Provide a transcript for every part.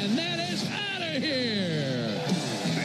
And that is out of here.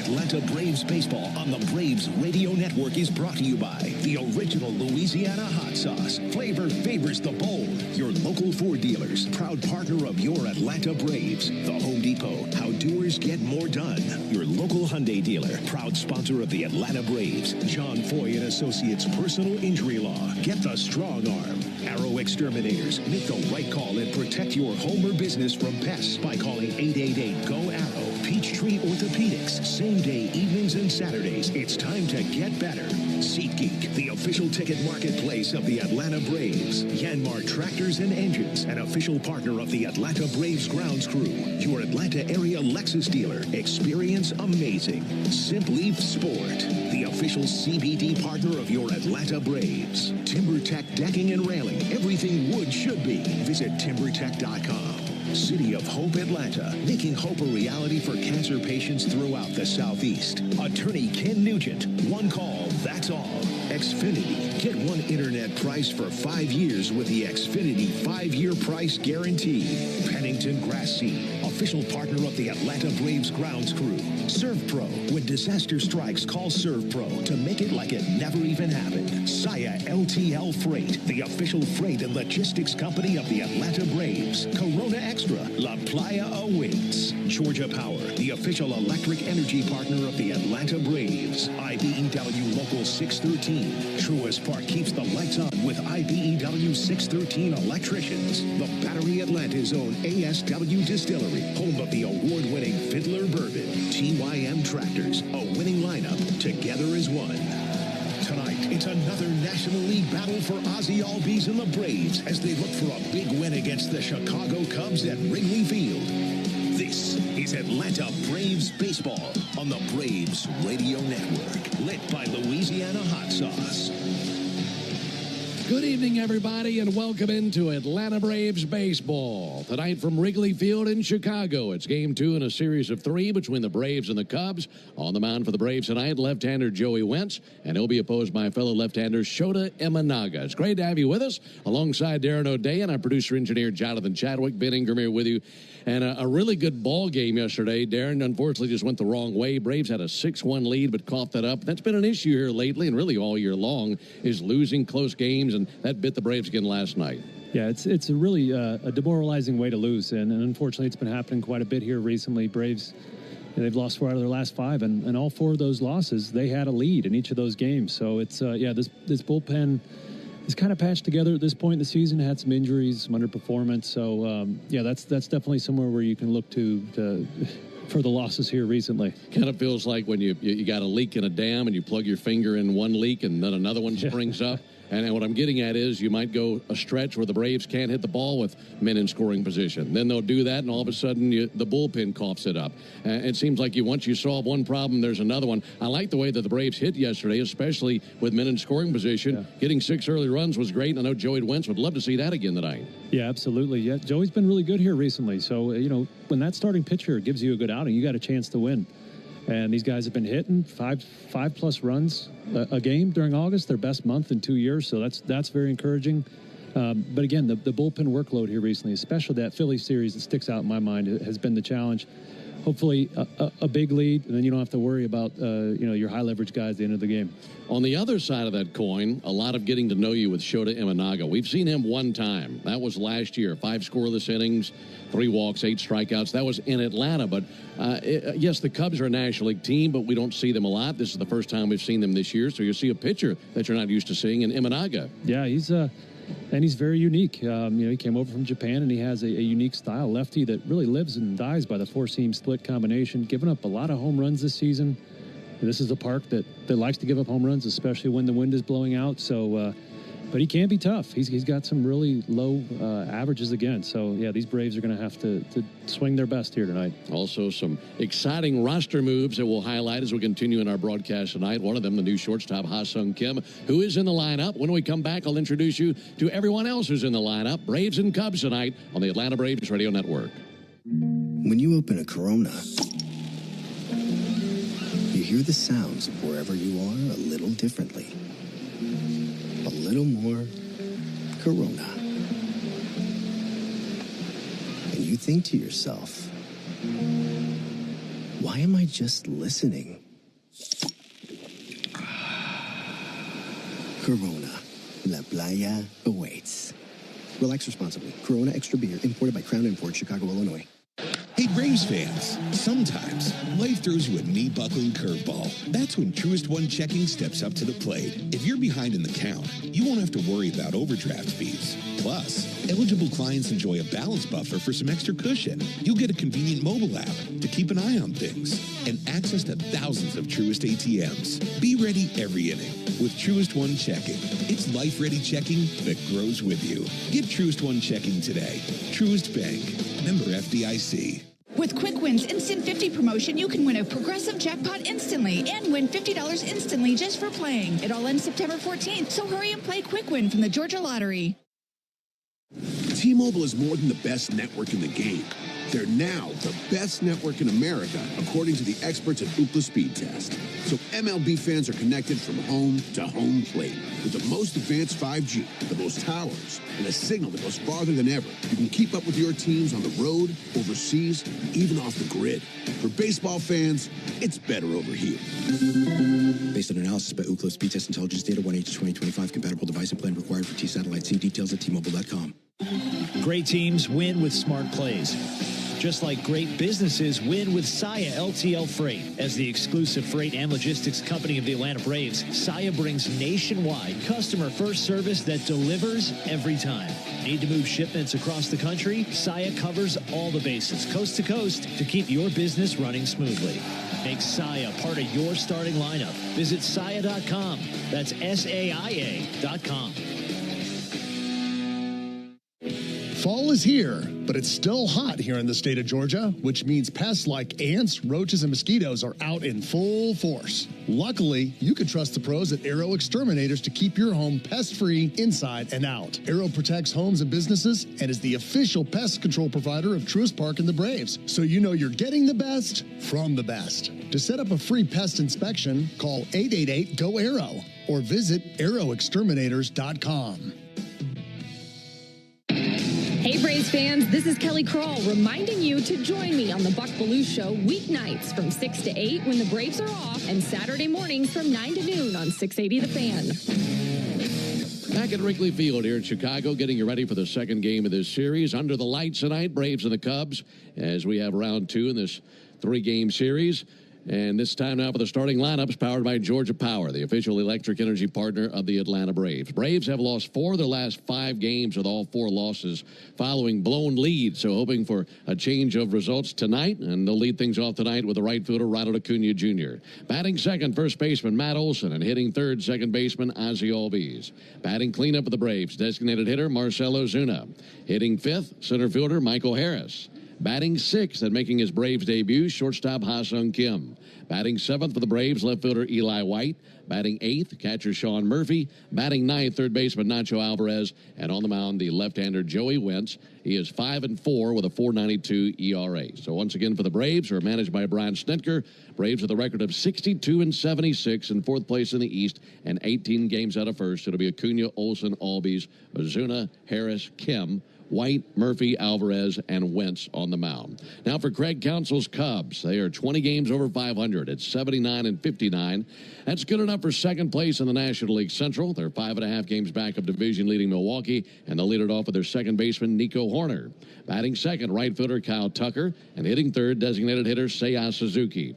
Atlanta Braves baseball on the Braves Radio Network is brought to you by the original Louisiana hot sauce. Flavor favors the bold. Your local Ford dealers, proud partner of your Atlanta Braves. The Home Depot, how doers get more done. Your local Hyundai dealer, proud sponsor of the Atlanta Braves. John Foy and Associates Personal Injury Law. Get the strong arm. Arrow Exterminators. Make the right call and protect your home or business from pests by calling 888-GO-ARROW. Peachtree Orthopedics. Same day, evenings and Saturdays. It's time to get better. SeatGeek, the official ticket marketplace of the Atlanta Braves. Yanmar Tractors and Engines, an official partner of the Atlanta Braves grounds crew. Your Atlanta area Lexus dealer. Experience amazing. Simply Sport, the official CBD partner of your Atlanta Braves. TimberTech Decking and Railing. Everything wood should be. Visit timbertech.com. City of Hope Atlanta, making hope a reality for cancer patients throughout the Southeast. Attorney Ken Nugent, one call, that's all. Xfinity, get one internet price for 5 years with the Xfinity 5-year price guarantee. Pennington Grass Seed, official partner of the Atlanta Braves grounds crew. ServPro, when disaster strikes, call ServPro to make it like it never even happened. Saya LTL Freight, the official freight and logistics company of the Atlanta Braves. Corona Extra, La Playa awaits. Georgia Power, the official electric energy partner of the Atlanta Braves. IBEW Local 613. Truist Park keeps the lights on with IBEW 613 electricians. The Battery Atlanta's own ASW Distillery, home of the award-winning Fiddler Bourbon. TYM Tractors, a winning lineup, together as one. Tonight, it's another National League battle for Ozzie Albies and the Braves as they look for a big win against the Chicago Cubs at Wrigley Field. This is Atlanta Braves baseball on the Braves Radio Network, lit by Louisiana hot sauce. Good evening, everybody, and welcome into Atlanta Braves baseball. Tonight from Wrigley Field in Chicago, it's Game 2 in a series of 3 between the Braves and the Cubs. On the mound for the Braves tonight, left-hander Joey Wentz, and he'll be opposed by fellow left-hander Shota Imanaga. It's great to have you with us, alongside Darren O'Day and our producer-engineer Jonathan Chadwick. Ben Ingram here with you. And a really good ball game yesterday. Darren, unfortunately, just went the wrong way. Braves had a 6-1 lead, but coughed that up. That's been an issue here lately, and really all year long, is losing close games, and that bit the Braves again last night. Yeah, it's a really a demoralizing way to lose, and unfortunately, it's been happening quite a bit here recently. Braves, they've lost 4 out of their last 5, and all 4 of those losses, they had a lead in each of those games. So it's this bullpen is kind of patched together at this point in the season. Had some injuries, some underperformance. So that's definitely somewhere where you can look to for the losses here recently. Kind of feels like when you got a leak in a dam and you plug your finger in one leak and then another one springs up. And what I'm getting at is you might go a stretch where the Braves can't hit the ball with men in scoring position. Then they'll do that, and all of a sudden the bullpen coughs it up. It seems like once you solve one problem, there's another one. I like the way that the Braves hit yesterday, especially with men in scoring position. Yeah. Getting 6 early runs was great. I know Joey Wentz would love to see that again tonight. Yeah, absolutely. Yeah, Joey's been really good here recently. So, when that starting pitcher gives you a good outing, you got a chance to win. And these guys have been hitting five-plus runs a game during August, their best month in 2 years. So that's very encouraging. But again, the bullpen workload here recently, especially that Philly series that sticks out in my mind, has been the challenge. Hopefully a big lead, and then you don't have to worry about your high leverage guys at the end of the game. On the other side of that coin, a lot of getting to know you with Shota Imanaga. We've seen him one time. That was last year. 5 scoreless innings, 3 walks, 8 strikeouts. That was in Atlanta. But yes, the Cubs are a National League team, but we don't see them a lot. This is the first time we've seen them this year. So you see a pitcher that you're not used to seeing in Imanaga. Yeah, he's very unique. He came over from Japan, and he has a unique style, lefty that really lives and dies by the 4-seam split combination, giving up a lot of home runs this season. This is a park that likes to give up home runs, especially when the wind is blowing out. So, but he can be tough. He's got some really low averages again. So, yeah, these Braves are going to have to swing their best here tonight. Also, some exciting roster moves that we'll highlight as we continue in our broadcast tonight. One of them, the new shortstop, Ha-Sung Kim, who is in the lineup. When we come back, I'll introduce you to everyone else who's in the lineup. Braves and Cubs tonight on the Atlanta Braves Radio Network. When you open a Corona, you hear the sounds of wherever you are a little differently. A little more Corona. And you think to yourself, Why am I just listening? Corona. La Playa awaits. Relax responsibly. Corona Extra Beer, imported by Crown Imports, Chicago, Illinois. Hey, Braves fans, sometimes life throws you a knee-buckling curveball. That's when Truist One Checking steps up to the plate. If you're behind in the count, you won't have to worry about overdraft fees. Plus, eligible clients enjoy a balance buffer for some extra cushion. You'll get a convenient mobile app to keep an eye on things and access to thousands of Truist ATMs. Be ready every inning with Truist One Checking. It's life-ready checking that grows with you. Get Truist One Checking today. Truist Bank. Member FDIC. With Quick Wins Instant 50 promotion, you can win a Progressive jackpot instantly and win $50 instantly just for playing. It all ends September 14th, so hurry and play Quick Win from the Georgia Lottery. T-Mobile is more than the best network in the game. They're now the best network in America, according to the experts at Ookla Speed Test. So MLB fans are connected from home to home plate with the most advanced 5G, the most towers, and a signal that goes farther than ever. You can keep up with your teams on the road, overseas, even off the grid. For baseball fans, it's better over here. Based on analysis by Ookla Speed Test Intelligence Data, 1H2025, compatible device and plan required for T-Satellite. See details at T-Mobile.com. Great teams win with smart plays. Just like great businesses win with Saia LTL Freight. As the exclusive freight and logistics company of the Atlanta Braves, Saia brings nationwide customer-first service that delivers every time. Need to move shipments across the country? Saia covers all the bases, coast to coast, to keep your business running smoothly. Make Saia part of your starting lineup. Visit Saia.com. That's SAIA.com. Fall is here, but it's still hot here in the state of Georgia, which means pests like ants, roaches, and mosquitoes are out in full force. Luckily, you can trust the pros at Arrow Exterminators to keep your home pest-free inside and out. Arrow protects homes and businesses and is the official pest control provider of Truist Park and the Braves, so you know you're getting the best from the best. To set up a free pest inspection, call 888-GO-ARROW or visit arrowexterminators.com. Hey Braves fans, this is Kelly Kroll reminding you to join me on the Buck Belue Show weeknights from 6 to 8 when the Braves are off and Saturday mornings from 9 to noon on 680 The Fan. Back at Wrigley Field here in Chicago, getting you ready for the second game of this series. Under the lights tonight, Braves and the Cubs, as we have round two in this three-game series. And this time now for the starting lineups, powered by Georgia Power, the official electric energy partner of the Atlanta Braves. Braves have lost 4 of their last 5 games, with all 4 losses following blown leads. So hoping for a change of results tonight, and they'll lead things off tonight with the right fielder, Ronald Acuna Jr. Batting second, first baseman Matt Olson, and hitting third, second baseman Ozzie Albies. Batting cleanup of the Braves, designated hitter Marcell Ozuna. Hitting fifth, center fielder Michael Harris. Batting sixth and making his Braves debut, shortstop Ha-Sung Kim. Batting seventh for the Braves, left fielder Eli White. Batting eighth, catcher Sean Murphy. Batting ninth, third baseman Nacho Alvarez. And on the mound, the left-hander Joey Wentz. He is 5-4 with a 4.92 ERA. So once again for the Braves, who are managed by Brian Snitker. Braves with a record of 62-76 in fourth place in the East and 18 games out of first. It'll be Acuna, Olson, Albies, Ozuna, Harris, Kim, White, Murphy, Alvarez, and Wentz on the mound. Now for Craig Counsell's Cubs. They are 20 games over 500. It's 79-59. That's good enough for second place in the National League Central. They're 5.5 games back of division-leading Milwaukee, and they'll lead it off with their second baseman, Nico Horner. Batting second, right fielder Kyle Tucker, and hitting third, designated hitter Seiya Suzuki.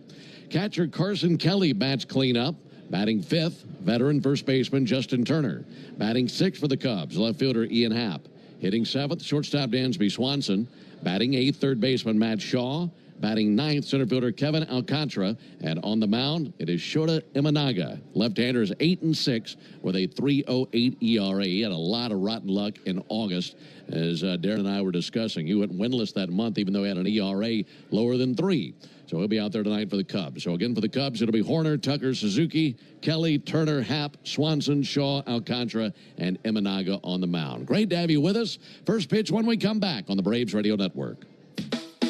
Catcher Carson Kelly bats cleanup. Batting fifth, veteran first baseman Justin Turner. Batting sixth for the Cubs, left fielder Ian Happ. Hitting seventh, shortstop Dansby Swanson. Batting eighth, third baseman Matt Shaw. Batting ninth, center fielder Kevin Alcantara. And on the mound, it is Shota Imanaga. Left-hander is 8-6 with a 3.08 ERA. He had a lot of rotten luck in August, as Darren and I were discussing. He went winless that month, even though he had an ERA lower than 3. So he'll be out there tonight for the Cubs. So again, for the Cubs, it'll be Horner, Tucker, Suzuki, Kelly, Turner, Happ, Swanson, Shaw, Alcantara, and Imanaga on the mound. Great to have you with us. First pitch when we come back on the Braves Radio Network.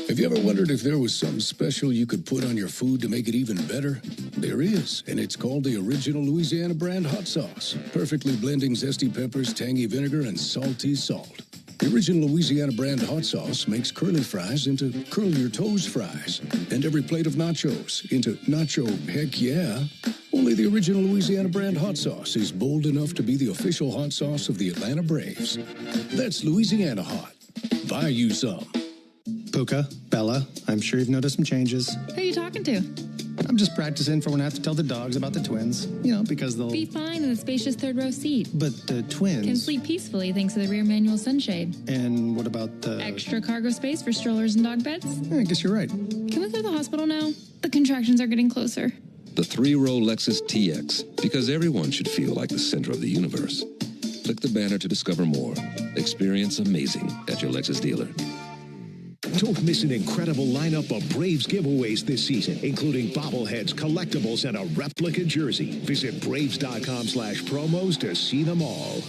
Have you ever wondered if there was something special you could put on your food to make it even better? There is, and it's called the original Louisiana brand hot sauce, perfectly blending zesty peppers, tangy vinegar, and salty salt. The original Louisiana brand hot sauce makes curly fries into curl your toes fries, and every plate of nachos into nacho heck yeah. Only the original Louisiana brand hot sauce is bold enough to be the official hot sauce of the Atlanta Braves. That's Louisiana hot. Buy you some. Puka, Bella, I'm sure you've noticed some changes. Who are you talking to? I'm just practicing for when I have to tell the dogs about the twins. You know, because they'll Be fine in the spacious third row seat. But the twins... Can sleep peacefully thanks to the rear manual sunshade. And what about the... Extra cargo space for strollers and dog beds? I guess you're right. Can we go to the hospital now? The contractions are getting closer. The three-row Lexus TX, because everyone should feel like the center of the universe. Click the banner to discover more. Experience amazing at your Lexus dealer. Don't miss an incredible lineup of Braves giveaways this season, including bobbleheads, collectibles, and a replica jersey. Visit Braves.com/promos to see them all.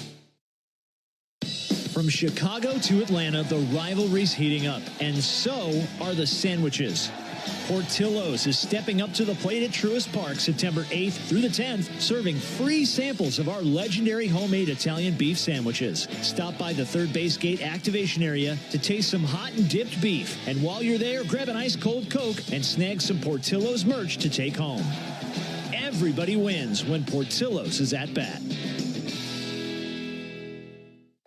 From Chicago to Atlanta, the rivalry's heating up, and so are the sandwiches. Portillo's is stepping up to the plate at Truist Park September 8th through the 10th, serving free samples of our legendary homemade Italian beef sandwiches. Stop by the third base gate activation area to taste some hot and dipped beef. And while you're there, grab an ice cold Coke and snag some Portillo's merch to take home. Everybody wins when Portillo's is at bat.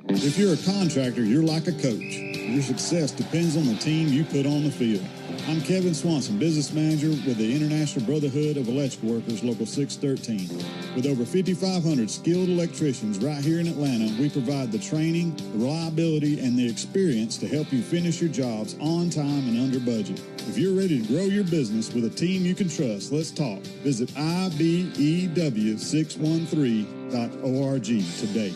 If you're a contractor, you're like a coach. Your success depends on the team you put on the field. I'm Kevin Swanson, business manager with the International Brotherhood of Electrical Workers, Local 613. With over 5,500 skilled electricians right here in Atlanta, we provide the training, the reliability, and the experience to help you finish your jobs on time and under budget. If you're ready to grow your business with a team you can trust, let's talk. Visit IBEW613.org today.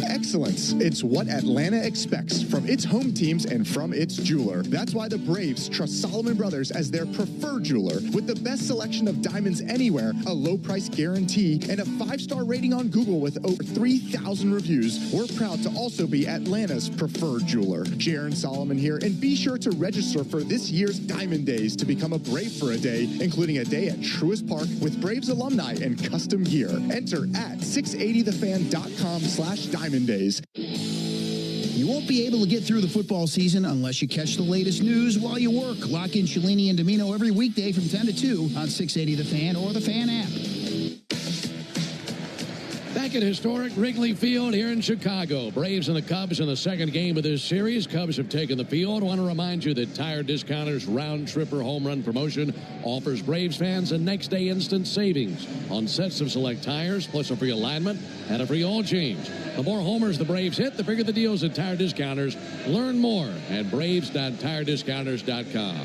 Excellence. It's what Atlanta expects from its home teams and from its jeweler. That's why the Braves trust Solomon Brothers as their preferred jeweler. With the best selection of diamonds anywhere, a low price guarantee, and a 5-star rating on Google with over 3,000 reviews, we're proud to also be Atlanta's preferred jeweler. Jaron Solomon here, and be sure to register for this year's Diamond Days to become a Brave for a day, including a day at Truist Park with Braves alumni and custom gear. Enter at 680thefan.com/Diamond Days. You won't be able to get through the football season unless you catch the latest news while you work. Lock in Cellini and Domino every weekday from 10 to 2 on 680 The Fan or the Fan app. Back at historic Wrigley Field here in Chicago. Braves and the Cubs in the second game of this series. Cubs have taken the field. I want to remind you that Tire Discounters Round Tripper Home Run Promotion offers Braves fans a next-day instant savings on sets of select tires, plus a free alignment and a free oil change. The more homers the Braves hit, the bigger the deals at Tire Discounters. Learn more at braves.tirediscounters.com.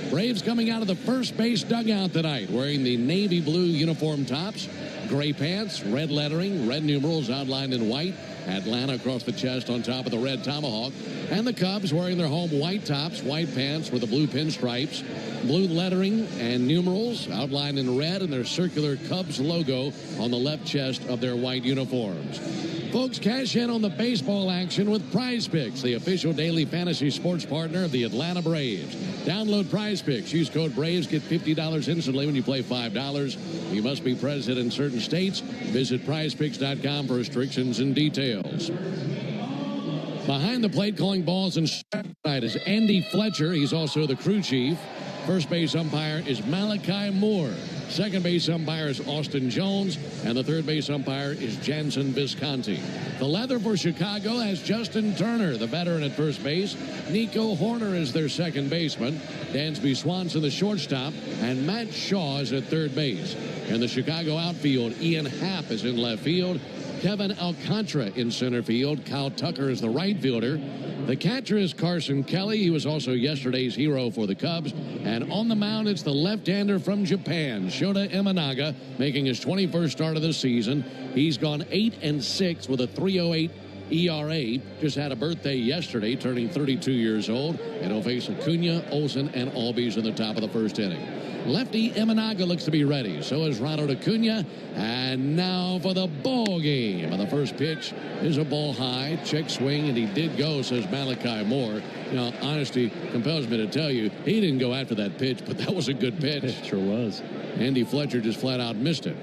Braves coming out of the first base dugout tonight wearing the navy blue uniform tops, gray pants, red lettering, red numerals outlined in white, Atlanta across the chest on top of the red tomahawk, and the Cubs wearing their home white tops, white pants with the blue pinstripes, blue lettering and numerals outlined in red, and their circular Cubs logo on the left chest of their white uniforms. Folks, cash in on the baseball action with Prize Picks, the official daily fantasy sports partner of the Atlanta Braves. Download Prize Picks. Use code BRAVES. Get $50 instantly when you play $5. You must be present in certain states. Visit prizepicks.com for restrictions and details. Behind the plate calling balls and strikes is Andy Fletcher. He's also the crew chief. First base umpire is Malachi Moore. Second base umpire is Austin Jones. And the third base umpire is Jansen Visconti. The leather for Chicago has Justin Turner, the veteran at first base. Nico Horner is their second baseman. Dansby Swanson, the shortstop. And Matt Shaw is at third base. In the Chicago outfield, Ian Happ is in left field. Kevin Alcantara in center field. Kyle Tucker is the right fielder. The catcher is Carson Kelly. He was also yesterday's hero for the Cubs. And on the mound, it's the left-hander from Japan, Shota Imanaga, making his 21st start of the season. He's gone 8-6 with a 3.08 ERA. Just had a birthday yesterday, turning 32 years old. And he'll face Acuna, Olsen, and Albies in the top of the first inning. Lefty Imanaga looks to be ready. So is Ronald Acuna. And now for the ball game. And the first pitch is a ball high. Check swing, and he did go, says Malachi Moore. Now, honesty compels me to tell you, he didn't go after that pitch, but that was a good pitch. It sure was. Andy Fletcher just flat out missed it.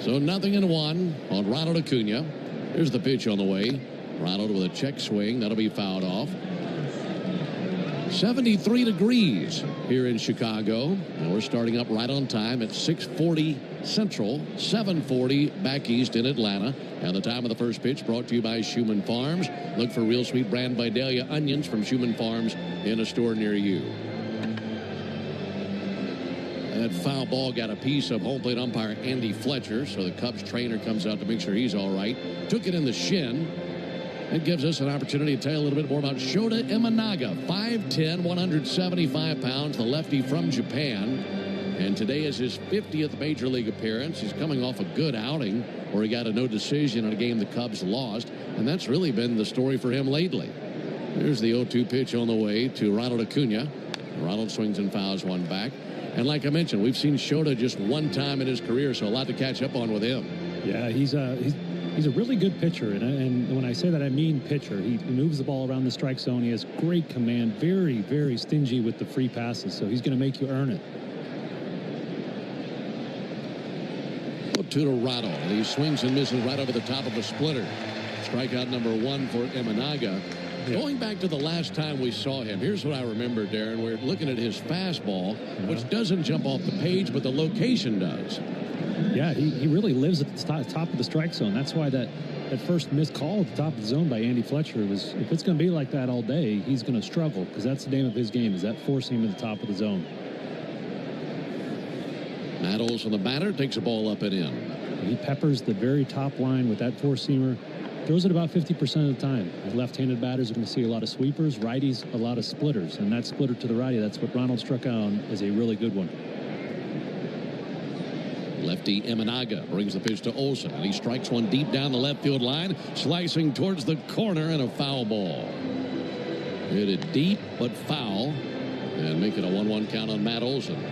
So 0-1 on Ronald Acuna. Here's the pitch on the way. Ronald with a check swing. That'll be fouled off. 73 degrees here in Chicago. And we're starting up right on time at 6:40 Central, 7:40 back east in Atlanta. And the time of the first pitch brought to you by Schumann Farms. Look for real sweet brand Vidalia onions from Schumann Farms in a store near you. That foul ball got a piece of home plate umpire Andy Fletcher, so the Cubs trainer comes out to make sure he's all right. Took it in the shin. It gives us an opportunity to tell you a little bit more about Shota Imanaga, 5'10", 175 pounds, the lefty from Japan. And today is his 50th Major League appearance. He's coming off a good outing where he got a no decision in a game the Cubs lost, and that's really been the story for him lately. There's the 0-2 pitch on the way to Ronald Acuna. Ronald swings and fouls one back. And like I mentioned, we've seen Shota just one time in his career, so a lot to catch up on with him. Yeah, he's a really good pitcher, and when I say that, I mean pitcher. He moves the ball around the strike zone. He has great command, very, very stingy with the free passes, so he's going to make you earn it. 0-2 to Ronald. He swings and misses right over the top of a splitter. Strikeout number 1 for Imanaga. Going back to the last time we saw him, here's what I remember, Darren. We're looking at his fastball, which doesn't jump off the page, but the location does. Yeah, he really lives at the top of the strike zone. That's why that first missed call at the top of the zone by Andy Fletcher was, if it's going to be like that all day, he's going to struggle, because that's the name of his game, is that four-seam at the top of the zone. Matt Olson, the batter, takes a ball up and in. He peppers the very top line with that four-seamer. Throws it about 50% of the time. Left-handed batters are going to see a lot of sweepers, righties, a lot of splitters. And that splitter to the righty, that's what Ronald struck out on, is a really good one. Lefty Imanaga brings the pitch to Olson, and he strikes one deep down the left field line, slicing towards the corner, and a foul ball. Hit it deep, but foul, and make it a 1-1 count on Matt Olson.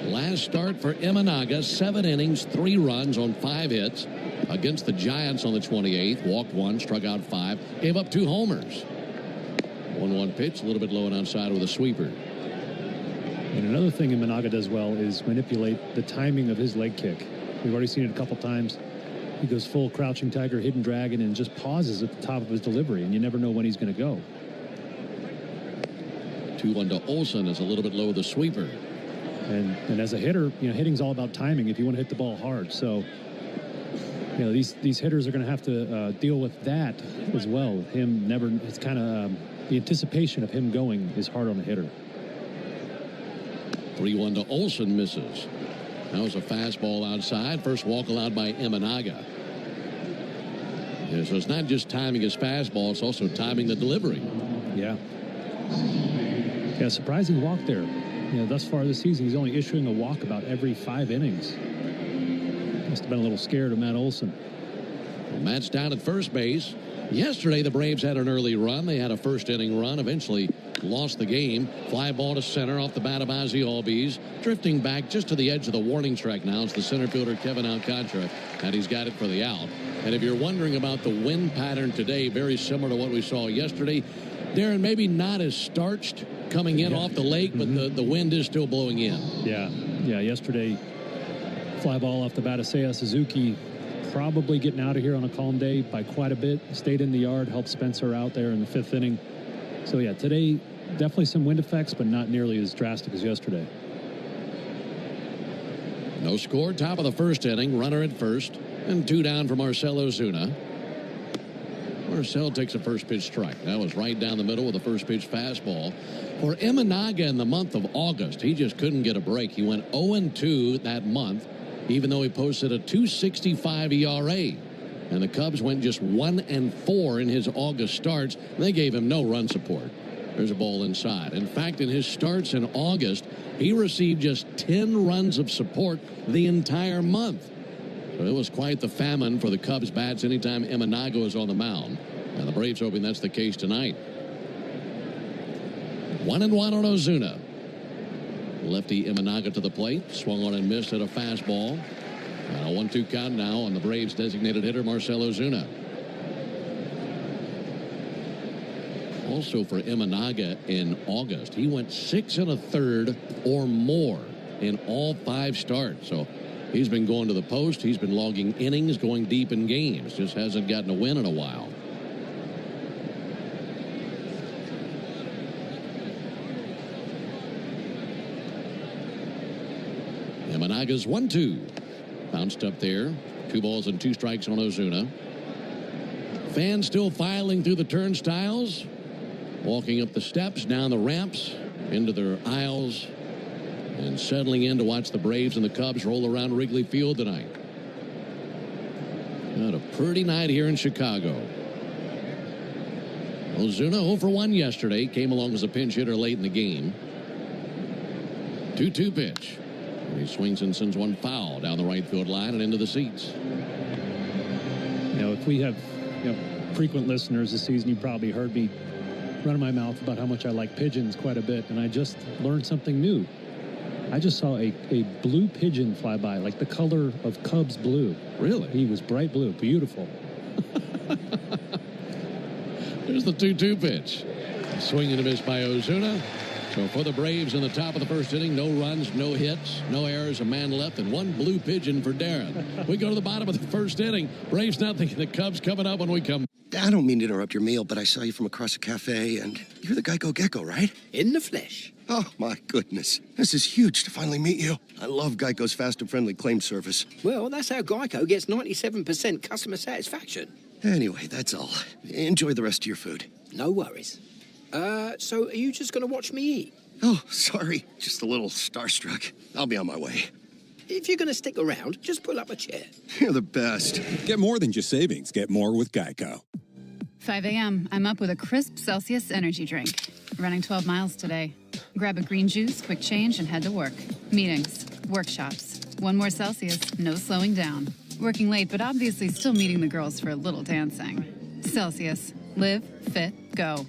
Last start for Imanaga, 7 innings, 3 runs on 5 hits against the Giants on the 28th. Walked 1, struck out 5, gave up 2 homers. 1-1 pitch, a little bit low and outside with a sweeper. And another thing Imanaga does well is manipulate the timing of his leg kick. We've already seen it a couple times. He goes full crouching tiger, hidden dragon, and just pauses at the top of his delivery, and you never know when he's going to go. 2-1 to Olson is a little bit low with a sweeper. And as a hitter, hitting's all about timing if you want to hit the ball hard. So, these hitters are going to have to deal with that as well. It's kind of the anticipation of him going is hard on a hitter. 3-1 to Olson, misses. That was a fastball outside. First walk allowed by Imanaga. Yeah, so it's not just timing his fastball, it's also timing the delivery. Yeah, surprising walk there. Thus far this season, he's only issuing a walk about every 5 innings. Must have been a little scared of Matt Olson. Well, Matt's down at first base. Yesterday, the Braves had an early run. They had a first-inning run, eventually lost the game. Fly ball to center off the bat of Ozzie Albies. Drifting back just to the edge of the warning track now. It's the center fielder, Kevin Alcantara, and he's got it for the out. And if you're wondering about the wind pattern today, very similar to what we saw yesterday, Darren, maybe not as starched coming in off the lake, but the wind is still blowing in. Yeah, yesterday, fly ball off the bat of Seiya Suzuki, probably getting out of here on a calm day by quite a bit. Stayed in the yard, helped Spencer out there in the 5th inning. So, today, definitely some wind effects, but not nearly as drastic as yesterday. No score, top of the 1st inning, runner at first, and 2 down for Marcell Ozuna. Marcell takes a first pitch strike. That was right down the middle with a first pitch fastball. For Imanaga in the month of August, he just couldn't get a break. He went 0-2 that month, even though he posted a 2.65 ERA. And the Cubs went just 1-4 in his August starts. They gave him no run support. There's a ball inside. In fact, in his starts in August, he received just 10 runs of support the entire month. So it was quite the famine for the Cubs bats anytime Imanaga was on the mound. And the Braves hoping that's the case tonight. 1-1 on Ozuna. Lefty Imanaga to the plate. Swung on and missed at a fastball. And a 1-2 count now on the Braves designated hitter Marcell Ozuna. Also for Imanaga in August, he went 6 1/3 or more in all 5 starts. So He's been going to the post. He's been logging innings, going deep in games. Just hasn't gotten a win in a while. Yamanaga's 1-2. Bounced up there. 2 balls and 2 strikes on Ozuna. Fans still filing through the turnstiles, walking up the steps, down the ramps, into their aisles, and settling in to watch the Braves and the Cubs roll around Wrigley Field tonight. Had a pretty night here in Chicago. Ozuna 0 for 1 yesterday. Came along as a pinch hitter late in the game. 2-2 pitch. He swings and sends one foul down the right field line and into the seats. You know, if we have frequent listeners this season, you probably heard me running my mouth about how much I like pigeons quite a bit, and I just learned something new. I just saw a blue pigeon fly by, like the color of Cubs blue. Really? He was bright blue. Beautiful. Here's the 2-2 pitch. Swing and a miss by Ozuna. So for the Braves in the top of the first inning, no runs, no hits, no errors, a man left, and 1 blue pigeon for Darren. We go to the bottom of the first inning. Braves nothing. The Cubs coming up when we come. I don't mean to interrupt your meal, but I saw you from across the cafe, and you're the Geico Gecko, right? In the flesh. Oh, my goodness. This is huge to finally meet you. I love Geico's fast and friendly claim service. Well, that's how Geico gets 97% customer satisfaction. Anyway, that's all. Enjoy the rest of your food. No worries. So are you just going to watch me eat? Oh, sorry. Just a little starstruck. I'll be on my way. If you're going to stick around, just pull up a chair. You're the best. Get more than just savings. Get more with Geico. 5 a.m. I'm up with a crisp Celsius energy drink. Running 12 miles today. Grab a green juice, quick change, and head to work. Meetings, workshops. 1 more Celsius, no slowing down. Working late, but obviously still meeting the girls for a little dancing. Celsius. Live, fit, go.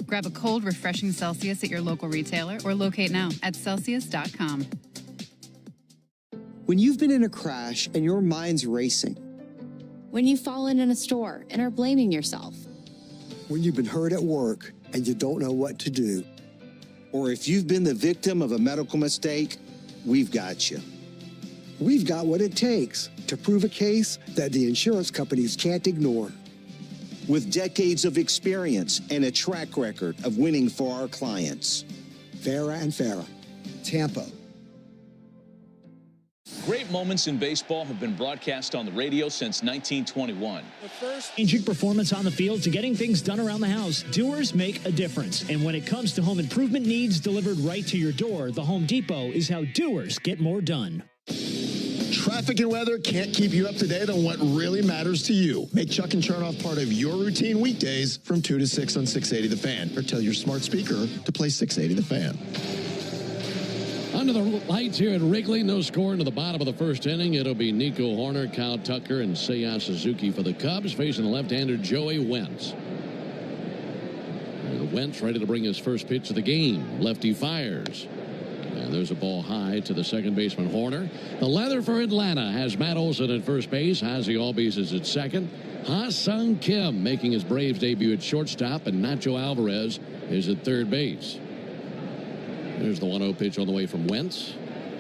Grab a cold, refreshing Celsius at your local retailer or locate now at Celsius.com. When you've been in a crash and your mind's racing. When you've fallen in a store and are blaming yourself. When you've been hurt at work and you don't know what to do. Or if you've been the victim of a medical mistake, we've got you. We've got what it takes to prove a case that the insurance companies can't ignore. With decades of experience and a track record of winning for our clients. Farah and Farah, Tampa. Great moments in baseball have been broadcast on the radio since 1921. Changing performance on the field to getting things done around the house, doers make a difference. And when it comes to home improvement needs delivered right to your door, the Home Depot is how doers get more done. Traffic and weather can't keep you up to date on what really matters to you. Make Chuck and Chernoff part of your routine weekdays from 2 to 6 on 680 The Fan. Or tell your smart speaker to play 680 The Fan. Under the lights here at Wrigley, no score into the bottom of the first inning. It'll be Nico Horner, Kyle Tucker, and Seiya Suzuki for the Cubs, facing the left-hander Joey Wentz. Wentz ready to bring his first pitch of the game. Lefty fires. And there's a ball high to the second baseman, Horner. The leather for Atlanta has Matt Olson at first base. Ozzie Albies is at second. Ha-Sung Kim making his Braves debut at shortstop, and Nacho Alvarez is at third base. There's the 1-0 pitch on the way from Wentz.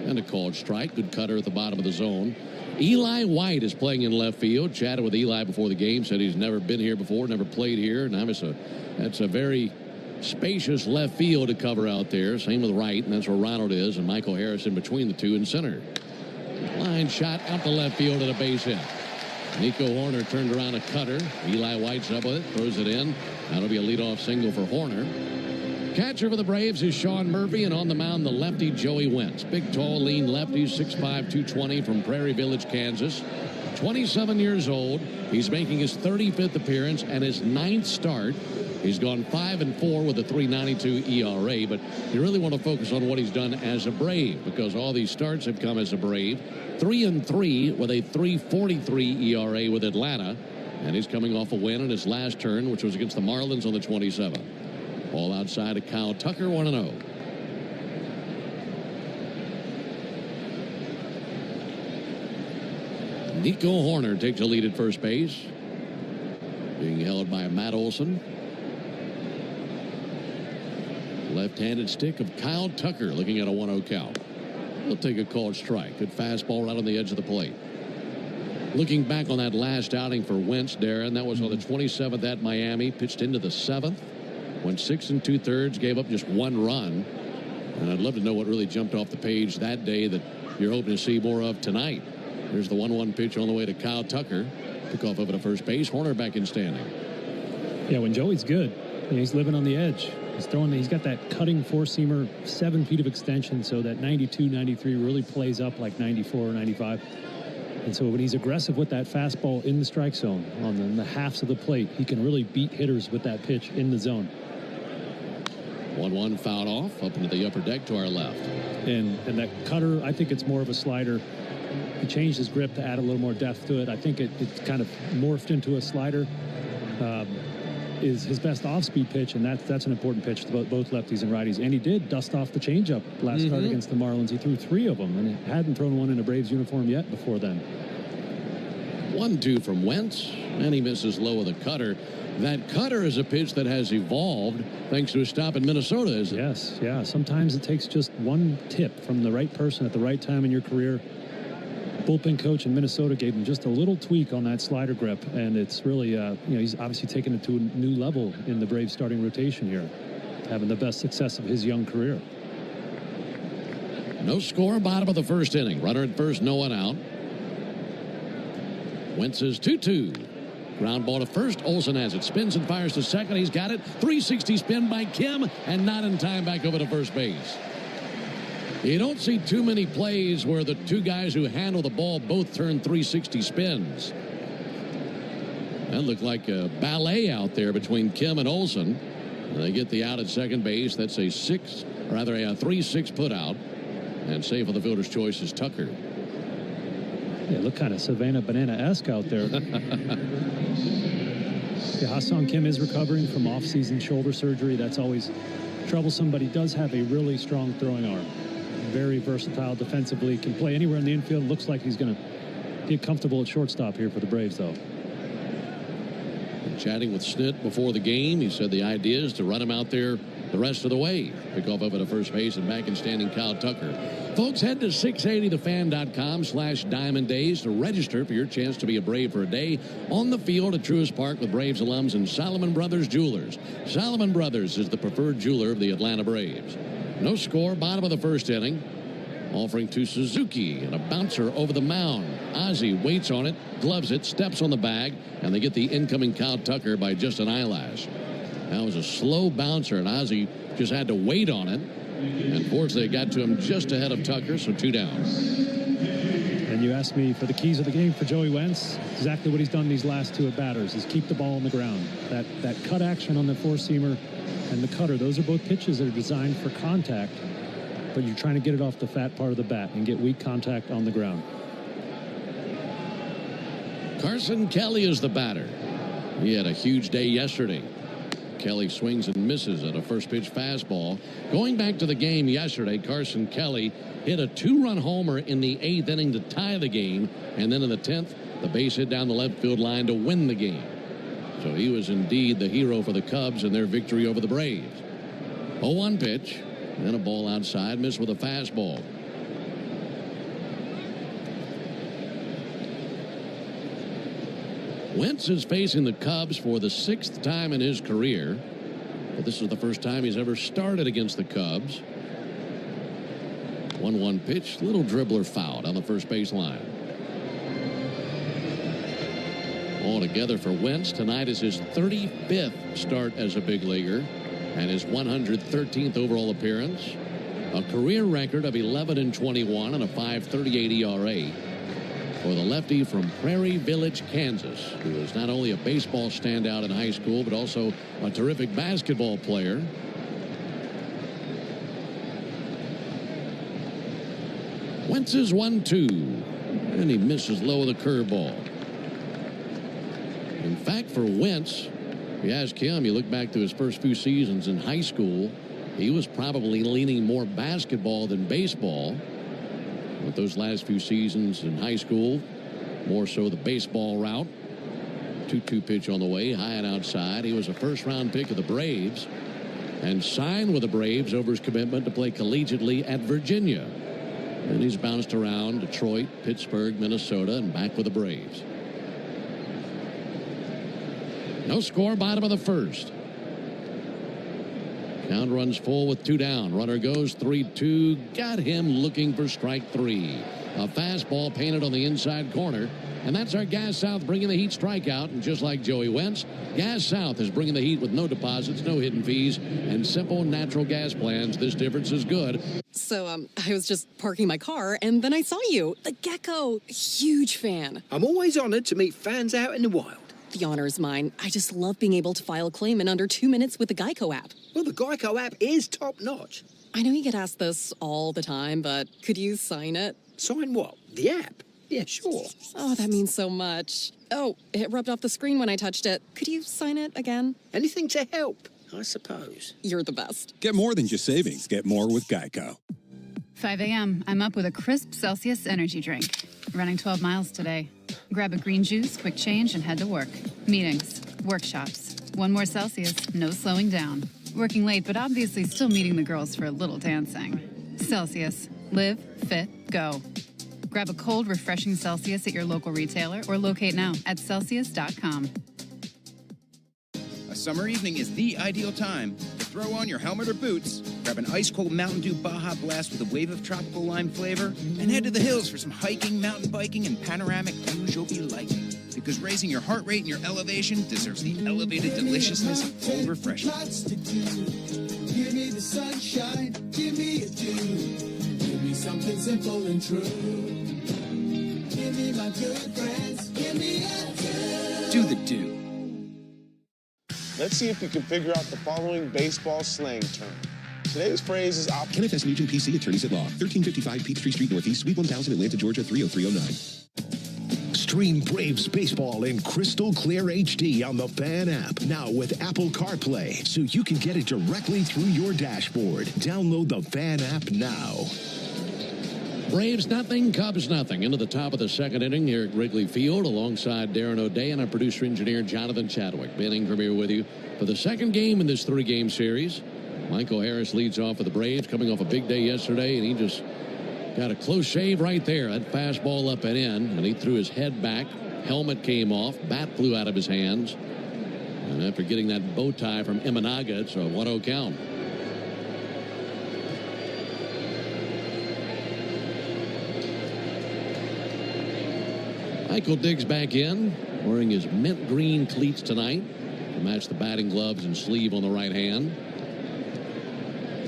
And a called strike. Good cutter at the bottom of the zone. Eli White is playing in left field. Chatted with Eli before the game. Said he's never been here before, never played here. And that's a very spacious left field to cover out there. Same with right, and that's where Ronald is. And Michael Harris in between the two in center. Line shot out the left field at a base hit. Nico Horner turned around a cutter. Eli White's up with it. Throws it in. That'll be a leadoff single for Horner. Catcher for the Braves is Sean Murphy, and on the mound, the lefty Joey Wentz. Big, tall, lean lefty, 6'5", 220 from Prairie Village, Kansas. 27 years old. He's making his 35th appearance and his 9th start. He's gone 5-4 with a 3.92 ERA, but you really want to focus on what he's done as a Brave, because all these starts have come as a Brave. 3-3 with a 3.43 ERA with Atlanta, and he's coming off a win in his last turn, which was against the Marlins on the 27th. All outside of Kyle Tucker, 1-0. Nico Horner takes a lead at first base, being held by Matt Olson. Left-handed stick of Kyle Tucker, looking at a 1-0 count. He'll take a called strike. Good fastball right on the edge of the plate. Looking back on that last outing for Wentz, Darren, that was on the 27th at Miami. Pitched into the 7th. Went 6 2/3, gave up just 1 run. And I'd love to know what really jumped off the page that day that you're hoping to see more of tonight. Here's the 1-1 pitch on the way to Kyle Tucker. Took off over to first base. Horner back in standing. Yeah, when Joey's good, he's living on the edge. He's got that cutting four-seamer, 7 feet of extension, so that 92, 93 really plays up like 94 or 95. And so when he's aggressive with that fastball in the strike zone, on the halves of the plate, he can really beat hitters with that pitch in the zone. 1-1 fouled off up into the upper deck to our left. And that cutter, I think it's more of a slider. He changed his grip to add a little more depth to it. I think it kind of morphed into a slider. Is his best off-speed pitch, and that's an important pitch to both lefties and righties. And he did dust off the changeup last start against the Marlins. He threw 3 of them, and he hadn't thrown one in a Braves uniform yet before then. 1-2 from Wentz, and he misses low with a cutter. That cutter is a pitch that has evolved thanks to a stop in Minnesota, isn't it? Yes, yeah. Sometimes it takes just one tip from the right person at the right time in your career. Bullpen coach in Minnesota gave him just a little tweak on that slider grip, and it's really, he's obviously taken it to a new level in the Braves starting rotation here, having the best success of his young career. No score, bottom of the first inning. Runner at first, no one out. Wentz is 2-2. Ground ball to first. Olsen has it. Spins and fires to second. He's got it. 360 spin by Kim, and not in time back over to first base. You don't see too many plays where the two guys who handle the ball both turn 360 spins. That looked like a ballet out there between Kim and Olsen. They get the out at second base. That's a 3-6 put out. And safe on the fielder's choice is Tucker. Yeah, look kind of Savannah Banana-esque out there. Yeah, Ha-Seong Kim is recovering from off-season shoulder surgery. That's always troublesome, but he does have a really strong throwing arm. Very versatile defensively, can play anywhere in the infield. Looks like he's going to get comfortable at shortstop here for the Braves, though. Chatting with Snit before the game, he said the idea is to run him out there the rest of the way. Pick off over to first base and back in standing Kyle Tucker. Folks, head to 680thefan.com/Diamond Days to register for your chance to be a Brave for a day on the field at Truist Park with Braves alums and Solomon Brothers Jewelers. Solomon Brothers is the preferred jeweler of the Atlanta Braves. No score, bottom of the first inning. Offering to Suzuki and a bouncer over the mound. Ozzie waits on it, gloves it, steps on the bag, and they get the incoming Kyle Tucker by just an eyelash. That was a slow bouncer, and Ozzie just had to wait on it. And fortunately, it got to him just ahead of Tucker, so 2 down. And you asked me for the keys of the game for Joey Wentz. Exactly what he's done these last 2 at-batters is keep the ball on the ground. That cut action on the four-seamer and the cutter, those are both pitches that are designed for contact, but you're trying to get it off the fat part of the bat and get weak contact on the ground. Carson Kelly is the batter. He had a huge day yesterday. Kelly swings and misses at a first pitch fastball. Going back to the game yesterday, Carson Kelly hit a 2-run homer in the 8th inning to tie the game, and then in the 10th, the base hit down the left field line to win the game. So he was indeed the hero for the Cubs in their victory over the Braves. 0-1 pitch, and a ball outside, missed with a fastball. Wentz is facing the Cubs for the 6th time in his career. But this is the first time he's ever started against the Cubs. 1-1 pitch, little dribbler fouled on the first base line. Altogether for Wentz, tonight is his 35th start as a big leaguer and his 113th overall appearance. A career record of 11-21 and a 5.38 ERA. For the lefty from Prairie Village, Kansas, who is not only a baseball standout in high school, but also a terrific basketball player. Wentz is 1-2, and he misses low with a curveball. In fact, for Wentz, if you ask him, you look back to his first few seasons in high school, he was probably leaning more basketball than baseball. With those last few seasons in high school, more so the baseball route. 2-2 pitch on the way, high and outside. He was a first-round pick of the Braves and signed with the Braves over his commitment to play collegiately at Virginia. And he's bounced around Detroit, Pittsburgh, Minnesota, and back with the Braves. No score, bottom of the first. Count runs full with 2 down. Runner goes 3-2. Got him looking for strike 3. A fastball painted on the inside corner. And that's our Gas South bringing the Heat strikeout. And just like Joey Wentz, Gas South is bringing the Heat with no deposits, no hidden fees, and simple natural gas plans. This difference is good. So, I was just parking my car, and then I saw you. The Gecko. Huge fan. I'm always honored to meet fans out in the wild. The honor is mine. I just love being able to file a claim in under 2 minutes with the Geico app. Well, the Geico app is top-notch. I know you get asked this all the time, but could you sign it? Sign what? The app? Yeah, sure. Oh, that means so much. Oh, it rubbed off the screen when I touched it. Could you sign it again? Anything to help, I suppose. You're the best. Get more than just savings. Get more with Geico. 5 a.m. I'm up with a crisp Celsius energy drink. Running 12 miles today. Grab a green juice, quick change, and head to work. Meetings, workshops. 1 more Celsius, no slowing down. Working late, but obviously still meeting the girls for a little dancing. Celsius. Live, fit, go. Grab a cold, refreshing Celsius at your local retailer or locate now at Celsius.com. A summer evening is the ideal time to throw on your helmet or boots, grab an ice-cold Mountain Dew Baja Blast with a wave of tropical lime flavor, and head to the hills for some hiking, mountain biking, and panoramic views you'll be liking. Because raising your heart rate and your elevation deserves the elevated deliciousness of cold refreshment. Give me the sunshine, give me a dew. Give me something simple and true. Give me my good friends, give me a dew. Do the dew. Let's see if you can figure out the following baseball slang term. Today's phrase is Kenneth S. Nugent, PC, Attorneys at Law, 1355 Peachtree Street Northeast, Suite 1000, Atlanta, Georgia, 30309. Stream Braves baseball in crystal clear HD on the Fan app. Now with Apple CarPlay, so you can get it directly through your dashboard. Download the Fan app now. Braves nothing, Cubs nothing. Into the top of the second inning here at Wrigley Field alongside Darren O'Day and our producer-engineer Jonathan Chadwick. Ben Ingram here with you for the second game in this 3-game series. Michael Harris leads off for the Braves, coming off a big day yesterday, and he just got a close shave right there. That fastball up and in, and he threw his head back. Helmet came off. Bat flew out of his hands. And after getting that bow tie from Imanaga, it's a 1-0 count. Michael digs back in, wearing his mint green cleats tonight to match the batting gloves and sleeve on the right hand.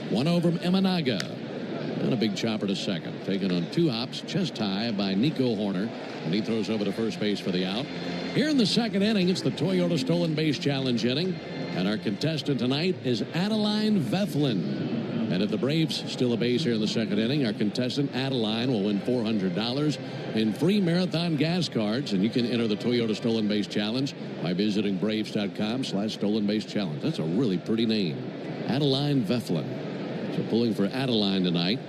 1-0 from Imanaga. And a big chopper to second. Taken on 2 hops, chest high by Nico Horner. And he throws over to first base for the out. Here in the second inning, it's the Toyota Stolen Base Challenge inning. And our contestant tonight is Adeline Veflin. And if the Braves steal a base here in the second inning, our contestant Adeline will win $400 in free marathon gas cards. And you can enter the Toyota Stolen Base Challenge by visiting Braves.com/Stolen Base Challenge. That's a really pretty name. Adeline Veflin. So pulling for Adeline tonight.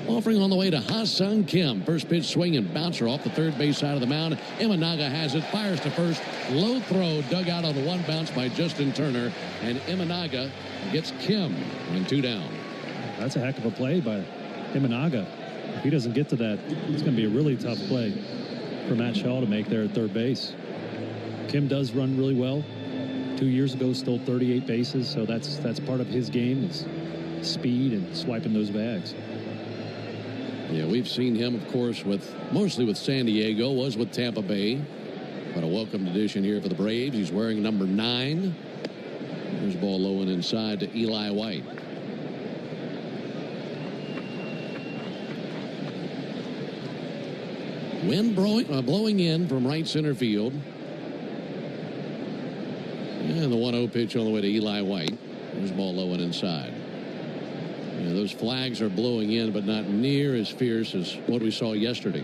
Offering on the way to Ha-Sung Kim. First pitch swing and bouncer off the third base side of the mound. Imanaga has it. Fires to first. Low throw dug out on 1 bounce by Justin Turner. And Imanaga gets Kim on 2 down. That's a heck of a play by Imanaga. If he doesn't get to that, it's going to be a really tough play for Matt Shaw to make there at third base. Kim does run really well. 2 years ago, stole 38 bases. So that's part of his game is speed and swiping those bags. Yeah, we've seen him, of course, mostly with San Diego, was with Tampa Bay. But a welcome addition here for the Braves. He's wearing number 9. There's a ball low and inside to Eli White. Wind blowing in from right center field. And the 1-0 pitch on the way to Eli White. There's a ball low and inside. Yeah, those flags are blowing in, but not near as fierce as what we saw yesterday.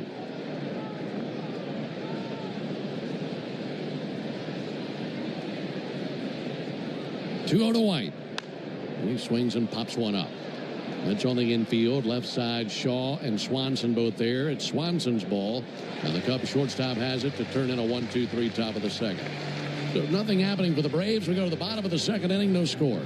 Two to White. And he swings and pops one up. That's on the infield. Left side, Shaw and Swanson both there. It's Swanson's ball. And the Cubs shortstop has it to turn in a 1-2-3 top of the second. So nothing happening for the Braves. We go to the bottom of the second inning, no score.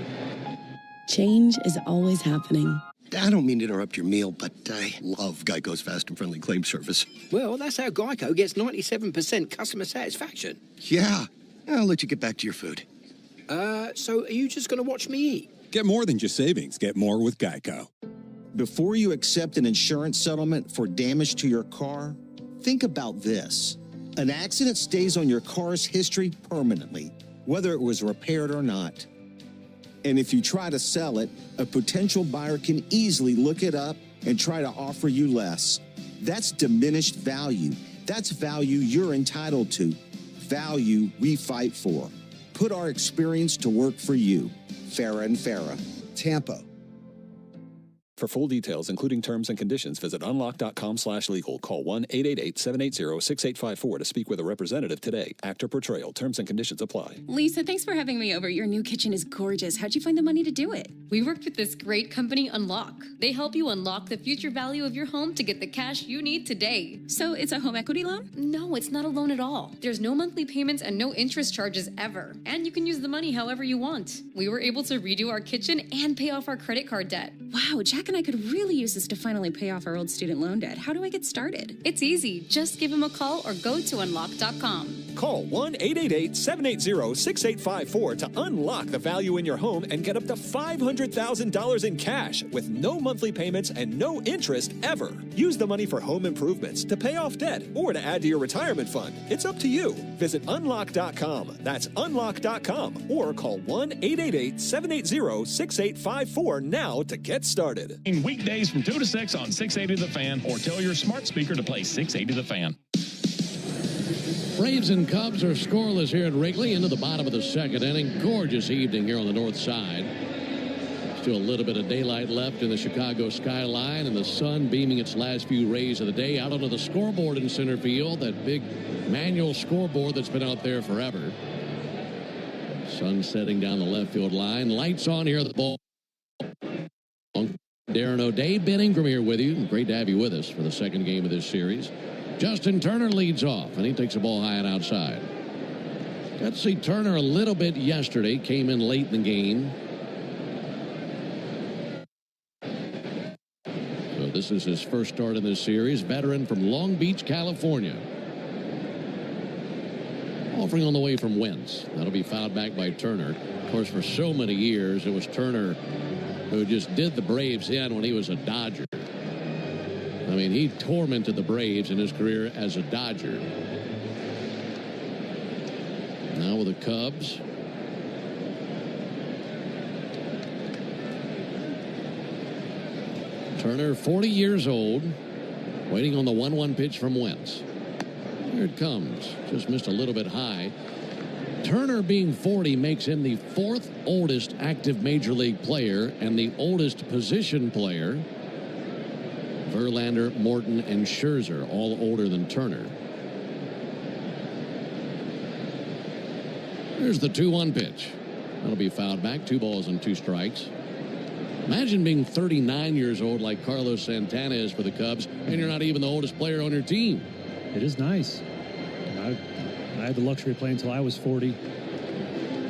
Change is always happening. I don't mean to interrupt your meal, but I love Geico's fast and friendly claim service. Well, that's how Geico gets 97% customer satisfaction. Yeah. I'll let you get back to your food. So are you just going to watch me eat? Get more than just savings. Get more with Geico. Before you accept an insurance settlement for damage to your car, think about this. An accident stays on your car's history permanently, whether it was repaired or not. And if you try to sell it, a potential buyer can easily look it up and try to offer you less. That's diminished value. That's value you're entitled to. Value we fight for. Put our experience to work for you. Farah and Farah. Tampa. For full details, including terms and conditions, visit unlock.com/legal. Call 1-888-780-6854 to speak with a representative today. Actor portrayal. Terms and conditions apply. Lisa, thanks for having me over. Your new kitchen is gorgeous. How'd you find the money to do it? We worked with this great company, Unlock. They help you unlock the future value of your home to get the cash you need today. So it's a home equity loan? No, it's not a loan at all. There's no monthly payments and no interest charges ever. And you can use the money however you want. We were able to redo our kitchen and pay off our credit card debt. Wow, Jack and I could really use this to finally pay off our old student loan debt. How do I get started? It's easy. Just give him a call or go to unlock.com. Call 1-888-780-6854 to unlock the value in your home and get up to $500,000 in cash with no monthly payments and no interest ever. Use the money for home improvements, to pay off debt, or to add to your retirement fund. It's up to you. Visit unlock.com. That's unlock.com. Or call 1-888-780-6854 now to get started. Weekdays from 2 to 6 on 680 The Fan, or tell your smart speaker to play 680 The Fan. Braves and Cubs are scoreless here at Wrigley into the bottom of the second inning. Gorgeous evening here on the north side. Still a little bit of daylight left in the Chicago skyline, and the sun beaming its last few rays of the day out onto the scoreboard in center field, that big manual scoreboard that's been out there forever. Sun setting down the left field line. Lights on here at the ball. Darren O'Day, Ben Ingram here with you. Great to have you with us for the second game of this series. Justin Turner leads off, and he takes the ball high and outside. Got to see Turner a little bit yesterday. Came in late in the game. So this is his first start in this series. Veteran from Long Beach, California. Offering on the way from Wentz. That'll be fouled back by Turner. Of course, for so many years, it was Turner who just did the Braves in when he was a Dodger. I mean, he tormented the Braves in his career as a Dodger. Now with the Cubs. Turner, 40 years old, waiting on the 1-1 pitch from Wentz. Here it comes. Just missed a little bit high. Turner being 40 makes him the fourth oldest active major league player and the oldest position player. Verlander, Morton, and Scherzer, all older than Turner. Here's the 2-1 pitch. That'll be fouled back. 2 balls and 2 strikes. Imagine being 39 years old like Carlos Santana is for the Cubs, and you're not even the oldest player on your team. It is nice. I had the luxury of playing until I was 40.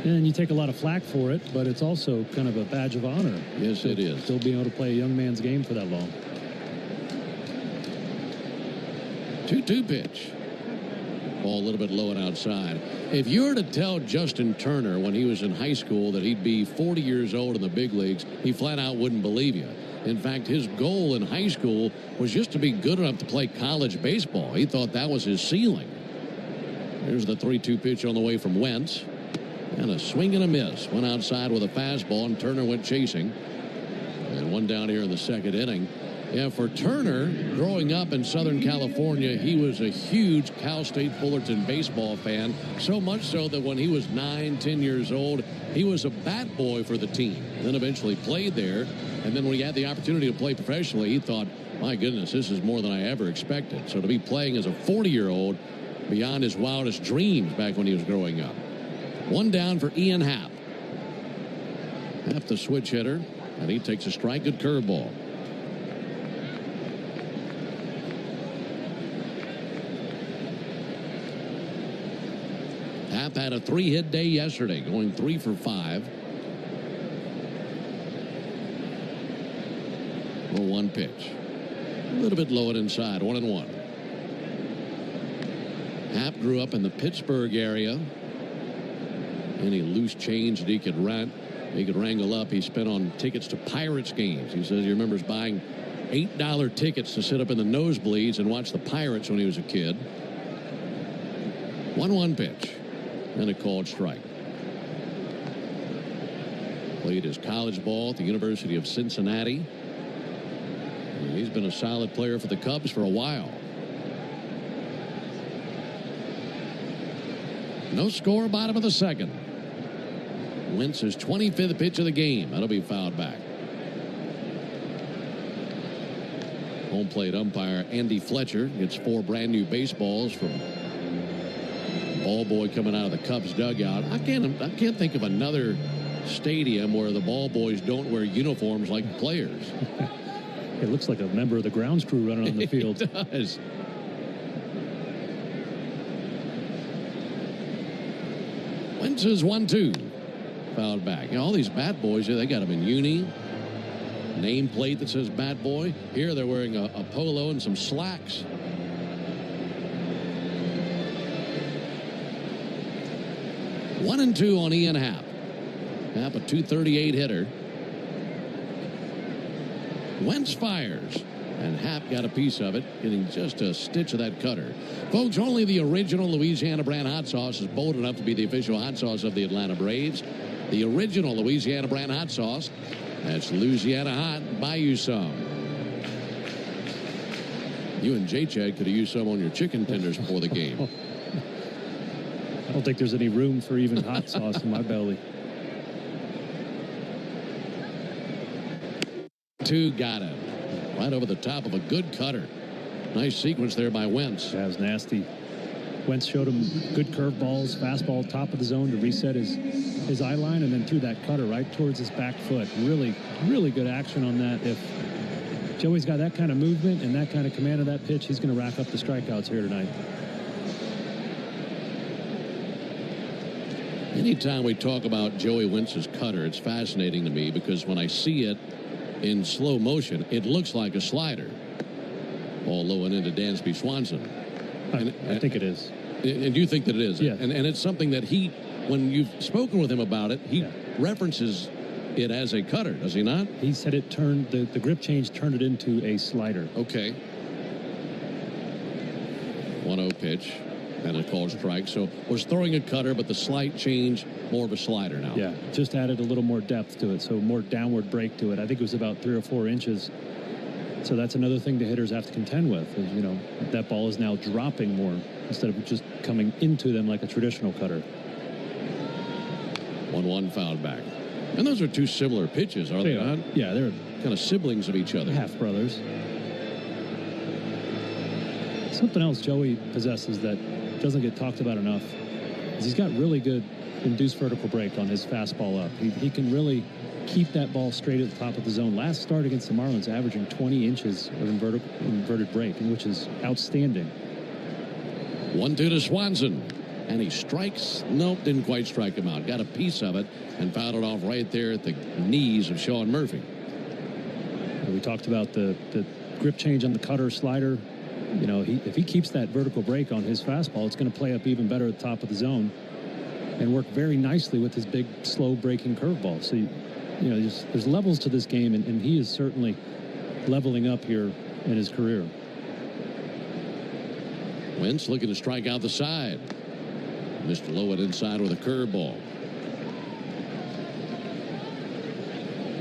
And you take a lot of flack for it, but it's also kind of a badge of honor. Yes, it is. Still being able to play a young man's game for that long. 2-2 pitch. Ball a little bit low and outside. If you were to tell Justin Turner when he was in high school that he'd be 40 years old in the big leagues, he flat out wouldn't believe you. In fact, his goal in high school was just to be good enough to play college baseball. He thought that was his ceiling. Here's the 3-2 pitch on the way from Wentz. And a swing and a miss. Went outside with a fastball, and Turner went chasing. And one down here in the second inning. Yeah, for Turner, growing up in Southern California, he was a huge Cal State Fullerton baseball fan. So much so that when he was 9, 10 years old, he was a bat boy for the team. And then eventually played there. And then when he had the opportunity to play professionally, he thought, my goodness, this is more than I ever expected. So to be playing as a 40-year-old, beyond his wildest dreams back when he was growing up. One down for Ian Happ. Happ the switch hitter, and he takes a strike. Good curveball. Happ had a 3-hit day yesterday, going 3 for 5. 1 pitch. A little bit low and inside, 1-1. Happ grew up in the Pittsburgh area. Any loose change that he could wrangle up, he spent on tickets to Pirates games. He says he remembers buying $8 tickets to sit up in the nosebleeds and watch the Pirates when he was a kid. 1-1 pitch and a called strike. Played his college ball at the University of Cincinnati. And he's been a solid player for the Cubs for a while. No score, bottom of the second. Wentz's 25th pitch of the game. That'll be fouled back. Home plate umpire Andy Fletcher gets 4 brand new baseballs from ball boy coming out of the Cubs dugout. I can't think of another stadium where the ball boys don't wear uniforms like players. It looks like a member of the grounds crew running on the field. It does. Wentz's 1-2. Fouled back. You know, all these bat boys, they got them in uni. Nameplate that says bat boy. Here they're wearing a polo and some slacks. One and 2 on Ian Happ. Happ, a .238 hitter. Wentz fires, and Happ got a piece of it, getting just a stitch of that cutter. Folks, only the original Louisiana brand hot sauce is bold enough to be the official hot sauce of the Atlanta Braves. The original Louisiana brand hot sauce. That's Louisiana Hot. Buy you some. You and J-Chad could have used some on your chicken tenders before the game. I don't think there's any room for even hot sauce in my belly. 2 got him. Right over the top of a good cutter. Nice sequence there by Wentz. That was nasty. Wentz showed him good curveballs, fastball top of the zone to reset his eye line, and then threw that cutter right towards his back foot. Really, really good action on that. If Joey's got that kind of movement and that kind of command of that pitch, he's going to rack up the strikeouts here tonight. Anytime we talk about Joey Wentz's cutter, it's fascinating to me because when I see it in slow motion, it looks like a slider. Ball low and into Dansby Swanson. I think it is. And you think that it is? Yeah. And it's something that when you've spoken with him about it, he references it as a cutter, does he not? He said it turned, the grip change turned it into a slider. Okay. 1-0 pitch and a called strike. So was throwing a cutter, but the slight change, more of a slider now. Yeah, just added a little more depth to it, so more downward break to it. I think it was about 3 or 4 inches. So that's another thing the hitters have to contend with. Is, you know, that ball is now dropping more instead of just coming into them like a traditional cutter. 1-1 fouled back. And those are 2 similar pitches, are they not? Yeah, they're kind of siblings of each other. Half brothers. Something else Joey possesses that doesn't get talked about enough is he's got really good induced vertical break on his fastball up. He can really keep that ball straight at the top of the zone. Last start against the Marlins, averaging 20 inches of inverted break, which is outstanding. 1-2 to Swanson. And he strikes. Nope, didn't quite strike him out. Got a piece of it and fouled it off right there at the knees of Sean Murphy. We talked about the grip change on the cutter slider. You know, if he keeps that vertical break on his fastball, it's going to play up even better at the top of the zone and work very nicely with his big, slow breaking curveball. So, you know, there's levels to this game, and he is certainly leveling up here in his career. Wentz looking to strike out the side. Mr. Lowen inside with a curveball.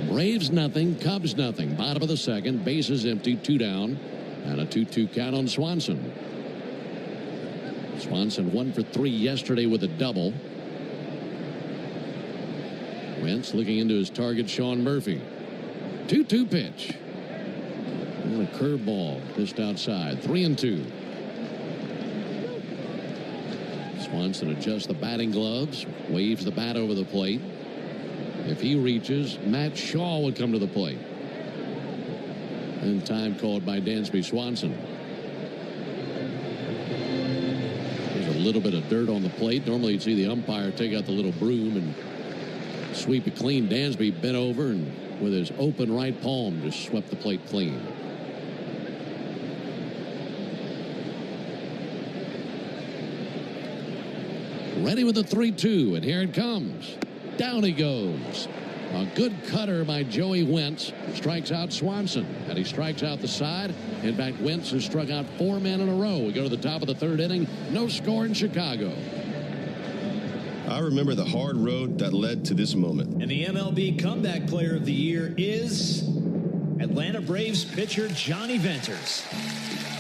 Braves nothing, Cubs nothing. Bottom of the second, bases empty, 2 down, and a 2-2 count on Swanson. Swanson 1 for 3 yesterday with a double. Wentz looking into his target, Sean Murphy. 2-2 pitch. And a curveball just outside. 3-2. Swanson adjusts the batting gloves, waves the bat over the plate. If he reaches, Matt Shaw would come to the plate. And time called by Dansby Swanson. There's a little bit of dirt on the plate. Normally you'd see the umpire take out the little broom and sweep it clean. Dansby bent over and with his open right palm just swept the plate clean. Ready with the 3-2, and here it comes. Down he goes. A good cutter by Joey Wentz, who strikes out Swanson, and he strikes out the side. In fact, Wentz has struck out 4 men in a row. We go to the top of the 3rd inning. No score in Chicago. I remember the hard road that led to this moment. And the MLB Comeback Player of the Year is Atlanta Braves pitcher Johnny Venters.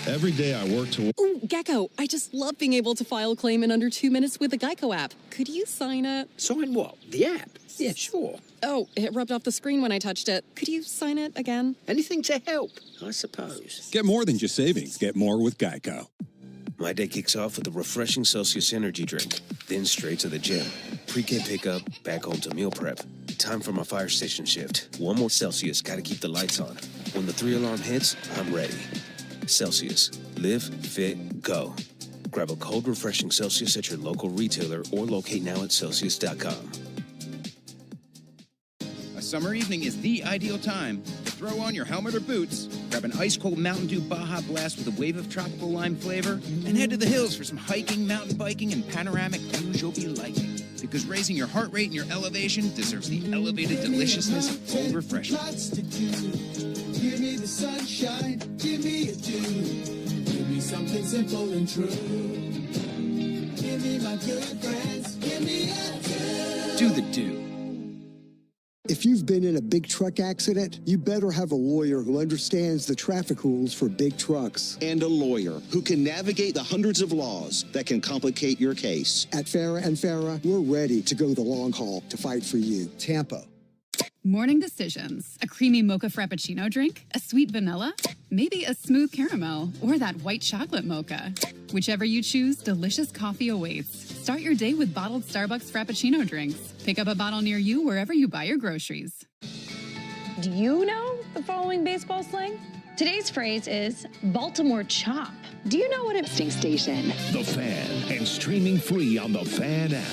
Every day I work to... Ooh, Gecko, I just love being able to file a claim in under 2 minutes with the Geico app. Could you sign it? Sign what? The app? Yeah, sure. Oh, it rubbed off the screen when I touched it. Could you sign it again? Anything to help, I suppose. Get more than just savings. Get more with Geico. My day kicks off with a refreshing Celsius energy drink, then straight to the gym. Pre-K pickup, back home to meal prep. Time for my fire station shift. One more Celsius, gotta keep the lights on. When the 3-alarm hits, I'm ready. Celsius. Live, fit, go. Grab a cold, refreshing Celsius at your local retailer or locate now at Celsius.com. A summer evening is the ideal time to throw on your helmet or boots, grab an ice-cold Mountain Dew Baja Blast with a wave of tropical lime flavor, and head to the hills for some hiking, mountain biking, and panoramic views you'll be liking. Because raising your heart rate and your elevation deserves the elevated deliciousness of cold refreshment. Give me the sunshine, give me a dew. Give me something simple and true. Give me my good friends, give me a dew. Do the dew. If you've been in a big truck accident, you better have a lawyer who understands the traffic rules for big trucks. And a lawyer who can navigate the hundreds of laws that can complicate your case. At Farah and Farah, we're ready to go the long haul to fight for you. Tampa. Morning decisions. A creamy mocha frappuccino drink? A sweet vanilla? Maybe a smooth caramel? Or that white chocolate mocha? Whichever you choose, delicious coffee awaits. Start your day with bottled Starbucks Frappuccino drinks. Pick up a bottle near you wherever you buy your groceries. Do you know the following baseball slang? Today's phrase is Baltimore chop. Do you know what it... Station. The Fan, and streaming free on the Fan app.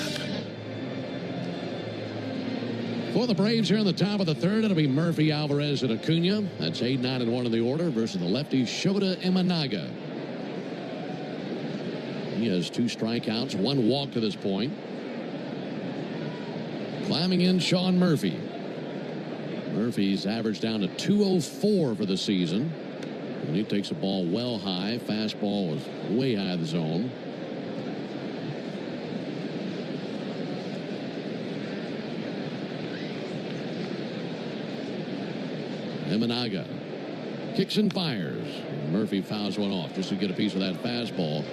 For the Braves here in the top of the 3rd, it'll be Murphy, Alvarez, and Acuna. That's 8, 9, and 1 in the order versus the lefty Shota Imanaga. He has 2 strikeouts, 1 walk to this point. Climbing in, Sean Murphy. Murphy's averaged down to 204 for the season. And he takes the ball well high. Fastball was way high of the zone. Imanaga kicks and fires. Murphy fouls one off just to get a piece of that fastball.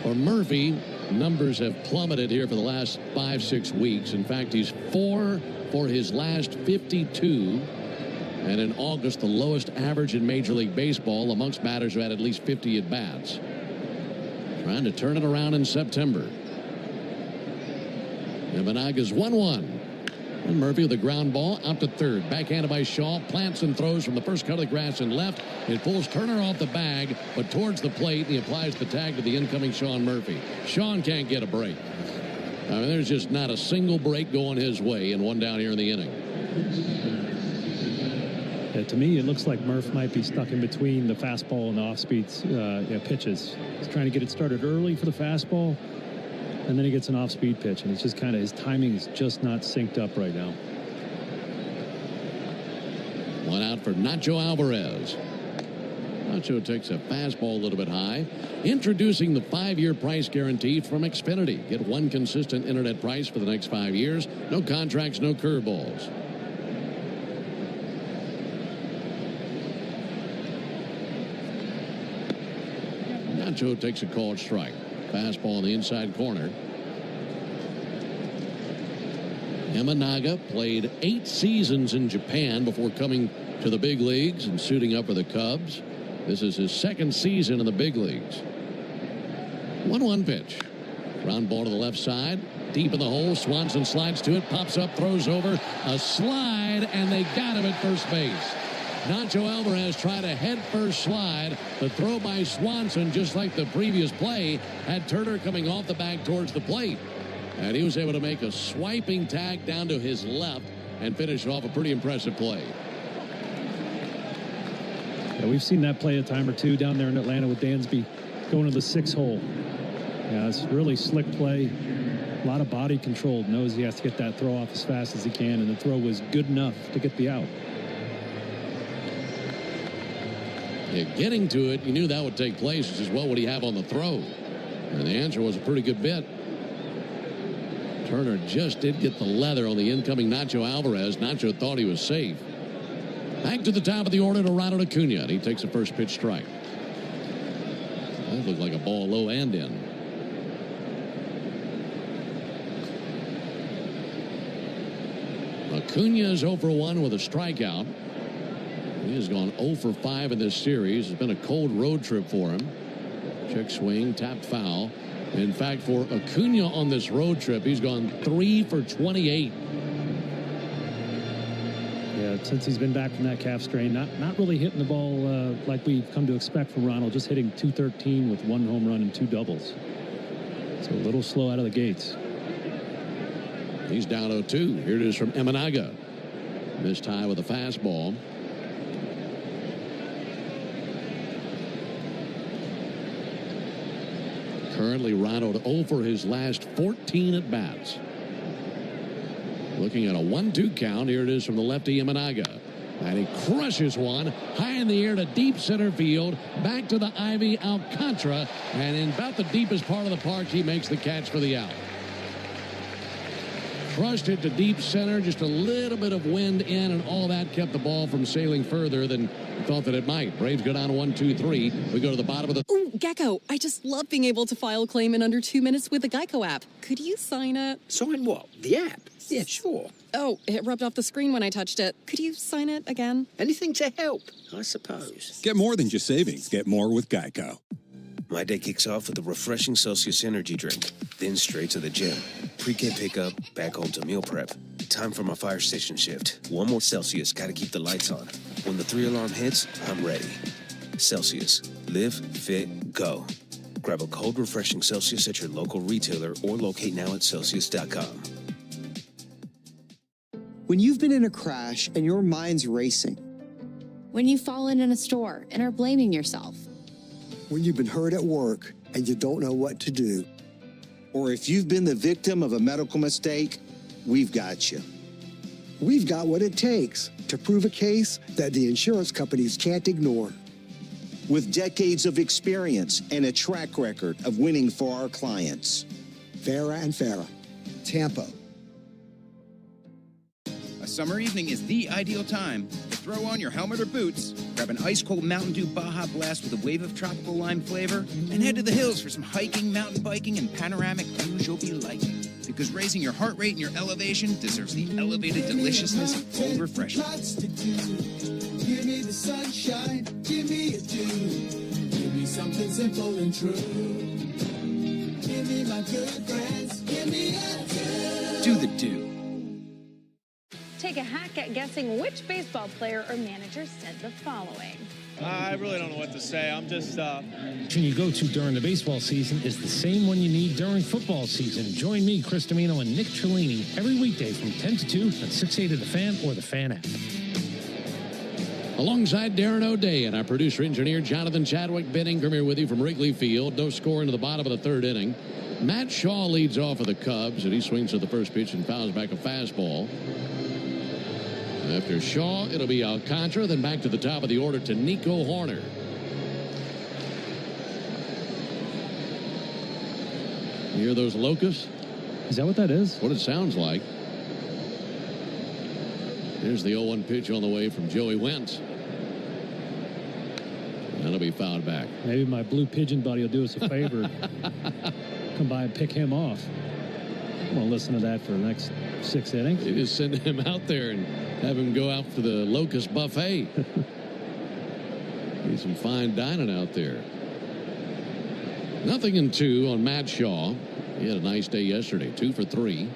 For Murphy, numbers have plummeted here for the last 5-6 weeks. In fact, he's 4 for his last 52. And in August, the lowest average in Major League Baseball amongst batters who had at least 50 at-bats. Trying to turn it around in September. Imanaga's 1-1. And Murphy with a ground ball out to 3rd. Backhanded by Shaw. Plants and throws from the first cut of the grass and left. It pulls Turner off the bag, but towards the plate. He applies the tag to the incoming Sean Murphy. Sean can't get a break. I mean, there's just not a single break going his way, and 1 down here in the inning. Yeah, to me, it looks like Murph might be stuck in between the fastball and the off-speed pitches. He's trying to get it started early for the fastball, and then he gets an off-speed pitch, and it's just kind of, his timing is just not synced up right now. 1 out for Nacho Alvarez. Nacho takes a fastball a little bit high. Introducing the 5-year price guarantee from Xfinity. Get 1 consistent internet price for the next 5 years. No contracts, no curveballs. Nacho takes a called strike. Fastball in the inside corner. Imanaga played 8 seasons in Japan before coming to the big leagues and suiting up for the Cubs. This is his 2nd season in the big leagues. 1-1 pitch. Ground ball to the left side. Deep in the hole. Swanson slides to it. Pops up. Throws over. A slide. And they got him at first base. Nacho Alvarez tried a head-first slide. The throw by Swanson, just like the previous play, had Turner coming off the bag towards the plate. And he was able to make a swiping tag down to his left and finish off a pretty impressive play. Yeah, we've seen that play a time or two down there in Atlanta with Dansby going to the 6 hole. Yeah, it's really slick play. A lot of body control. Knows he has to get that throw off as fast as he can, and the throw was good enough to get the out. Yeah, getting to it, you knew that would take place. It's just, what would he have on the throw? And the answer was a pretty good bit. Turner just did get the leather on the incoming Nacho Alvarez. Nacho thought he was safe. Back to the top of the order to Ronald Acuna, and he takes a first pitch strike. That looked like a ball low and in. Acuna is 0 for 1 with a strikeout. He has gone 0 for 5 in this series. It's been a cold road trip for him. Check swing, tapped foul. In fact, for Acuna on this road trip, he's gone 3 for 28. Yeah, since he's been back from that calf strain, not really hitting the ball like we've come to expect from Ronald, just hitting .213 with 1 home run and 2 doubles. So a little slow out of the gates. He's down 0-2. Here it is from Eminaga. Missed high with a fastball. Currently, Ronald 0 for his last 14 at-bats. Looking at a 1-2 count. Here it is from the lefty Eminaga. And he crushes one high in the air to deep center field. Back to the Ivy Alcantara. And in about the deepest part of the park, he makes the catch for the out. Crushed it to deep center. Just a little bit of wind in, and all that kept the ball from sailing further than thought that it might. Braves go down 1-2-3. We go to the bottom of the... Ooh, Gecko, I just love being able to file a claim in under 2 minutes with the Geico app. Could you sign it? Sign what? The app? Yeah, sure. Oh, it rubbed off the screen when I touched it. Could you sign it again? Anything to help, I suppose. Get more than just savings. Get more with Geico. My day kicks off with a refreshing Celsius energy drink, then straight to the gym. Pre-K pickup, back home to meal prep. Time for my fire station shift. One more Celsius, gotta keep the lights on. When the 3-alarm hits, I'm ready. Celsius. Live, fit, go. Grab a cold, refreshing Celsius at your local retailer or locate now at Celsius.com. When you've been in a crash and your mind's racing. When you've fallen in a store and are blaming yourself. When you've been hurt at work and you don't know what to do. Or if you've been the victim of a medical mistake, we've got you. We've got what it takes to prove a case that the insurance companies can't ignore. With decades of experience and a track record of winning for our clients. Farah and Farah, Tampa. A summer evening is the ideal time to throw on your helmet or boots, grab an ice-cold Mountain Dew Baja Blast with a wave of tropical lime flavor, and head to the hills for some hiking, mountain biking, and panoramic views you'll be liking. Because raising your heart rate and your elevation deserves the elevated deliciousness of cold refreshment. Give me the sunshine, give me a dew. Give me something simple and true. Give me my good friends, give me a dew. Do the dew. Take a hack at guessing which baseball player or manager said the following. I really don't know what to say. I'm just, you go to during the baseball season is the same one you need during football season. Join me, Chris Domino, and Nick Cellini every weekday from 10 to 2 on 680 The Fan or the Fan app. Alongside Darren O'Day and our producer-engineer Jonathan Chadwick, Ben Ingram here with you from Wrigley Field. No score into the bottom of the third inning. Matt Shaw leads off for the Cubs, and he swings at the first pitch and fouls back a fastball. After Shaw, it'll be Alcantara, then back to the top of the order to Nico Horner. You hear those locusts? Is that what that is? What it sounds like. Here's the 0-1 pitch on the way from Joey Wentz. That'll be fouled back. Maybe my blue pigeon buddy will do us a favor. Come by and pick him off. I'm going to listen to that for the next 6 innings. You just send him out there and have him go out for the locust buffet. Need some fine dining out there. 0-2 on Matt Shaw. He had a nice day yesterday, 2 for 3.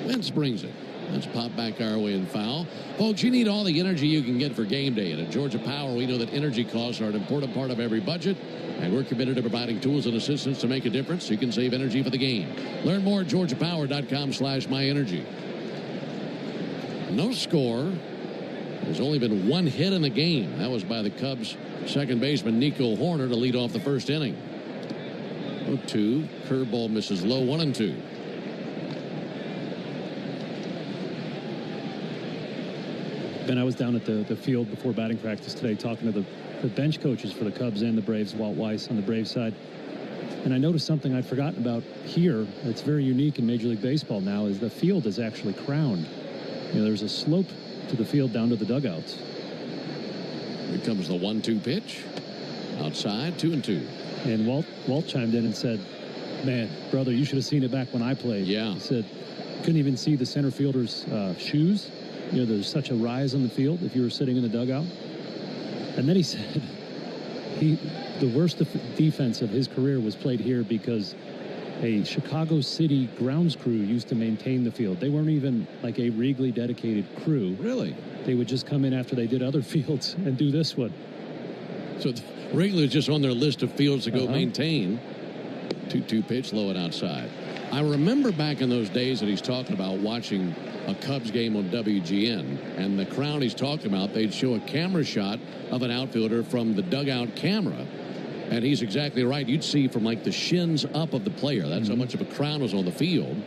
Wentz brings it. Let's pop back our way and foul. Folks, you need all the energy you can get for game day. And at Georgia Power, we know that energy costs are an important part of every budget. And we're committed to providing tools and assistance to make a difference so you can save energy for the game. Learn more at georgiapower.com/myenergy. No score. There's only been one hit in the game. That was by the Cubs second baseman Nico Horner to lead off the first inning. 0-2. Curveball misses low. 1-2. Ben, I was down at the field before batting practice today talking to the bench coaches for the Cubs and the Braves, Walt Weiss on the Braves side. And I noticed something I'd forgotten about here that's very unique in Major League Baseball now is the field is actually crowned. There's a slope to the field down to the dugouts. Here comes the 1-2 pitch. Outside, 2-2. And Walt chimed in and said, man, brother, you should have seen it back when I played. Yeah. He said, couldn't even see the center fielder's shoes. There's such a rise on the field if you were sitting in the dugout. And then he said the worst defense of his career was played here because a Chicago City grounds crew used to maintain the field. They weren't even like a Wrigley dedicated crew. Really? They would just come in after they did other fields and do this one. So Wrigley was just on their list of fields to go maintain. 2-2 pitch, low and outside. I remember back in those days that he's talking about watching a Cubs game on WGN, and the crown he's talking about, they'd show a camera shot of an outfielder from the dugout camera. And he's exactly right. You'd see from like the shins up of the player. That's how much of a crown was on the field.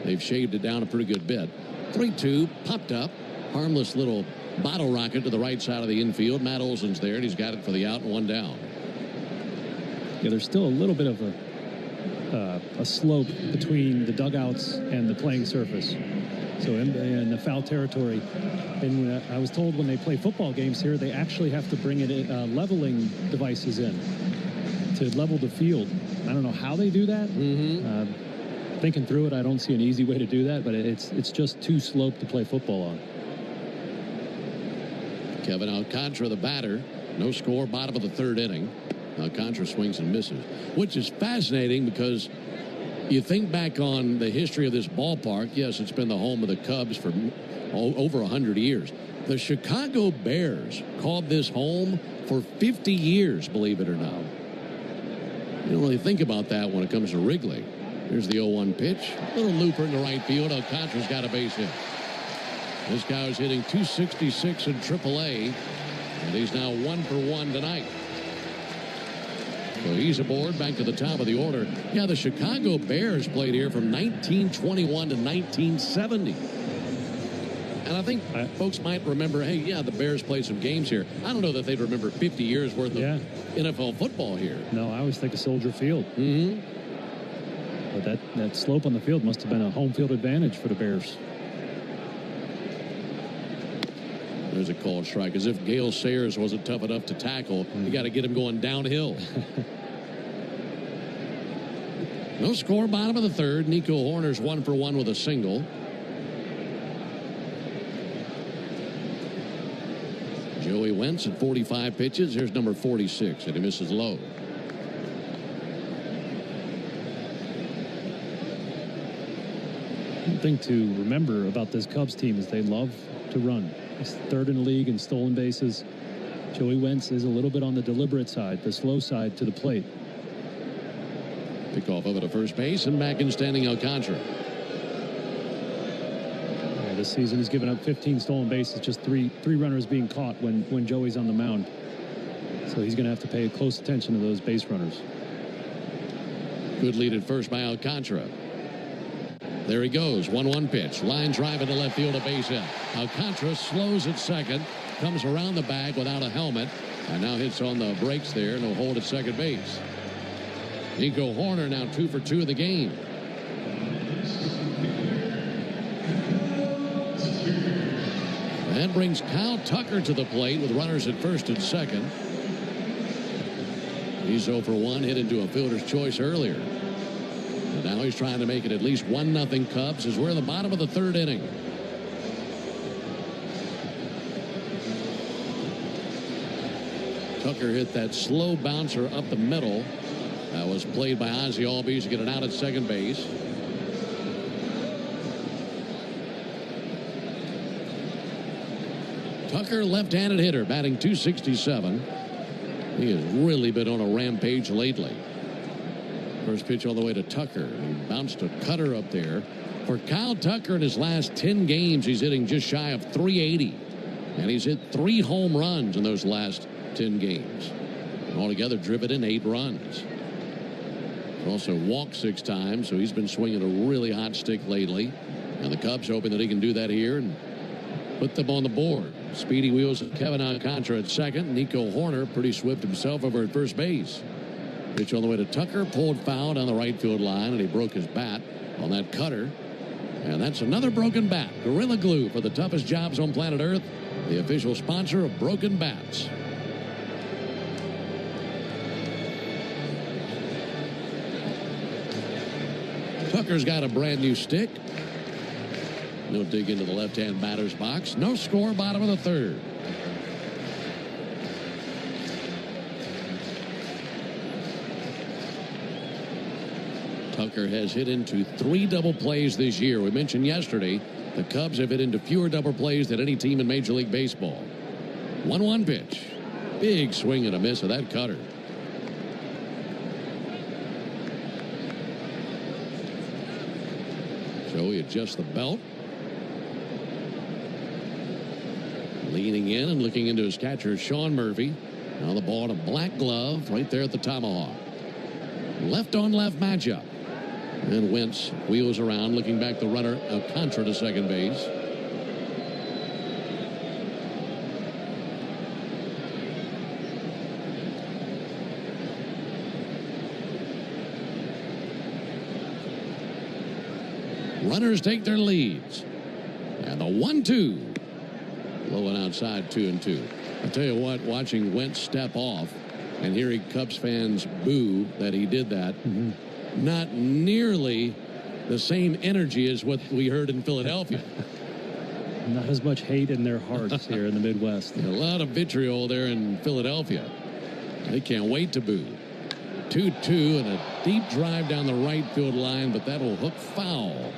They've shaved it down a pretty good bit. 3-2, popped up. Harmless little bottle rocket to the right side of the infield. Matt Olson's there, and he's got it for the out and one down. Yeah, there's still a little bit of a slope between the dugouts and the playing surface. So in the foul territory. And I was told when they play football games here, they actually have to bring leveling devices in to level the field. I don't know how they do that. Thinking through it, I don't see an easy way to do that, but it's just too sloped to play football on. Kevin Alcantara, the batter. No score, bottom of the third inning. Alcantara swings and misses, which is fascinating because you think back on the history of this ballpark. Yes, it's been the home of the Cubs for over 100 years. The Chicago Bears called this home for 50 years, believe it or not. You don't really think about that when it comes to Wrigley. Here's the 0-1 pitch. Little looper in the right field. Alcantara's got a base hit. This guy was hitting .266 in AAA, and he's now 1 for 1 tonight. So he's aboard, back to the top of the order. Yeah, the Chicago Bears played here from 1921 to 1970. And I think folks might remember, hey, yeah, the Bears played some games here. I don't know that they'd remember 50 years worth of NFL football here. No, I always think of Soldier Field. But that slope on the field must have been a home field advantage for the Bears. There's a called strike. As if Gale Sayers wasn't tough enough to tackle. You got to get him going downhill. No score, bottom of the third. Nico Horner's 1 for 1 with a single. Joey Wentz at 45 pitches. Here's number 46, and he misses low. One thing to remember about this Cubs team is they love to run. It's third in the league in stolen bases. Joey Wentz is a little bit on the deliberate side, the slow side to the plate. Pick off over to first base, and back in standing Alcantara. This season he's given up 15 stolen bases, just three runners being caught when Joey's on the mound. So he's going to have to pay close attention to those base runners. Good lead at first by Alcantara. There he goes. 1-1 pitch. Line drive into left field, a base hit. Alcantara slows at second, comes around the bag without a helmet, and now hits on the brakes there, and he'll hold at second base. Nico Horner now 2 for 2 in the game. That brings Kyle Tucker to the plate with runners at first and second. He's 0 for 1, hit into a fielder's choice earlier. And now he's trying to make it at least 1-0 Cubs as we're in the bottom of the third inning. Tucker hit that slow bouncer up the middle. That was played by Ozzie Albies to get it out at second base. Tucker, left-handed hitter, batting .267. He has really been on a rampage lately. First pitch all the way to Tucker. He bounced a cutter up there. For Kyle Tucker in his last 10 games, he's hitting just shy of .380. And he's hit 3 home runs in those last 10 games. And altogether, driven in 8 runs. Also walked 6 times, so he's been swinging a really hot stick lately. And the Cubs hoping that he can do that here and put them on the board. Speedy Wheels of Kevin Alcantara at second. Nico Horner pretty swift himself over at first base. Pitch on the way to Tucker, pulled foul down the right field line, and he broke his bat on that cutter. And that's another broken bat. Gorilla Glue for the toughest jobs on planet Earth, the official sponsor of Broken Bats. Tucker's got a brand new stick. No dig into the left-hand batter's box. No score, bottom of the third. Tucker has hit into 3 double plays this year. We mentioned yesterday the Cubs have hit into fewer double plays than any team in Major League Baseball. 1-1 pitch. Big swing and a miss of that cutter. So he adjusts the belt. Leaning in and looking into his catcher, Sean Murphy. Now the ball in a black glove right there at the tomahawk. Left on left matchup. And Wentz wheels around, looking back the runner, Alcantara to second base. Runners take their leads. And the 1-2. Low and outside, 2-2. I tell you what, watching Wentz step off and hearing Cubs fans boo that he did that, not nearly the same energy as what we heard in Philadelphia. Not as much hate in their hearts here in the Midwest. A lot of vitriol there in Philadelphia. They can't wait to boo. 2-2 and a deep drive down the right field line, but that'll hook foul.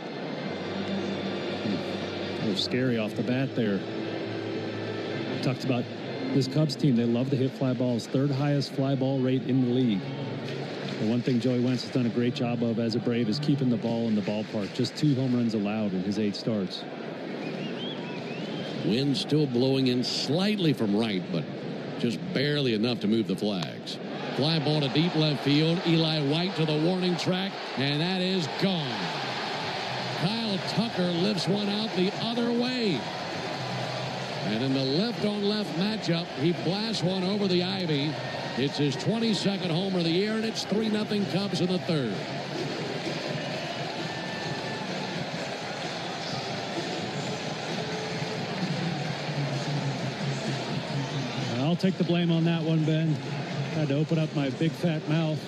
A little scary off the bat there. Talked about this Cubs team. They love to hit fly balls. 3rd highest fly ball rate in the league. The one thing Joey Wentz has done a great job of as a Brave is keeping the ball in the ballpark. Just 2 home runs allowed in his 8 starts. Wind still blowing in slightly from right, but just barely enough to move the flags. Fly ball to deep left field. Eli White to the warning track, and that is gone. Kyle Tucker lifts one out the other way. And in the left-on-left matchup, he blasts one over the ivy. It's his 22nd homer of the year, and it's 3-0 Cubs in the 3rd. I'll take the blame on that one, Ben. Had to open up my big fat mouth.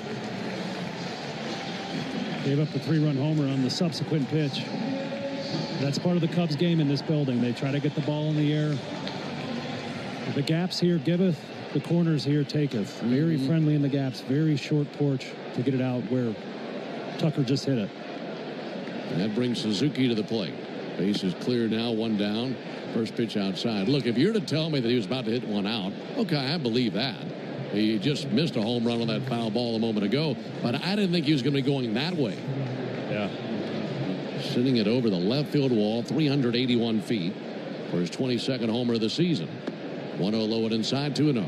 Gave up the 3-run homer on the subsequent pitch. That's part of the Cubs game in this building. They try to get the ball in the air. The gaps here giveth, the corners here taketh. Very friendly in the gaps, very short porch to get it out where Tucker just hit it. And that brings Suzuki to the plate. Base is clear now, 1 down. First pitch outside. Look, if you're to tell me that he was about to hit one out, okay, I believe that. He just missed a home run on that foul ball a moment ago, but I didn't think he was going to be going that way. Yeah. Sending it over the left field wall, 381 feet for his 22nd homer of the season. 1-0 low and inside, 2-0.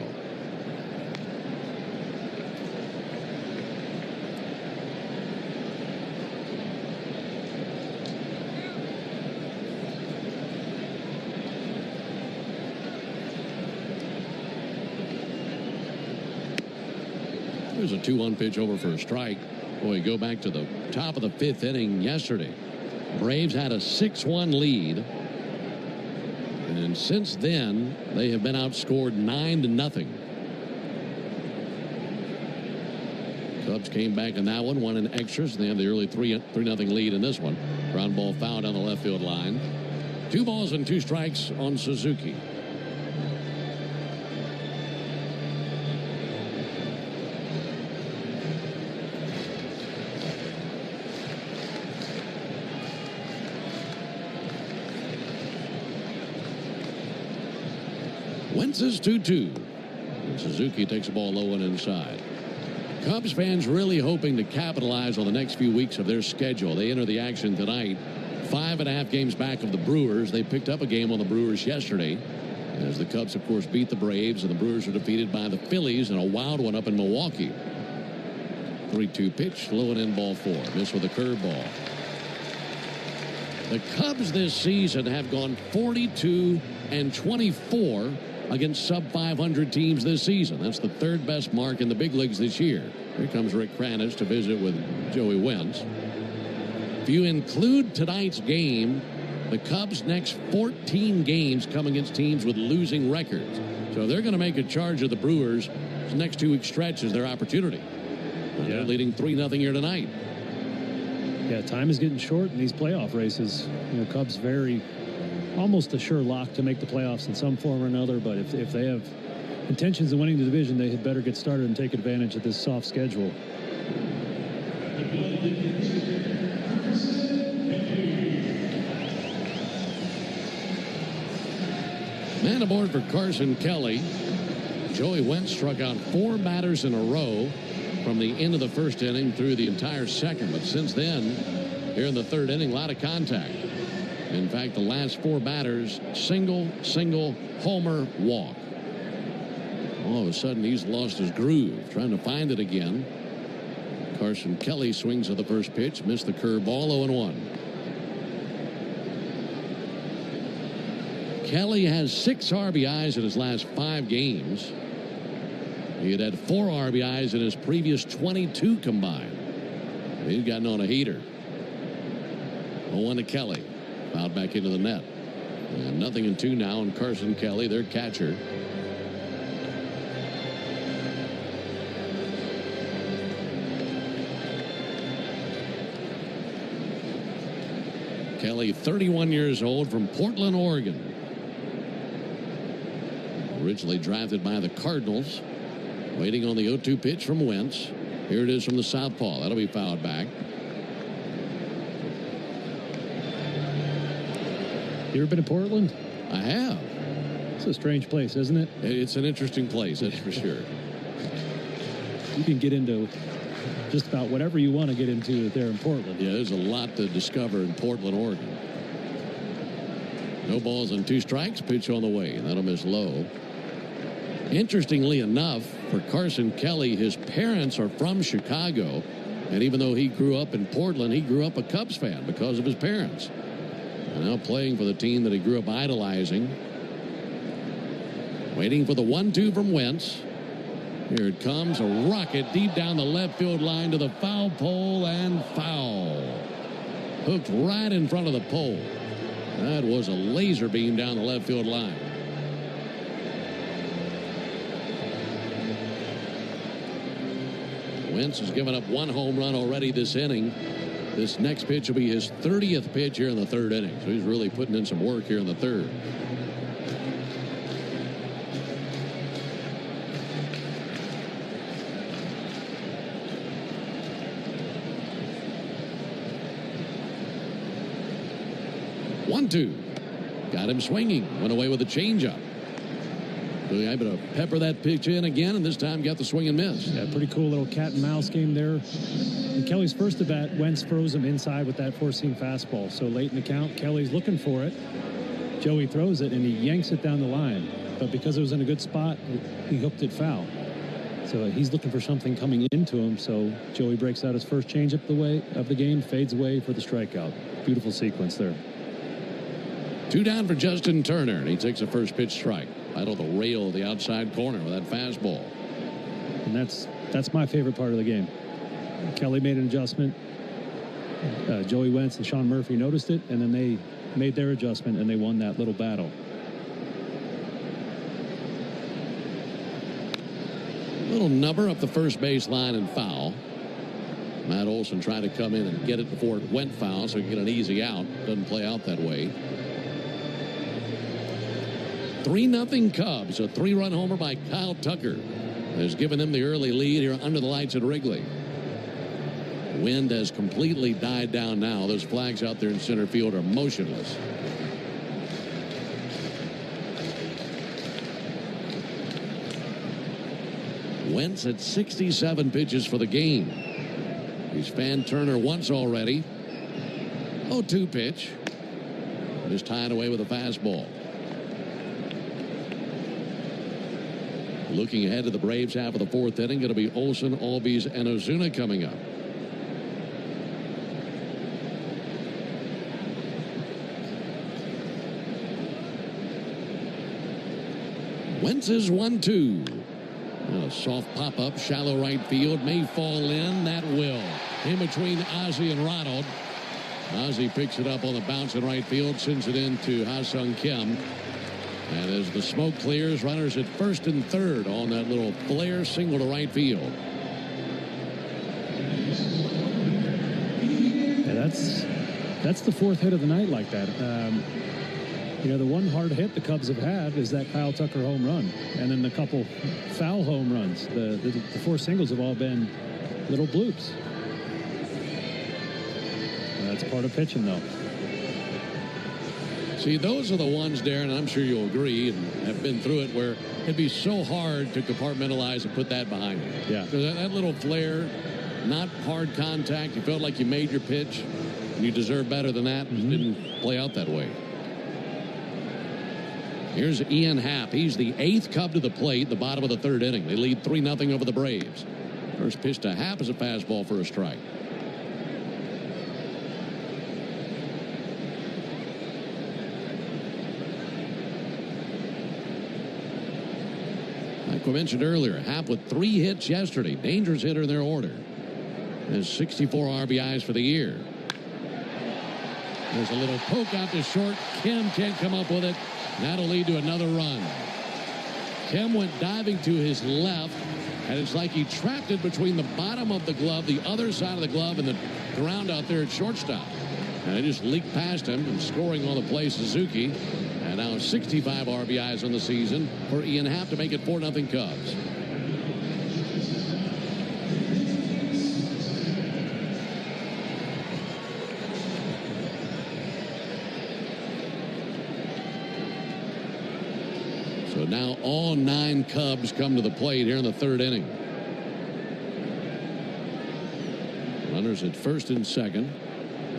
There's a 2-1 pitch over for a strike. Boy, go back to the top of the 5th inning yesterday. Braves had a 6-1 lead. And since then, they have been outscored 9-0. Cubs came back in that one, won in extras. They have the early 3-0 lead in this one. Ground ball foul down the left field line. 2 balls and 2 strikes on Suzuki. Wentz is 2-2. And Suzuki takes the ball low and inside. Cubs fans really hoping to capitalize on the next few weeks of their schedule. They enter the action tonight. 5.5 games back of the Brewers. They picked up a game on the Brewers yesterday. As the Cubs, of course, beat the Braves, and the Brewers are defeated by the Phillies in a wild one up in Milwaukee. 3-2 pitch, low and in, ball 4. Missed with a curveball. The Cubs this season have gone 42-24 against sub-500 teams this season. That's the third best mark in the big leagues this year. Here comes Rick Kranitz to visit with Joey Wentz. If you include tonight's game, the Cubs' next 14 games come against teams with losing records. So they're going to make a charge of the Brewers. The next 2-week stretch is their opportunity. They're leading 3-0 here tonight. Yeah, time is getting short in these playoff races. You know, Cubs very almost a sure lock to make the playoffs in some form or another. But if they have intentions of winning the division, they had better get started and take advantage of this soft schedule. Man aboard for Carson Kelly. Joey Wentz struck out 4 batters in a row from the end of the first inning through the entire second. But since then, here in the third inning, a lot of contact. In fact, the last 4 batters, single, homer, walk. All of a sudden, he's lost his groove, trying to find it again. Carson Kelly swings at the first pitch, missed the curveball, 0-1. Kelly has 6 RBIs in his last 5 games. He had 4 RBIs in his previous 22 combined. He's gotten on a heater. 0-1 to Kelly. Fouled back into the net. And 0-2 now on Carson Kelly, their catcher. Kelly, 31 years old, from Portland, Oregon. Originally drafted by the Cardinals. Waiting on the 0-2 pitch from Wentz. Here it is from the southpaw. That'll be fouled back. You ever been to Portland? I have. It's a strange place, isn't it? It's an interesting place, that's for sure. You can get into just about whatever you want to get into there in Portland. Yeah, there's a lot to discover in Portland, Oregon. No balls and 2 strikes. Pitch on the way. That'll miss low. Interestingly enough, for Carson Kelly, his parents are from Chicago. And even though he grew up in Portland, he grew up a Cubs fan because of his parents. And now playing for the team that he grew up idolizing. Waiting for the 1-2 from Wentz. Here it comes, a rocket deep down the left field line to the foul pole, and foul. Hooked right in front of the pole. That was a laser beam down the left field line. Wentz has given up 1 home run already this inning. This next pitch will be his 30th pitch here in the third inning. So he's really putting in some work here in the third. One-two. Got him swinging. Went away with a changeup. So he able to pepper that pitch in again, and this time got the swing and miss. Yeah, pretty cool little cat and mouse game there. In Kelly's first at bat, Wentz froze him inside with that four-seam fastball. So late in the count, Kelly's looking for it. Joey throws it, and he yanks it down the line. But because it was in a good spot, he hooked it foul. So he's looking for something coming into him. So Joey breaks out his first changeup of the game, fades away for the strikeout. Beautiful sequence there. 2 down for Justin Turner, and he takes a first pitch strike. Right on the rail of the outside corner with that fastball. And that's my favorite part of the game. Kelly made an adjustment. Joey Wentz and Sean Murphy noticed it, and then they made their adjustment, and they won that little battle. Little number up the first base line and foul. Matt Olson tried to come in and get it before it went foul so he could get an easy out. Doesn't play out that way. 3-0 Cubs. A 3-run homer by Kyle Tucker has given them the early lead here under the lights at Wrigley. The wind has completely died down now. Those flags out there in center field are motionless. Wentz at 67 pitches for the game. He's fanned Turner once already. 0-2 pitch. Just tied away with a fastball. Looking ahead to the Braves half of the fourth inning, going to be Olsen, Albies, and Ozuna coming up. Wentz's 1-2. A soft pop-up, shallow right field. May fall in. That will. In between Ozzie and Ronald. Ozzie picks it up on the bounce in right field, sends it in to Ha-Sung Kim. And as the smoke clears, runners at first and third on that little flare single to right field. Yeah, that's the fourth hit of the night like that. You know, the one hard hit the Cubs have had is that Kyle Tucker home run, and then the couple foul home runs. The four singles have all been little bloops. That's part of pitching, though. See, those are the ones, Darren, I'm sure you'll agree and have been through it, where it'd be so hard to compartmentalize and put that behind you. Yeah. Because that little flare, not hard contact, you felt like you made your pitch, and you deserve better than that. It didn't play out that way. Here's Ian Happ. He's the 8th Cub to the plate, the bottom of the third inning. They lead 3-0 over the Braves. First pitch to Happ is a fastball for a strike. Like we mentioned earlier, Happ with 3 hits yesterday. Dangerous hitter in their order. Has 64 RBIs for the year. There's a little poke out to short. Kim can't come up with it. That'll lead to another run. Kim went diving to his left, and it's like he trapped it between the bottom of the glove, the other side of the glove, and the ground out there at shortstop. And it just leaked past him, and scoring on the play, Suzuki. And now 65 RBIs on the season for Ian Happ to make it 4-0 Cubs. So now all 9 Cubs come to the plate here in the third inning. Runners at first and second.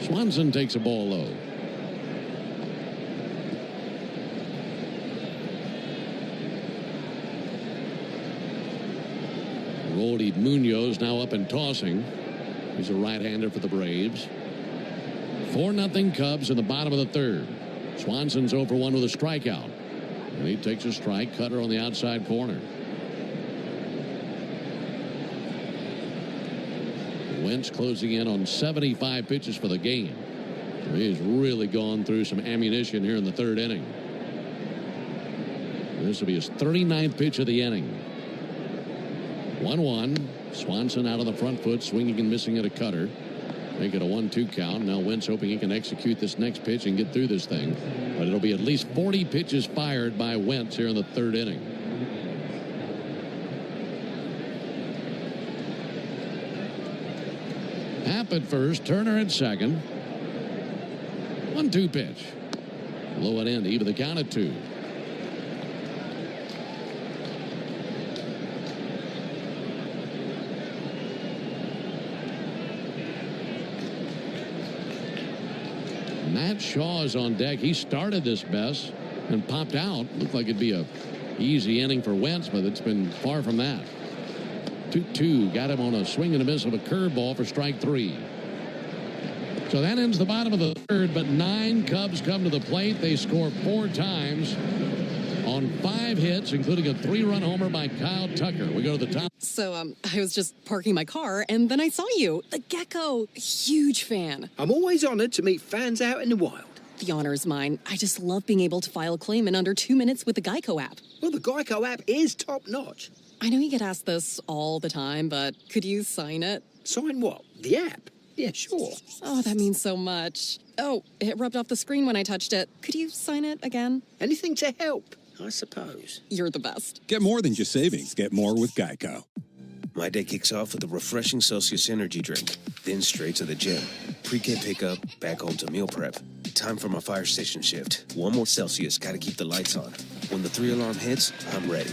Swanson takes a ball low. Roldy Munoz now up and tossing. He's a right-hander for the Braves. 4-0 Cubs in the bottom of the third. Swanson's 0 for 1 with a strikeout. And he takes a strike. Cutter on the outside corner. Wentz closing in on 75 pitches for the game. He's really gone through some ammunition here in the third inning. This will be his 39th pitch of the inning. 1-1. Swanson out on the front foot, swinging and missing at a cutter. Make it a 1-2 count. Now Wentz hoping he can execute this next pitch and get through this thing. But it'll be at least 40 pitches fired by Wentz here in the third inning. Happ at first, Turner at second. 1-2 pitch. Low and end, even the count at 2. Matt Shaw is on deck. He started this best and popped out. Looked like it'd be a easy inning for Wentz, but it's been far from that. 2-2. Got him on a swing and a miss of a curveball for strike 3. So that ends the bottom of the third, but 9 Cubs come to the plate. They score 4 times on 5 hits, including a 3-run homer by Kyle Tucker. We go to the top. So, I was just parking my car, and then I saw you. The gecko. Huge fan. I'm always honored to meet fans out in the wild. The honor is mine. I just love being able to file a claim in under 2 minutes with the Geico app. Well, the Geico app is top-notch. I know you get asked this all the time, but could you sign it? Sign what? The app? Yeah, sure. Oh, that means so much. Oh, it rubbed off the screen when I touched it. Could you sign it again? Anything to help, I suppose. You're the best. Get more than just savings. Get more with Geico. My day kicks off with a refreshing Celsius energy drink, then straight to the gym. Pre-K pickup, back home to meal prep. Time for my fire station shift. One more Celsius, gotta keep the lights on. When the 3-alarm hits, I'm ready.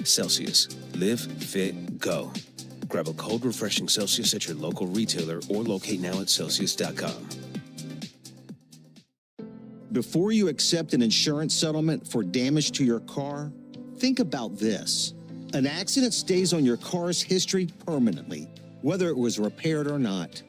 Celsius. Live, fit, go. Grab a cold, refreshing Celsius at your local retailer or locate now at Celsius.com. Before you accept an insurance settlement for damage to your car, think about this. An accident stays on your car's history permanently, whether it was repaired or not.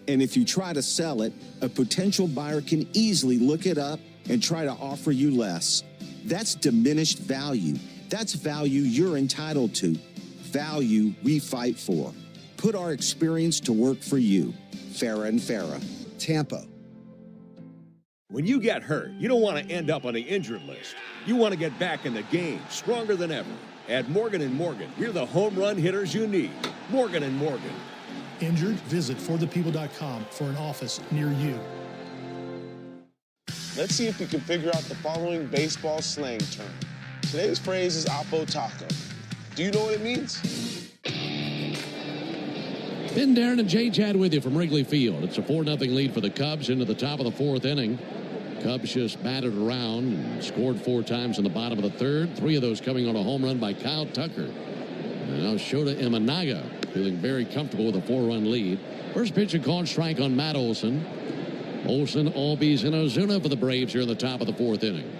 And if you try to sell it, a potential buyer can easily look it up and try to offer you less. That's diminished value. That's value you're entitled to. Value we fight for. Put our experience to work for you. Farah and Farah, Tampa. When you get hurt, you don't want to end up on the injured list. You want to get back in the game, stronger than ever. At Morgan & Morgan, we're the home run hitters you need. Morgan & Morgan. Injured? Visit forthepeople.com for an office near you. Let's see if we can figure out the following baseball slang term. Today's phrase is Oppo Taco. Do you know what it means? Ben, Darren, and Jay Chad with you from Wrigley Field. It's a 4-0 lead for the Cubs into the top of the 4th inning. Cubs just batted around and scored 4 times in the bottom of the 3rd. 3 of those coming on a home run by Kyle Tucker. And now Shota Imanaga feeling very comfortable with a 4-run lead. First pitch and called strike on Matt Olson. Olson, Albies, and Ozuna for the Braves here in the top of the 4th inning.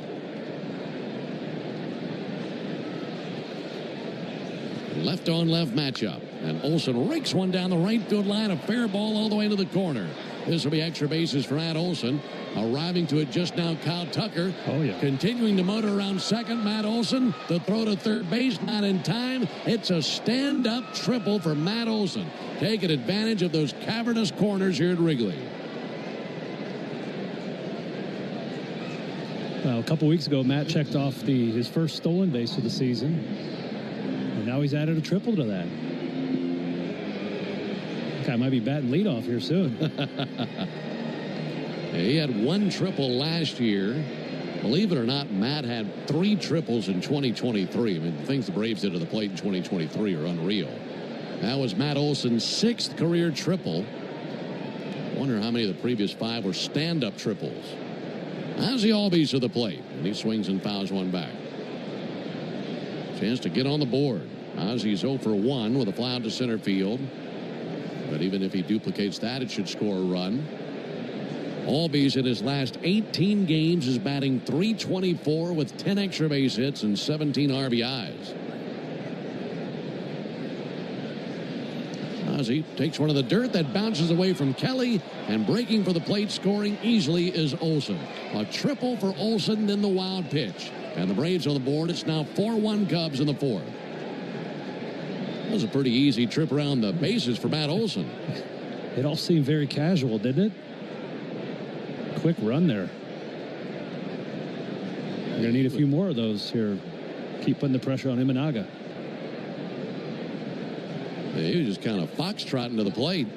Left-on-left matchup. And Olson rakes one down the right field line. A fair ball all the way into the corner. This will be extra bases for Matt Olson. Arriving to it just now, Kyle Tucker. Oh, yeah. Continuing to motor around second, Matt Olson. The throw to third base, not in time. It's a stand-up triple for Matt Olson. Taking advantage of those cavernous corners here at Wrigley. Well, a couple weeks ago, Matt checked off his first stolen base of the season. And now he's added a triple to that. Guy might be batting leadoff here soon. He had 1 triple last year. Believe it or not, Matt had 3 triples in 2023. I mean, the things the Braves did to the plate in 2023 are unreal. That was Matt Olson's 6th career triple. I wonder how many of the previous 5 were stand-up triples. Ozzie Albies to the plate, and he swings and fouls one back. Chance to get on the board. Ozzie's 0 for 1 with a fly out to center field. But even if he duplicates that, it should score a run. Albies in his last 18 games is batting .324 with 10 extra base hits and 17 RBIs. Ozzie takes one of the dirt that bounces away from Kelly, and breaking for the plate, scoring easily, is Olson. A triple for Olson, then the wild pitch. And the Braves on the board. It's now 4-1 Cubs in the 4th. That was a pretty easy trip around the bases for Matt Olson. It all seemed very casual, didn't it? Quick run there. You're going to need a few more of those here. Keep putting the pressure on Imanaga. He was just kind of foxtrotting to the plate.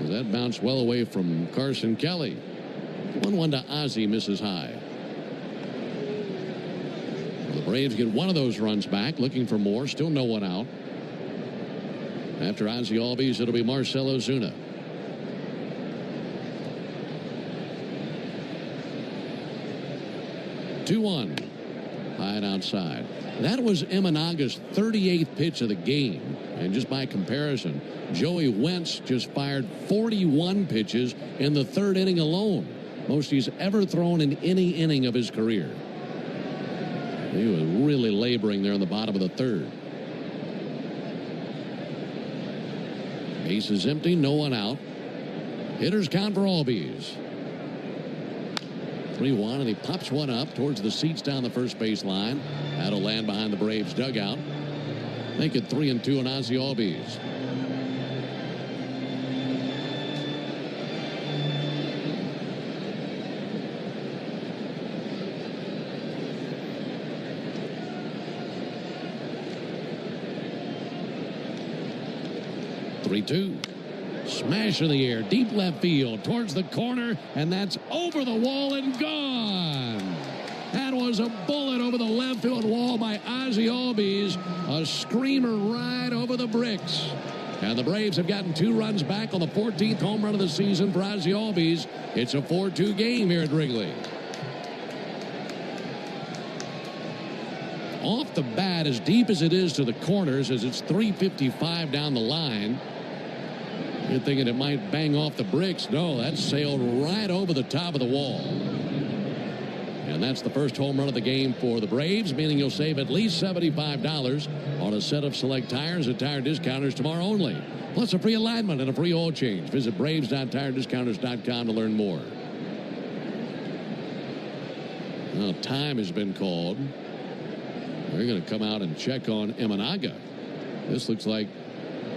That bounced well away from Carson Kelly. 1-1 to Ozzie, misses high. Well, the Braves get one of those runs back, looking for more. Still no one out. After Ozzie Albies, it'll be Marcell Ozuna. (2-1). High and outside. That was Imanaga's 38th pitch of the game. And just by comparison, Joey Wentz just fired 41 pitches in the 3rd inning alone. Most he's ever thrown in any inning of his career. He was really laboring there in the bottom of the 3rd. Base is empty, no one out. Hitters count for Albies. 3-1, and he pops one up towards the seats down the first base line. That'll land behind the Braves dugout. Make it 3-2 on Ozzie Albies. (3-2). Smash in the air, deep left field, towards the corner, and that's over the wall and gone. That was a bullet over the left field wall by Ozzie Albies. A screamer right over the bricks. And the Braves have gotten 2 runs back on the 14th home run of the season for Ozzie Albies. It's a 4-2 game here at Wrigley. Off the bat, as deep as it is to the corners, as it's 355 down the line. You're thinking it might bang off the bricks. No, that sailed right over the top of the wall. And that's the first home run of the game for the Braves, meaning you'll save at least $75 on a set of select tires at Tire Discounters tomorrow only. Plus a free alignment and a free oil change. Visit braves.tirediscounters.com to learn more. Well, time has been called. They're going to come out and check on Imanaga. This looks like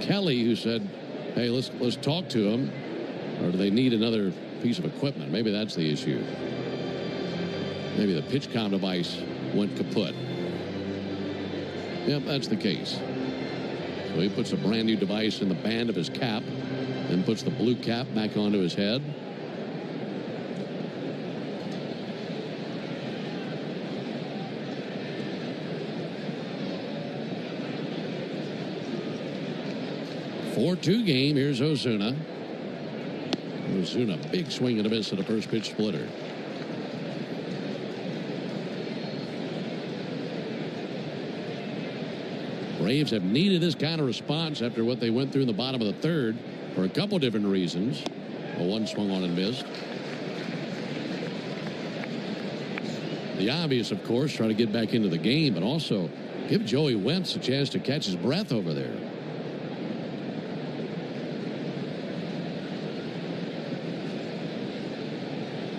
Kelly, who said, hey, let's talk to him. Or do they need another piece of equipment? Maybe that's the issue. Maybe the PitchCom device went kaput. Yep, that's the case. So he puts a brand new device in the band of his cap, then puts the blue cap back onto his head. Four-2 game. Here's Ozuna. Ozuna, big swing and a miss at a first pitch splitter. Braves have needed this kind of response after what they went through in the bottom of the third for a couple different reasons. One swung on and missed. The obvious, of course, try to get back into the game, but also give Joey Wentz a chance to catch his breath over there.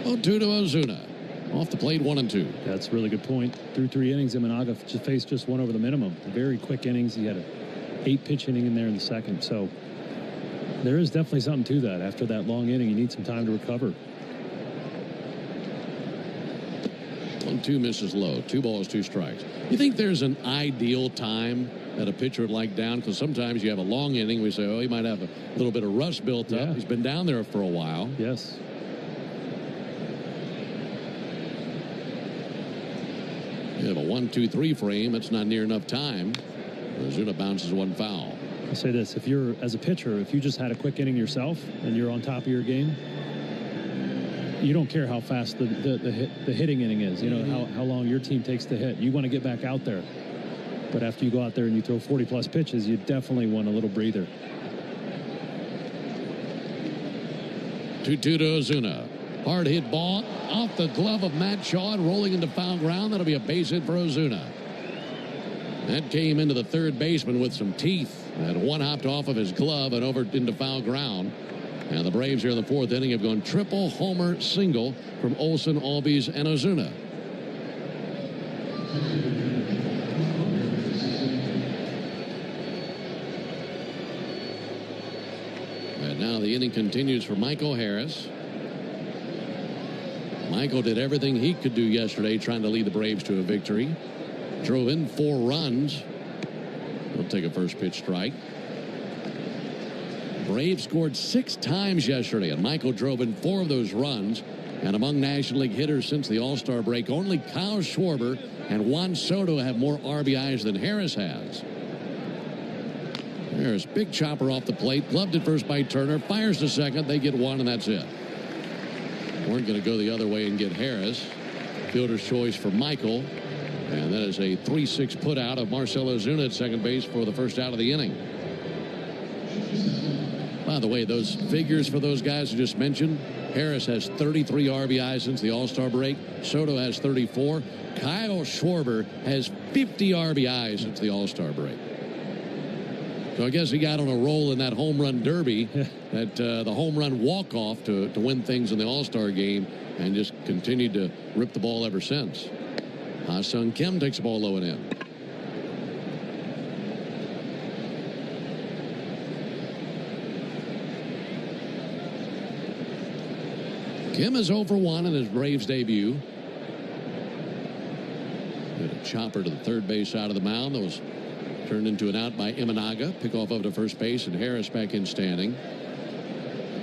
Oh, 2 to Ozuna. Off the plate, 1-2. That's a really good point. Through 3 innings, Imanaga faced just one over the minimum. Very quick innings. He had a 8-pitch inning in there in the second. So there is definitely something to that. After that long inning, you need some time to recover. 1-2 misses low. 2 balls, 2 strikes. You think there's an ideal time that a pitcher would like down? Because sometimes you have a long inning. We say, oh, he might have a little bit of rust built up. He's been down there for a while. Yes. You have a 1-2-3 frame. That's not near enough time. Ozuna bounces one foul. I'll say this. If you're, as a pitcher, if you just had a quick inning yourself and you're on top of your game, you don't care how fast the hitting inning is. You know, how long your team takes to hit. You want to get back out there. But after you go out there and you throw 40-plus pitches, you definitely want a little breather. 2-2 to Ozuna. Hard hit ball off the glove of Matt Shaw and rolling into foul ground. That'll be a base hit for Ozuna. That came into the third baseman with some teeth. And one hopped off of his glove and over into foul ground. And the Braves here in the fourth inning have gone triple homer single from Olsen, Albies, and Ozuna. And now the inning continues for Michael Harris. Michael did everything he could do yesterday trying to lead the Braves to a victory. Drove in 4 runs. He'll take a first pitch strike. Braves scored 6 times yesterday, and Michael drove in 4 of those runs. And among National League hitters since the All-Star break, only Kyle Schwarber and Juan Soto have more RBIs than Harris has. Harris, big chopper off the plate, gloved at first by Turner, fires to second, they get 1, and that's it. We're going to go the other way and get Harris. Fielder's choice for Michael. And that is a 3-6 put out of Marcell Ozuna at second base for the first out of the inning. By the way, those figures for those guys I just mentioned, Harris has 33 RBIs since the All-Star break. Soto has 34. Kyle Schwarber has 50 RBIs since the All-Star break. So I guess he got on a roll in that home run derby, the home run walk-off to win things in the All-Star game, and just continued to rip the ball ever since. Ha-Sung Kim takes the ball low and in. Kim is 0 for 1 in his Braves debut. Hit a chopper to the third base side of the mound. That was turned into an out by Imanaga. Pickoff over to first base, and Harris back in standing.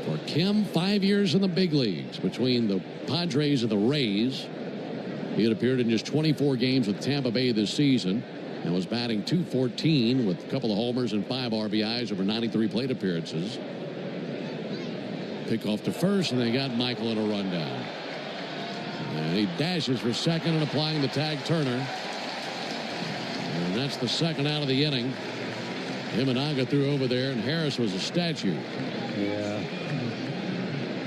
For Kim, 5 years in the big leagues between the Padres and the Rays. He had appeared in just 24 games with Tampa Bay this season and was batting .214 with a couple of homers and 5 RBIs over 93 plate appearances. Pickoff to first, and they got Michael in a rundown. And he dashes for second and applying the tag Turner. And that's the second out of the inning. Imanaga threw over there, and Harris was a statue. Yeah.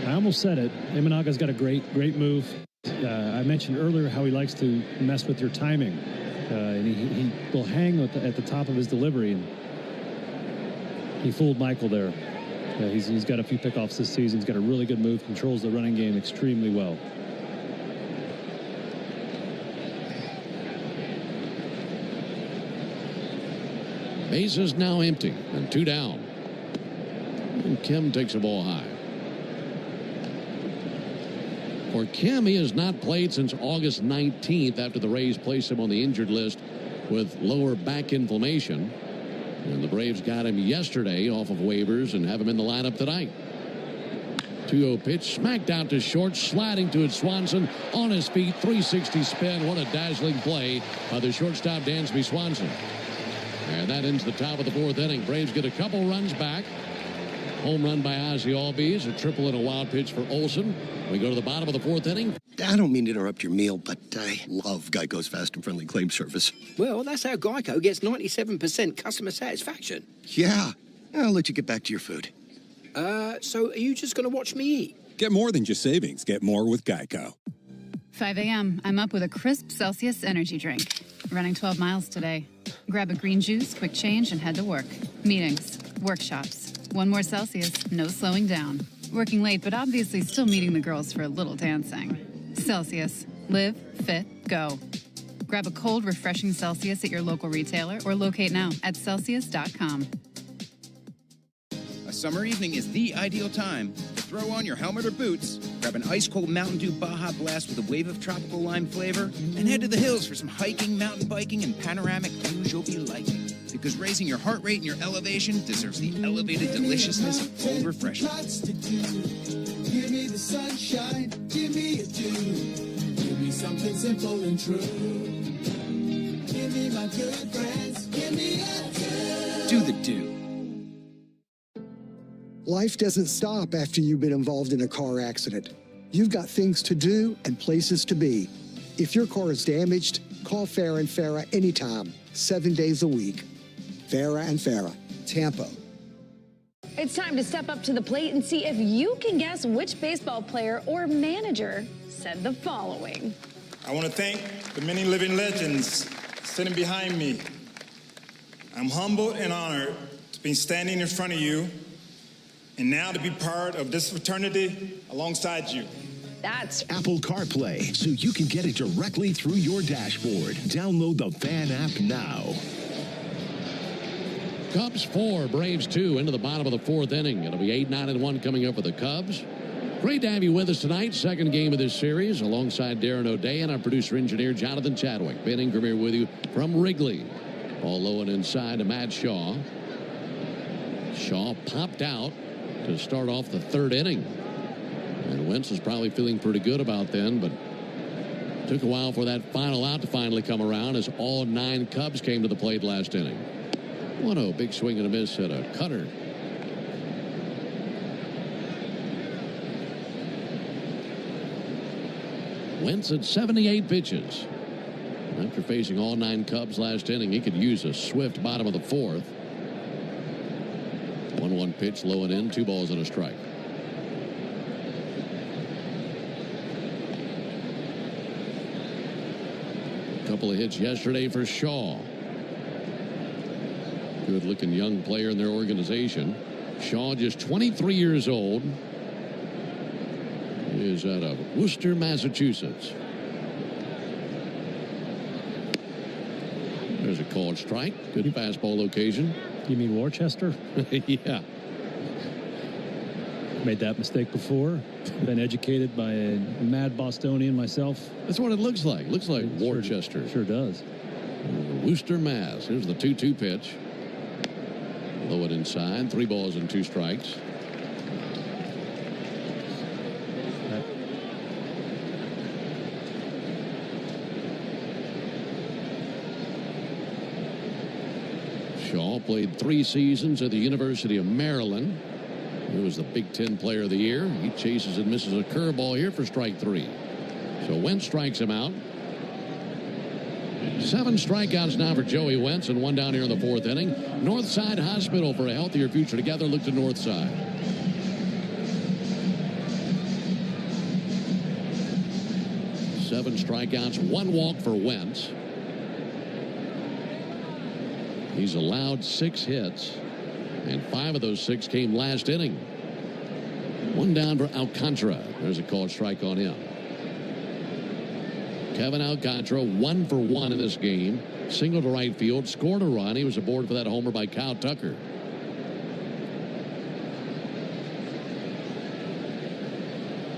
I almost said it. Imanaga's got a great move. I mentioned earlier how he likes to mess with your timing. And he will hang at the top of his delivery. And he fooled Michael there. He's got a few pickoffs this season. He's got a really good move, controls the running game extremely well. Base is now empty and 2 down. And Kim takes the ball high. For Kim, he has not played since August 19th after the Rays placed him on the injured list with lower back inflammation. And the Braves got him yesterday off of waivers and have him in the lineup tonight. 2-0 pitch, smacked out to short, sliding to it. Swanson on his feet, 360 spin. What a dazzling play by the shortstop, Dansby Swanson. And that ends the top of the 4th inning. Braves get a couple runs back. Home run by Ozzie Albies, a triple and a wild pitch for Olsen. We go to the bottom of the 4th inning. I don't mean to interrupt your meal, but I love Geico's fast and friendly claim service. Well, that's how Geico gets 97% customer satisfaction. Yeah. I'll let you get back to your food. So are you just going to watch me eat? Get more than just savings. Get more with Geico. 5 a.m. I'm up with a crisp Celsius energy drink. Running 12 miles today. Grab a green juice, quick change, and head to work. Meetings, workshops. One more Celsius, no slowing down. Working late, but obviously still meeting the girls for a little dancing. Celsius. Live, fit, go. Grab a cold, refreshing Celsius at your local retailer or locate now at Celsius.com. A summer evening is the ideal time to throw on your helmet or boots, grab an ice-cold Mountain Dew Baja Blast with a wave of tropical lime flavor, and head to the hills for some hiking, mountain biking, and panoramic views you'll be liking. Because raising your heart rate and your elevation deserves the elevated deliciousness of cold refreshment. Give me the sunshine, give me a dew. Give me something simple and true. Give me my good friends, give me a dew. Do the dew. Life doesn't stop after you've been involved in a car accident. You've got things to do and places to be. If your car is damaged, call Farah & Farah anytime, 7 days a week. Farah & Farah, Tampa. It's time to step up to the plate and see if you can guess which baseball player or manager said the following. I want to thank the many living legends sitting behind me. I'm humbled and honored to be standing in front of you and now to be part of this fraternity alongside you. That's Apple CarPlay, so you can get it directly through your dashboard. Download the Fan app now. Cubs 4, Braves 2 into the bottom of the 4th inning. It'll be 8-9-1 coming up for the Cubs. Great to have you with us tonight. Second game of this series alongside Darren O'Day and our producer-engineer Jonathan Chadwick. Ben Ingram here with you from Wrigley. Ball low and inside to Matt Shaw. Shaw popped out to start off the 3rd inning. And Wentz is probably feeling pretty good about then, but took a while for that final out to finally come around as all 9 Cubs came to the plate last inning. 1-0, big swing and a miss at a cutter. Wentz at 78 pitches. After facing all 9 Cubs last inning, he could use a swift bottom of the 4th. 1-1 pitch, low and in, 2 balls and a strike. Couple of hits yesterday for Shaw. Good-looking young player in their organization. Shaw, just 23 years old, is out of Worcester, Massachusetts. There's a called strike. Good fastball location. You mean Worcester? Yeah. Made that mistake before. Been educated by a mad Bostonian myself. That's what it looks like. Looks like Worcester. Sure does. Worcester, Mass. Here's the 2-2 pitch. Low it inside. 3 balls and 2 strikes. Shaw played 3 seasons at the University of Maryland. He was the Big Ten Player of the Year. He chases and misses a curveball here for strike 3. So Wentz strikes him out. 7 strikeouts now for Joey Wentz and 1 down here in the 4th inning. Northside Hospital for a healthier future together. Look to Northside. 7 strikeouts, 1 walk for Wentz. He's allowed 6 hits, and 5 of those 6 came last inning. 1 down for Alcantara. There's a called strike on him. Kevin Alcantara, 1 for 1 in this game. Single to right field, scored a run. He was aboard for that homer by Kyle Tucker.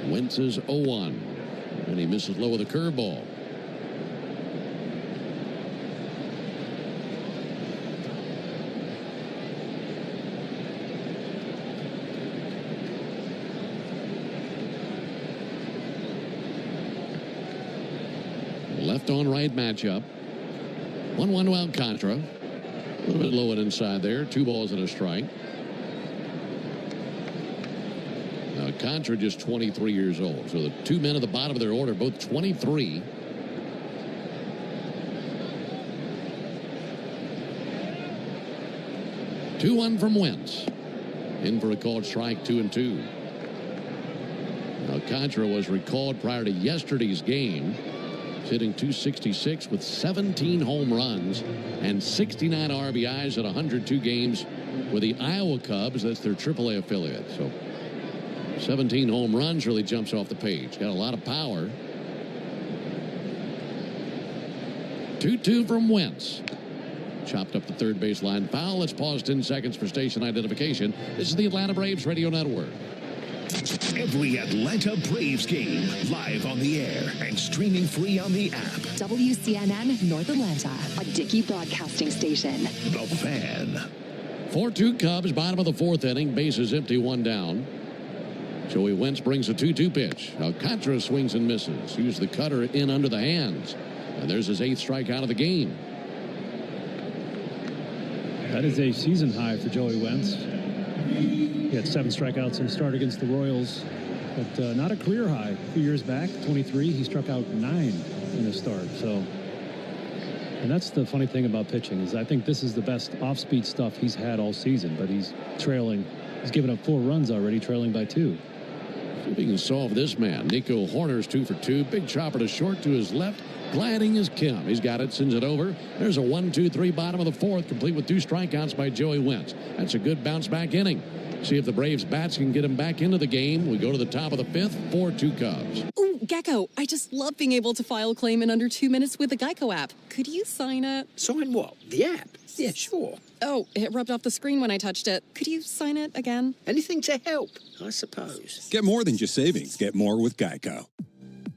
Wentz is 0-1, and he misses low with a curveball. Left on right matchup. 1-1 to Alcantara. A little bit low and inside there. 2 balls and a strike. Alcantara just 23 years old. So the 2 men at the bottom of their order, both 23. Two one from Wentz. In for a called strike, 2-2. Alcantara was recalled prior to yesterday's game. Hitting .266 with 17 home runs and 69 RBIs at 102 games with the Iowa Cubs. That's their AAA affiliate. So 17 home runs really jumps off the page. Got a lot of power. 2-2 from Wentz. Chopped up the third baseline foul. Let's pause 10 seconds for station identification. This is the Atlanta Braves Radio Network. Every Atlanta Braves game live on the air and streaming free on the app. WCNN North Atlanta, a Dickey broadcasting station. The Fan. 4-2 Cubs, bottom of the 4th inning. Bases empty, 1 down. Joey Wentz brings a 2-2 pitch. Alcantara swings and misses. Used the cutter in under the hands. And there's his 8th strikeout of the game. That is a season high for Joey Wentz. He had 7 strikeouts in a start against the Royals, but not a career high. A few years back, 23, he struck out 9 in a start. So, and that's the funny thing about pitching is I think this is the best off-speed stuff he's had all season, but he's trailing. He's given up 4 runs already, trailing by 2. See if he can solve this man. Nico Horner's 2 for 2. Big chopper to short to his left. Gliding is Kim. He's got it, sends it over. There's a 1-2-3 bottom of the 4th, complete with 2 strikeouts by Joey Wentz. That's a good bounce back inning. See if the Braves bats can get him back into the game. We go to the top of the 5th, 4-2 Cubs. Ooh, Gecko, I just love being able to file a claim in under 2 minutes with the Geico app. Could you sign it? Sign what? The app? Yeah, sure. Oh, it rubbed off the screen when I touched it. Could you sign it again? Anything to help, I suppose. Get more than just savings. Get more with Geico.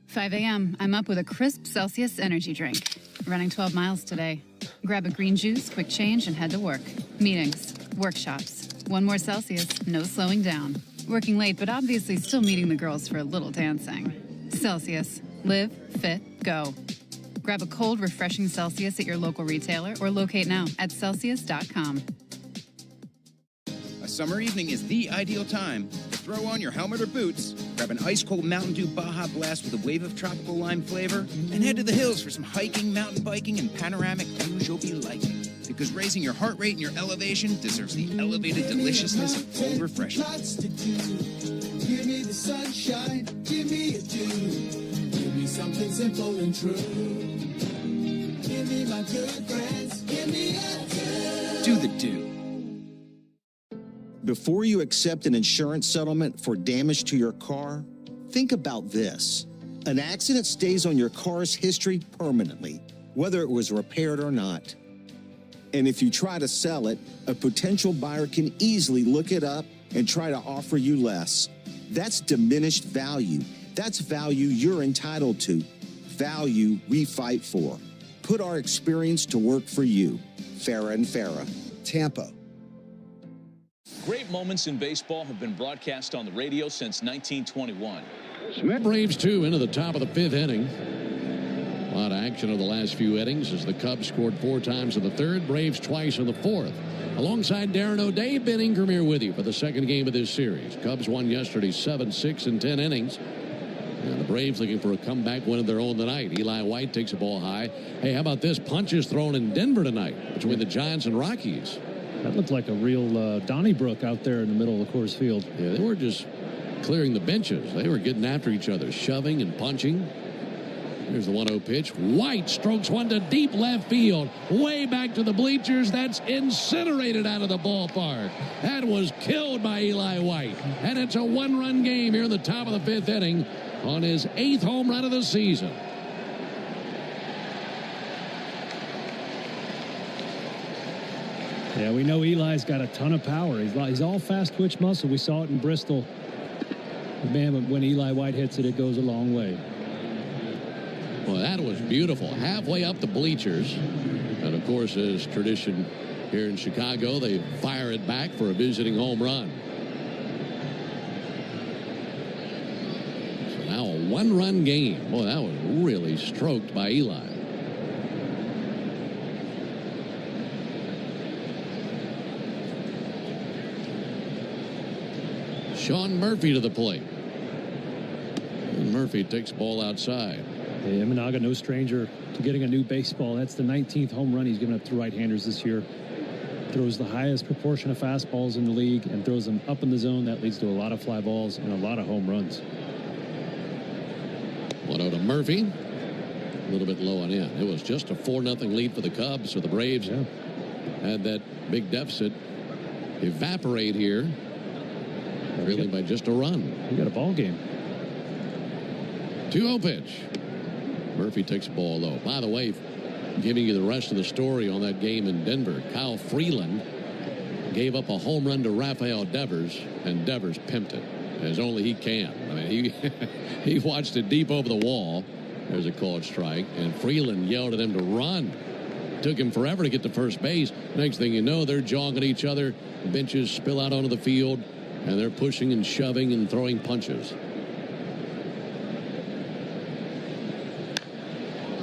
5 a.m. I'm up with a crisp Celsius energy drink. Running 12 miles today. Grab a green juice, quick change, and head to work. Meetings, workshops. 1 more Celsius, no slowing down. Working late, but obviously still meeting the girls for a little dancing. Celsius. Live, fit, go. Grab a cold, refreshing Celsius at your local retailer or locate now at Celsius.com. A summer evening is the ideal time to throw on your helmet or boots, grab an ice-cold Mountain Dew Baja Blast with a wave of tropical lime flavor, and head to the hills for some hiking, mountain biking, and panoramic views you'll be liking. Because raising your heart rate and your elevation deserves the elevated deliciousness of cold refreshment. Give me the sunshine, give me a dew. Give me something simple and true. Give me my good friends, give me a dew. Do the dew. Before you accept an insurance settlement for damage to your car, think about this. An accident stays on your car's history permanently, whether it was repaired or not. And if you try to sell it, a potential buyer can easily look it up and try to offer you less. That's diminished value. That's value you're entitled to. Value we fight for. Put our experience to work for you. Farah and Farah, Tampa. Great moments in baseball have been broadcast on the radio since 1921. Braves 2 into the top of the 5th inning. A lot of action over the last few innings as the Cubs scored 4 times in the 3rd, Braves twice in the 4th. Alongside Darren O'Day, Ben Ingram here with you for the 2nd game of this series. Cubs won yesterday 7-6 in 10 innings. And the Braves looking for a comeback win of their own tonight. Eli White takes a ball high. Hey, how about this? Punches thrown in Denver tonight between the Giants and Rockies. That looked like a real Donnybrook out there in the middle of the Coors Field. Yeah, they were just clearing the benches. They were getting after each other, shoving and punching. There's the 1-0 pitch. White strokes one to deep left field. Way back to the bleachers. That's incinerated out of the ballpark. That was killed by Eli White. And it's a one-run game here in the top of the fifth inning on his 8th home run of the season. Yeah, we know Eli's got a ton of power. He's all fast twitch muscle. We saw it in Bristol. But man, when Eli White hits it, it goes a long way. Well, that was beautiful. Halfway up the bleachers. And, of course, as tradition here in Chicago, they fire it back for a visiting home run. So now a one-run game. Boy, that was really stroked by Eli. Sean Murphy to the plate. And Murphy takes the ball outside. Hey, Imanaga, no stranger to getting a new baseball. That's the 19th home run he's given up to right-handers this year. Throws the highest proportion of fastballs in the league and throws them up in the zone. That leads to a lot of fly balls and a lot of home runs. 1-0 to Murphy. A little bit low on in. It was just a 4-0 lead for the Cubs, so the Braves had that big deficit evaporate here, really by just a run. You got a ball game. 2-0 pitch. Murphy takes the ball low. By the way, giving you the rest of the story on that game in Denver, Kyle Freeland gave up a home run to Rafael Devers, and Devers pimped it as only he can. I mean, he watched it deep over the wall. There's a called strike, and Freeland yelled at him to run. Took him forever to get to first base. Next thing you know, they're jogging each other. Benches spill out onto the field, and they're pushing and shoving and throwing punches.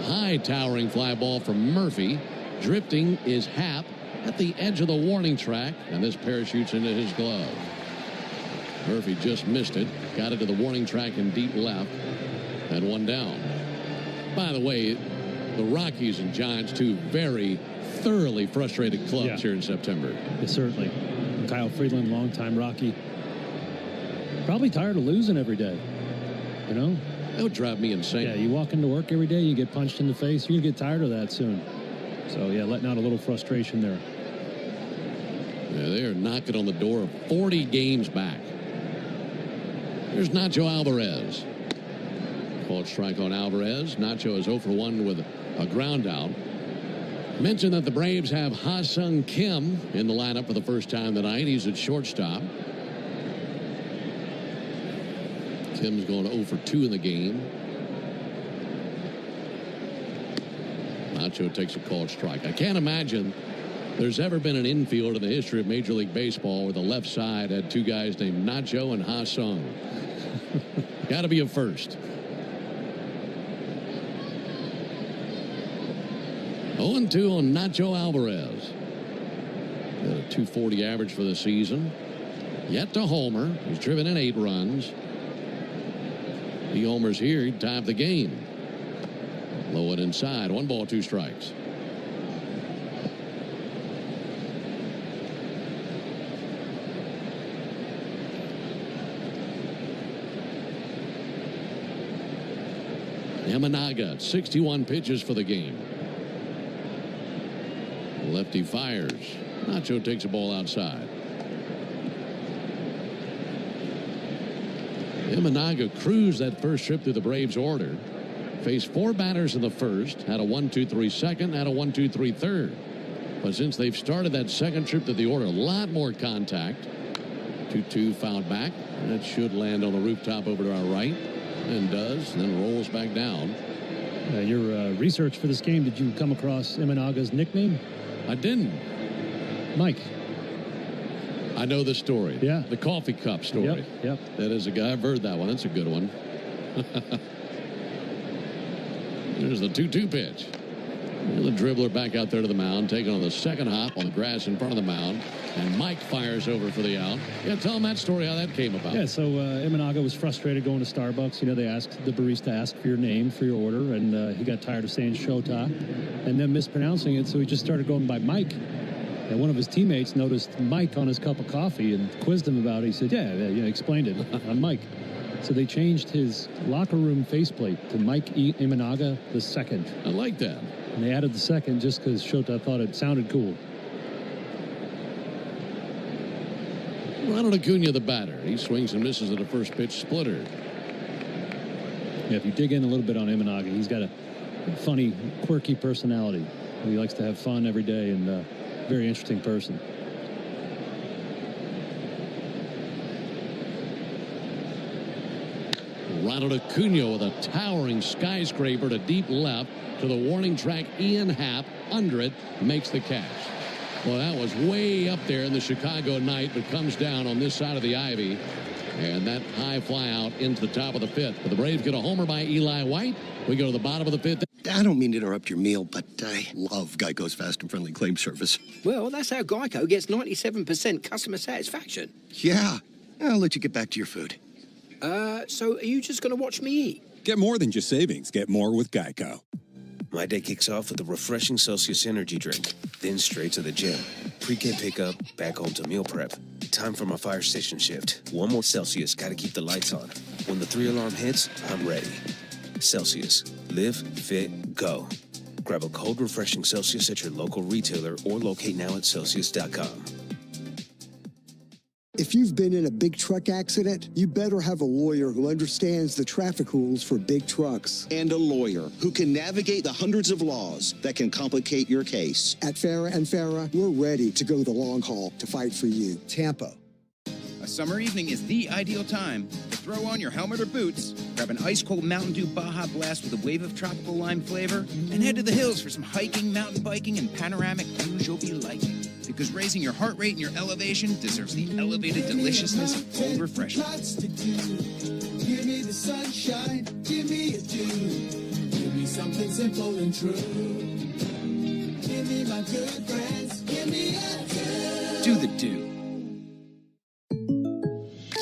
High towering fly ball from Murphy. Drifting is Happ at the edge of the warning track, and this parachutes into his glove. Murphy just missed it. Got it to the warning track in deep left. And one down. By the way, the Rockies and Giants, two very thoroughly frustrated clubs here in September. Yeah, certainly. Kyle Freeland, longtime Rocky. Probably tired of losing every day. You know? That would drive me insane. Yeah, you walk into work every day, you get punched in the face, you're going to get tired of that soon. So, yeah, letting out a little frustration there. Yeah, they are knocking on the door of 40 games back. There's Nacho Alvarez. Called strike on Alvarez. Nacho is 0 for 1 with a ground out. Mentioned that the Braves have Ha-Sung Kim in the lineup for the first time tonight. He's at shortstop. Kim's going 0 for 2 in the game. Nacho takes a called strike. I can't imagine there's ever been an infield in the history of Major League Baseball where the left side had two guys named Nacho and Ha-Sung. Got to be a first. 0-2 on Nacho Alvarez. Got a 240 average for the season. Yet to homer. He's driven in 8 runs. He homers here, he'd tie up the game. Low and inside. 1 ball, 2 strikes. Imanaga, 61 pitches for the game. Lefty fires. Nacho takes a ball outside. Imanaga cruised that first trip through the Braves order. Faced 4 batters in the first. Had a 1-2-3 second. Had a 1-2-3 third. But since they've started that second trip through the order, a lot more contact. 2-2 fouled back. That should land on the rooftop over to our right. And does. And then rolls back down. Your research for this game, did you come across Imanaga's nickname? I didn't. Mike. I know the story. Yeah. The coffee cup story. Yep. That is a guy. I've heard that one. That's a good one. There's the 2-2 pitch. And the dribbler back out there to the mound, taking on the second hop on the grass in front of the mound. And Mike fires over for the out. Yeah, tell him that story, how that came about. Yeah, so Imanaga was frustrated going to Starbucks. You know, they asked the barista to ask for your name for your order, and he got tired of saying Shota and then mispronouncing it, so he just started going by Mike. And one of his teammates noticed Mike on his cup of coffee and quizzed him about it. He said, yeah, explained it. I'm Mike. So they changed his locker room faceplate to Mike Imanaga II. I like that. And they added the second just because Shota thought it sounded cool. Ronald Acuna, the batter. He swings and misses at a first pitch splitter. Yeah, if you dig in a little bit on Imanaga, he's got a funny, quirky personality. He likes to have fun every day and very interesting person. Ronald Acuna with a towering skyscraper to deep left to the warning track. Ian Happ under it makes the catch. Well, that was way up there in the Chicago night, but comes down on this side of the ivy. And that high fly out into the top of the fifth. But the Braves get a homer by Eli White. We go to the bottom of the fifth. I don't mean to interrupt your meal, but I love Geico's fast and friendly claim service. Well, that's how Geico gets 97% customer satisfaction. Yeah. I'll let you get back to your food. So are you just going to watch me eat? Get more than just savings. Get more with Geico. My day kicks off with a refreshing Celsius energy drink, then straight to the gym. Pre-K pickup, back home to meal prep. Time for my fire station shift. One more Celsius, gotta keep the lights on. When the 3-alarm hits, I'm ready. Celsius. Live, fit, go. Grab a cold, refreshing Celsius at your local retailer or locate now at Celsius.com. If you've been in a big truck accident, you better have a lawyer who understands the traffic rules for big trucks. And a lawyer who can navigate the hundreds of laws that can complicate your case. At Farah & Farah, we're ready to go the long haul to fight for you. Tampa. A summer evening is the ideal time to throw on your helmet or boots, grab an ice-cold Mountain Dew Baja Blast with a wave of tropical lime flavor, and head to the hills for some hiking, mountain biking, and panoramic views you'll be liking. Because raising your heart rate and your elevation deserves the elevated deliciousness of cold refreshment. Give me the sunshine, give me a dew. Give me something simple and true. Give me my good friends, give me a dew. Do the dew.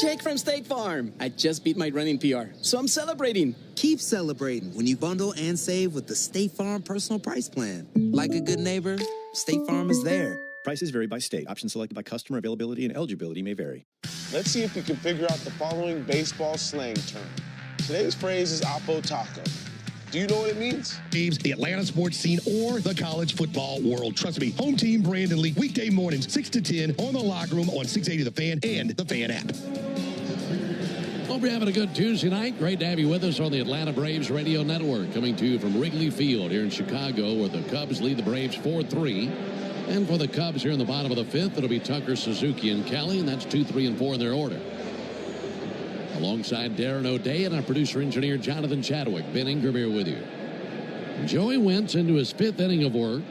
Jake from State Farm. I just beat my running PR, so I'm celebrating. Keep celebrating when you bundle and save with the State Farm Personal Price Plan. Like a good neighbor, State Farm is there. Prices vary by state. Options selected by customer. Availability and eligibility may vary. Let's see if we can figure out the following baseball slang term. Today's phrase is Oppo Taco. Do you know what it means? Braves, the Atlanta sports scene, or the college football world. Trust me, home team Brandon Lee, weekday mornings, 6 to 10 on the Locker Room on 680 The Fan and the Fan app. Hope you're having a good Tuesday night. Great to have you with us on the Atlanta Braves Radio Network, coming to you from Wrigley Field here in Chicago, where the Cubs lead the Braves 4-3. And for the Cubs here in the bottom of the fifth, it'll be Tucker, Suzuki, and Kelly, and that's 2, 3, and 4 in their order. Alongside Darren O'Day and our producer-engineer Jonathan Chadwick, Ben Ingram here with you. Joey Wentz into his fifth inning of work.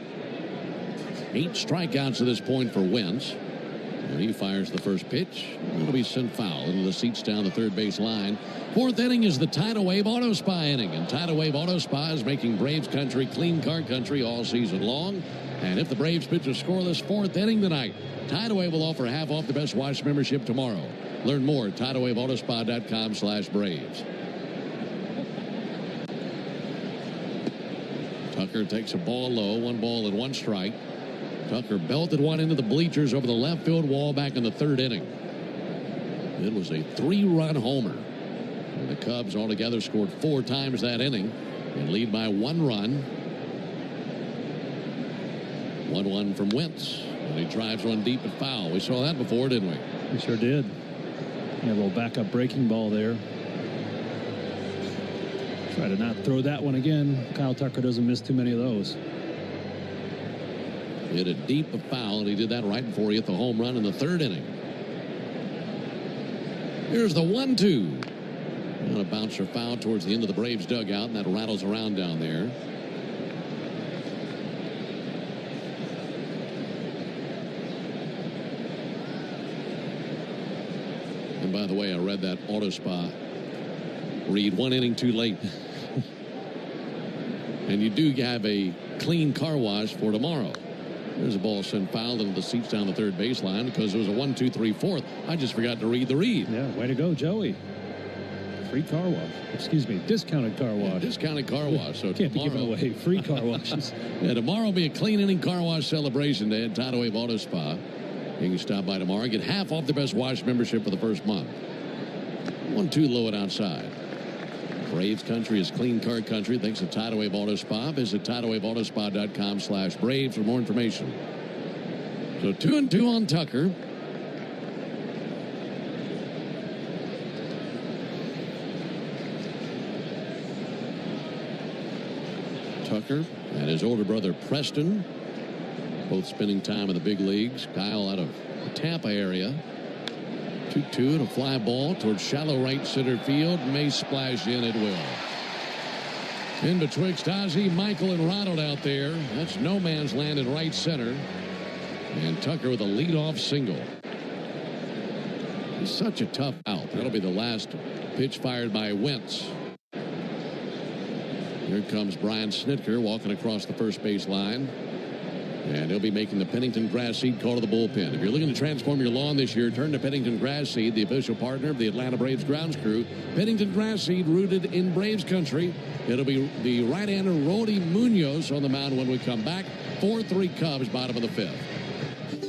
8 strikeouts at this point for Wentz. And he fires the first pitch. It'll be sent foul into the seats down the third base line. Fourth inning is the Tidal Wave Auto Spa inning, and Tidal Wave Auto Spa is making Braves country clean car country all season long. And if the Braves pitch a scoreless fourth inning tonight, Tidal Wave will offer half off the Best Wash membership tomorrow. Learn more at TidalWaveAutoSpa.com/Braves. Tucker takes a ball low, 1 ball and 1 strike. Tucker belted one into the bleachers over the left field wall back in the third inning. It was a 3-run homer. And the Cubs altogether scored 4 times that inning and lead by 1 run. 1-1 from Wentz. And he drives one deep and foul. We saw that before, didn't we? We sure did. Yeah, a little backup breaking ball there. Try to not throw that one again. Kyle Tucker doesn't miss too many of those. Hit a deep foul, and he did that right before he hit the home run in the third inning. Here's the 1-2. And a bouncer foul towards the end of the Braves dugout, and that rattles around down there. And by the way, I read that Auto Spa read 1 inning too late. And you do have a clean car wash for tomorrow. There's a ball sent foul into the seats down the third baseline because it was a 1, 2, 3, 4th. I just forgot to read the read. Yeah, way to go, Joey. Free car wash. Excuse me, discounted car wash. Yeah, discounted car wash. So can't tomorrow, be giving away free car washes. Yeah, tomorrow will be a clean inning car wash celebration day at Tidal Wave Auto Spa. You can stop by tomorrow and get half off the Best Wash membership for the first month. 1-2 low and outside. Braves country is clean car country. Thanks to Tidal Wave Auto Spa. Visit TidalWaveAutoSpa.com/Braves for more information. So 2-2 on Tucker. Tucker and his older brother Preston, both spending time in the big leagues. Kyle out of the Tampa area. 2-2 and a fly ball towards shallow right center field. May splash in. It will. In betwixt Ozzie, Michael, and Ronald out there. That's no man's land in right center. And Tucker with a leadoff single. He's such a tough out. That'll be the last pitch fired by Wentz. Here comes Brian Snitker walking across the first base line. And he'll be making the Pennington Grass Seed call to the bullpen. If you're looking to transform your lawn this year, turn to Pennington Grass Seed, the official partner of the Atlanta Braves grounds crew. Pennington Grass Seed, rooted in Braves country. It'll be the right-hander Rody Munoz on the mound when we come back. 4-3 Cubs, bottom of the fifth.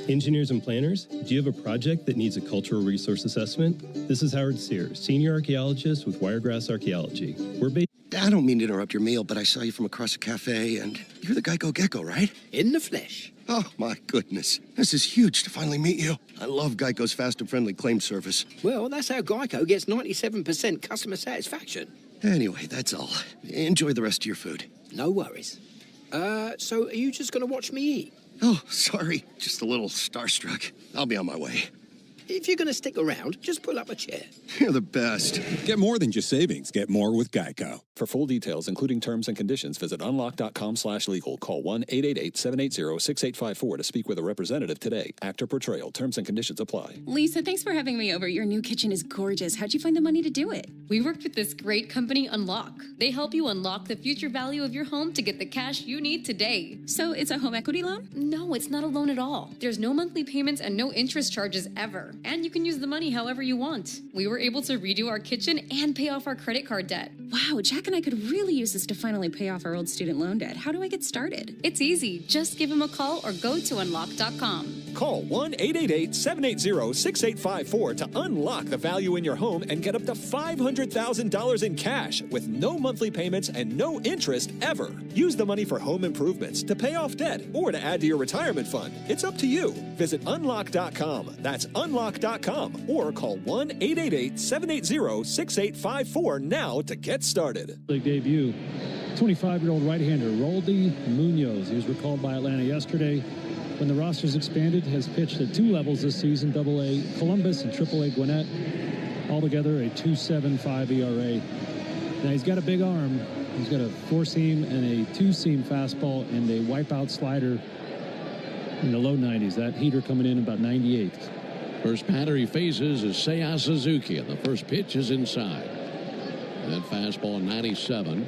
Engineers and planners, do you have a project that needs a cultural resource assessment? This is Howard Sears, senior archaeologist with Wiregrass Archaeology. We're based... I don't mean to interrupt your meal, but I saw you from across a cafe, and you're the Geico Gecko, right? In the flesh. Oh, my goodness. This is huge to finally meet you. I love Geico's fast and friendly claim service. Well, that's how Geico gets 97% customer satisfaction. Anyway, that's all. Enjoy the rest of your food. No worries. So are you just going to watch me eat? Oh, sorry. Just a little starstruck. I'll be on my way. If you're going to stick around, just pull up a chair. You're the best. Get more than just savings. Get more with Geico. For full details, including terms and conditions, visit unlock.com/legal. Call 1-888-780-6854 to speak with a representative today. Actor portrayal. Terms and conditions apply. Lisa, thanks for having me over. Your new kitchen is gorgeous. How'd you find the money to do it? We worked with this great company, Unlock. They help you unlock the future value of your home to get the cash you need today. So it's a home equity loan? No, it's not a loan at all. There's no monthly payments and no interest charges ever. And you can use the money however you want. We were able to redo our kitchen and pay off our credit card debt. Wow, Jack and I could really use this to finally pay off our old student loan debt. How do I get started? It's easy. Just give him a call or go to unlock.com. Call 1-888-780-6854 to unlock the value in your home and get up to $500,000 in cash with no monthly payments and no interest ever. Use the money for home improvements, to pay off debt, or to add to your retirement fund. It's up to you. Visit unlock.com. That's unlock.com or call 1-888-780-6854 now to get started. Big debut. 25-year-old right-hander Rody Munoz. He was recalled by Atlanta yesterday. When the roster's expanded, has pitched at 2 levels this season, AA Columbus and AAA Gwinnett. Altogether, a 2.75 ERA. Now, he's got a big arm. He's got a 4-seam and a 2-seam fastball and a wipeout slider in the low 90s. That heater coming in about 98. First batter he faces is Seiya Suzuki, and the first pitch is inside. That fastball 97.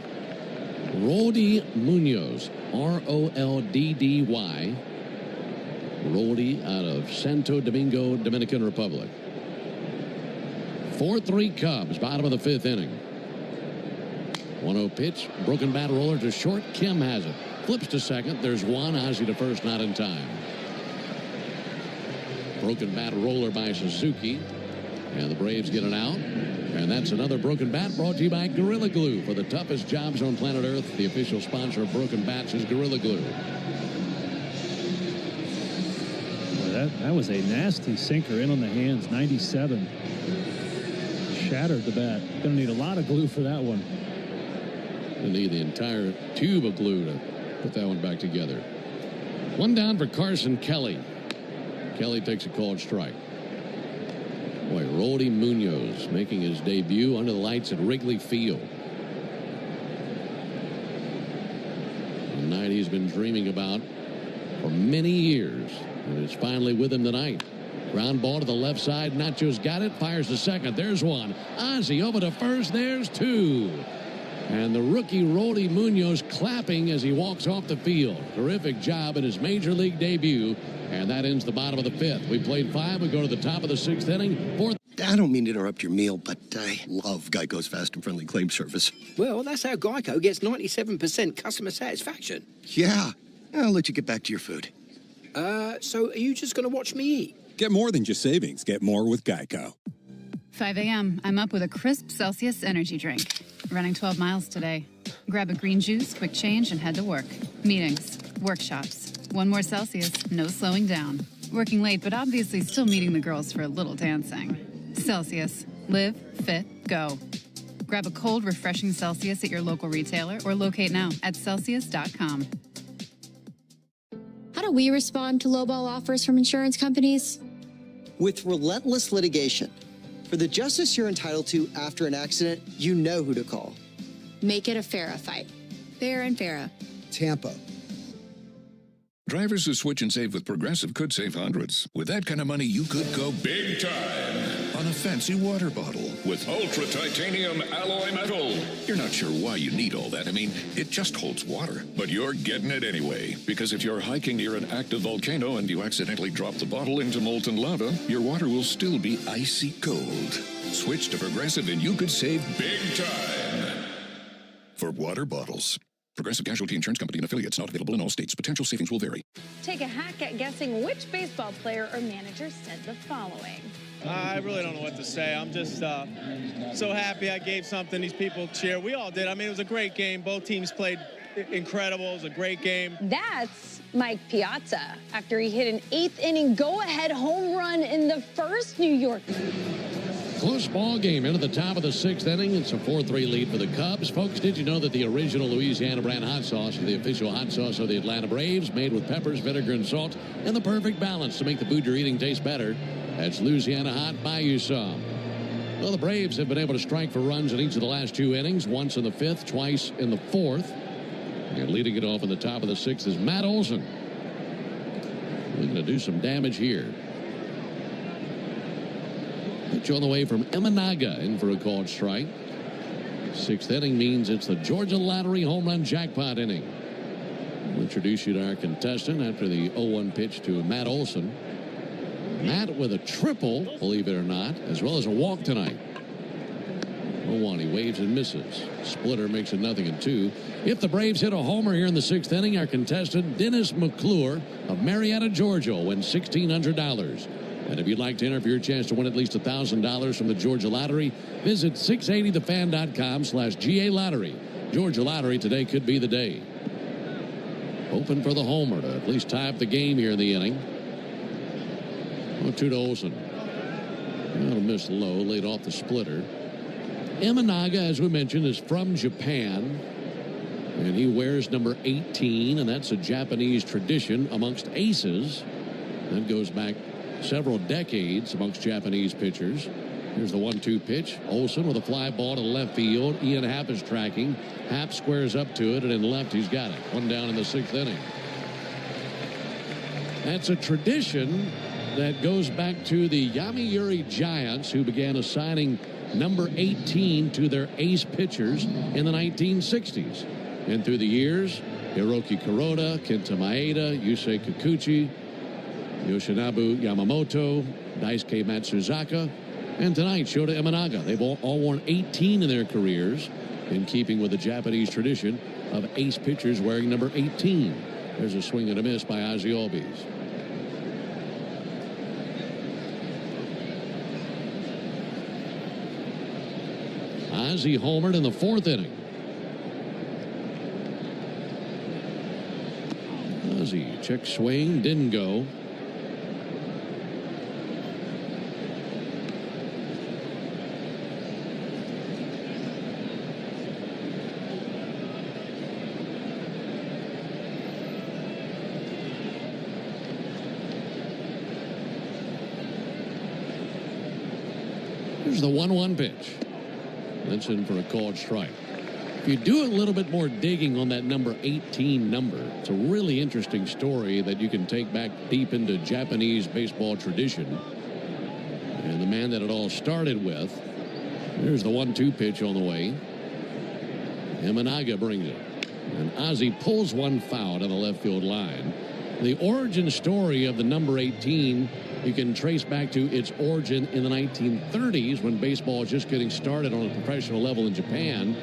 Rody Munoz, R-O-L-D-D-Y. Rody out of Santo Domingo, Dominican Republic. 4-3 Cubs, bottom of the 5th inning. 1-0 pitch, broken bat roller to short. Kim has it. Flips to second. There's one. Ozzie to first, not in time. Broken bat roller by Suzuki. And the Braves get it out. And that's another broken bat brought to you by Gorilla Glue. For the toughest jobs on planet Earth, the official sponsor of broken bats is Gorilla Glue. Well, that was a nasty sinker in on the hands, 97. Shattered the bat. Gonna need a lot of glue for that one. Gonna need the entire tube of glue to put that one back together. One down for Carson Kelly. Kelly takes a called strike. Boy, Rody Munoz making his debut under the lights at Wrigley Field. A night he's been dreaming about for many years, and it's finally with him tonight. Ground ball to the left side. Nacho's got it. Fires to second. There's one. Ozzie over to first. There's two. And the rookie Rody Munoz clapping as he walks off the field. Terrific job in his major league debut. And that ends the bottom of the 5th. We played 5. We go to the top of the 6th inning. 4th. I don't mean to interrupt your meal, but I love Geico's fast and friendly claim service. Well, that's how Geico gets 97% customer satisfaction. Yeah. I'll let you get back to your food. So are you just going to watch me eat? Get more than just savings. Get more with Geico. 5 a.m. I'm up with a crisp Celsius energy drink. Running 12 miles today. Grab a green juice, quick change, and head to work. Meetings, workshops. One more Celsius, no slowing down. Working late, but obviously still meeting the girls for a little dancing. Celsius. Live, fit, go. Grab a cold, refreshing Celsius at your local retailer or locate now at Celsius.com. How do we respond to lowball offers from insurance companies? With relentless litigation. For the justice you're entitled to after an accident, you know who to call. Make it a FARA fight. Fair and FARA. Tampa. Drivers who switch and save with Progressive could save hundreds. With that kind of money, you could go big time on a fancy water bottle with ultra titanium alloy metal. You're not sure why you need all that. I mean, it just holds water. But you're getting it anyway. Because if you're hiking near an active volcano and you accidentally drop the bottle into molten lava, your water will still be icy cold. Switch to Progressive and you could save big time. For water bottles. Progressive Casualty Insurance Company and affiliates, not available in all states. Potential savings will vary. Take a hack at guessing which baseball player or manager said the following. I really don't know what to say. I'm just so happy I gave something these people cheer. We all did. I mean, it was a great game. Both teams played incredible. It was a great game. That's Mike Piazza after he hit an 8th inning go-ahead home run in the first New York. Close ball game into the top of the 6th inning. It's a 4-3 lead for the Cubs. Folks, did you know that the original Louisiana brand hot sauce is the official hot sauce of the Atlanta Braves, made with peppers, vinegar, and salt, and the perfect balance to make the food you're eating taste better? That's Louisiana Hot. Buy you some. Well, the Braves have been able to strike for runs in each of the last 2 innings, once in the 5th, twice in the 4th. And leading it off in the top of the 6th is Matt Olson. We're going to do some damage here. Pitch on the way from Imanaga, in for a called strike. 6th inning means it's the Georgia Lottery home run jackpot inning. We'll introduce you to our contestant after the 0-1 pitch to Matt Olson. Matt with a triple, believe it or not, as well as a walk tonight. 0-1, he waves and misses. Splitter makes it 0-2. If the Braves hit a homer here in the 6th inning, our contestant, Dennis McClure of Marietta, Georgia, will win $1,600. And if you'd like to enter for your chance to win at least $1,000 from the Georgia Lottery, visit 680thefan.com/GA Lottery. Georgia Lottery, today could be the day. Hoping for the homer to at least tie up the game here in the inning. 0-2 to Olson. Well, missed low, laid off the splitter. Imanaga, as we mentioned, is from Japan. And he wears number 18, and that's a Japanese tradition amongst aces. That goes back several decades amongst Japanese pitchers. Here's the 1-2 pitch. Olson with a fly ball to left field. Ian Happ is tracking. Happ squares up to it, and in left, he's got it. 1 down in the 6th inning. That's a tradition that goes back to the Yomiuri Giants, who began assigning number 18 to their ace pitchers in the 1960s. And through the years, Hiroki Kuroda, Kenta Maeda, Yusei Kikuchi, Yoshinabu Yamamoto, Daisuke Matsuzaka, and tonight Shota Imanaga. They've all worn 18 in their careers, in keeping with the Japanese tradition of ace pitchers wearing number 18. There's a swing and a miss by Ozzie Albies. Ozzie homered in the 4th inning. Ozzie check swing, didn't go. Here's the 1-1 pitch. That's in for a called strike. If you do a little bit more digging on that number 18 number, it's a really interesting story that you can take back deep into Japanese baseball tradition. And the man that it all started with, there's the 1-2 pitch on the way. Imanaga brings it. And Ozzie pulls one foul to the left field line. The origin story of the number 18 you can trace back to its origin in the 1930s when baseball was just getting started on a professional level in Japan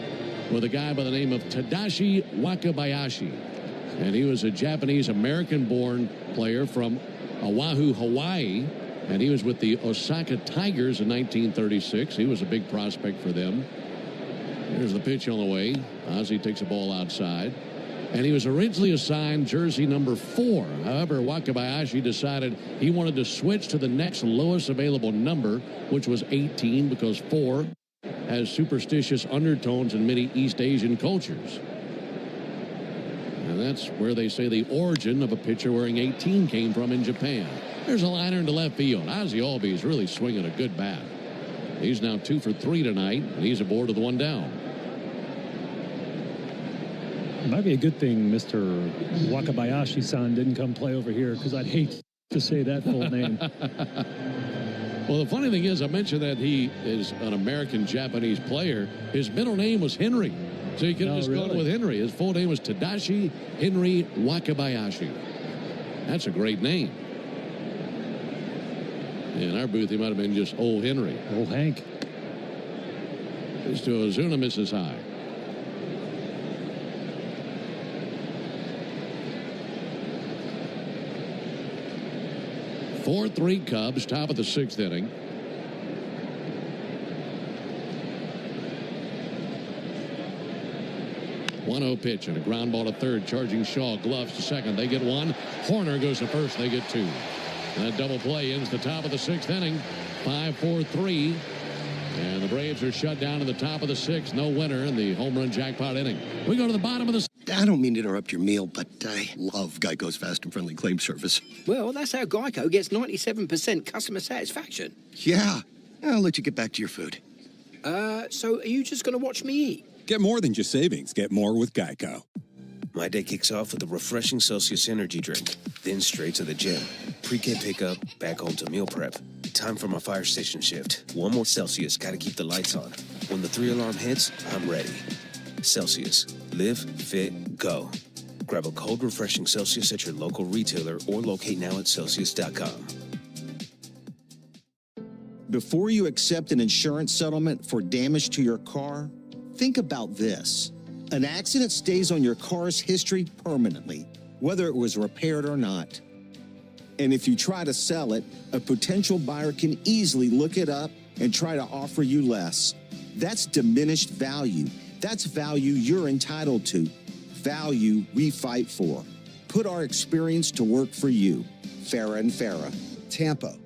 with a guy by the name of Tadashi Wakabayashi. And he was a Japanese-American-born player from Oahu, Hawaii. And he was with the Osaka Tigers in 1936. He was a big prospect for them. Here's the pitch on the way. Ozzie takes the ball outside. And he was originally assigned jersey number 4. However, Wakabayashi decided he wanted to switch to the next lowest available number, which was 18, because 4 has superstitious undertones in many East Asian cultures. And that's where they say the origin of a pitcher wearing 18 came from in Japan. There's a liner into left field. Ozzie Albies really swinging a good bat. He's now 2 for 3 tonight, and he's aboard with 1 down. It might be a good thing Mr. Wakabayashi-san didn't come play over here, because I'd hate to say that full name. Well, the funny thing is, I mentioned that he is an American-Japanese player. His middle name was Henry, so he could have just gone with Henry. His full name was Tadashi Henry Wakabayashi. That's a great name. In our booth, he might have been just Old Henry. Old Hank. It's to Ozuna, misses high. Four 4-3 Cubs, top of the 6th inning. One-0 pitch and a ground ball to third. Charging Shaw, gloves to second. They get 1. Horner goes to first. They get 2. And that double play ends the top of the 6th inning. 5-4-3. And the Braves are shut down in the top of the 6th. No winner in the home run jackpot inning. We go to the bottom of the... I don't mean to interrupt your meal, but I love Geico's fast and friendly claim service. Well, that's how Geico gets 97% customer satisfaction. Yeah. I'll let you get back to your food. So are you just going to watch me eat? Get more than just savings. Get more with Geico. My day kicks off with a refreshing Celsius energy drink, then straight to the gym. Pre-K pickup, back home to meal prep. Time for my fire station shift. One more Celsius, gotta keep the lights on. When the 3-alarm hits, I'm ready. Celsius. Live, fit, go. Grab a cold, refreshing Celsius at your local retailer or locate now at Celsius.com. Before you accept an insurance settlement for damage to your car, think about this. An accident stays on your car's history permanently, whether it was repaired or not. And if you try to sell it, a potential buyer can easily look it up and try to offer you less. That's diminished value. That's value you're entitled to. Value we fight for. Put our experience to work for you. Farah and Farah, Tampa.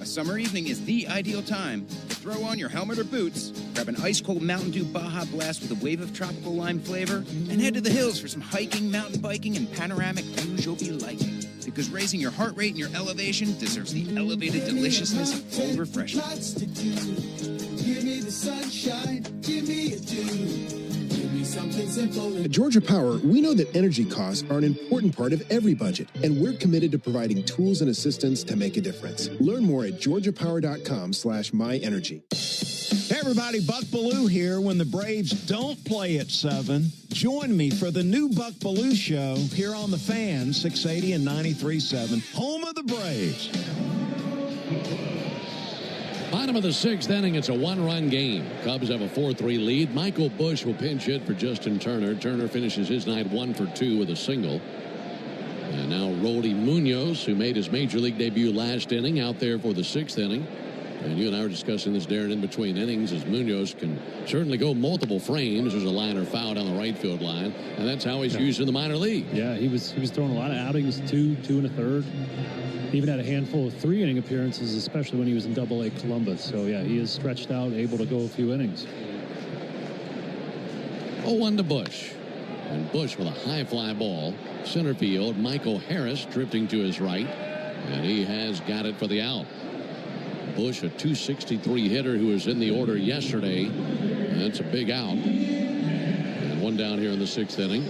A summer evening is the ideal time to throw on your helmet or boots, grab an ice-cold Mountain Dew Baja Blast with a wave of tropical lime flavor, and head to the hills for some hiking, mountain biking, and panoramic views you'll be liking. Because raising your heart rate and your elevation deserves the elevated deliciousness of cold refreshment. Give me the sunshine, give me a dew. Something simple. At Georgia Power, we know that energy costs are an important part of every budget, and we're committed to providing tools and assistance to make a difference. Learn more at georgiapower.com/myenergy. Hey everybody, Buck Bellew here. When the Braves don't play at 7, join me for the new Buck Bellew Show here on The Fan, 680 and 93.7, home of the Braves. Bottom of the 6th inning, it's a 1-run game. Cubs have a 4-3 lead. Michael Busch will pinch hit for Justin Turner. Turner finishes his night 1 for 2 with a single. And now Roldy Munoz, who made his major league debut last inning, out there for the 6th inning. And you and I were discussing this, Darren, in between innings, as Munoz can certainly go multiple frames. There's a liner foul down the right field line, and that's how he's used in the minor league. Yeah, he was throwing a lot of outings, 2 1/3. Even had a handful of 3-inning appearances, especially when he was in Double-A Columbus. So, yeah, he is stretched out, able to go a few innings. 0-1 to Busch. And Busch with a high fly ball. Center field, Michael Harris drifting to his right. And he has got it for the out. Busch, a .263 hitter who was in the order yesterday. And that's a big out. And 1 down here in the 6th inning.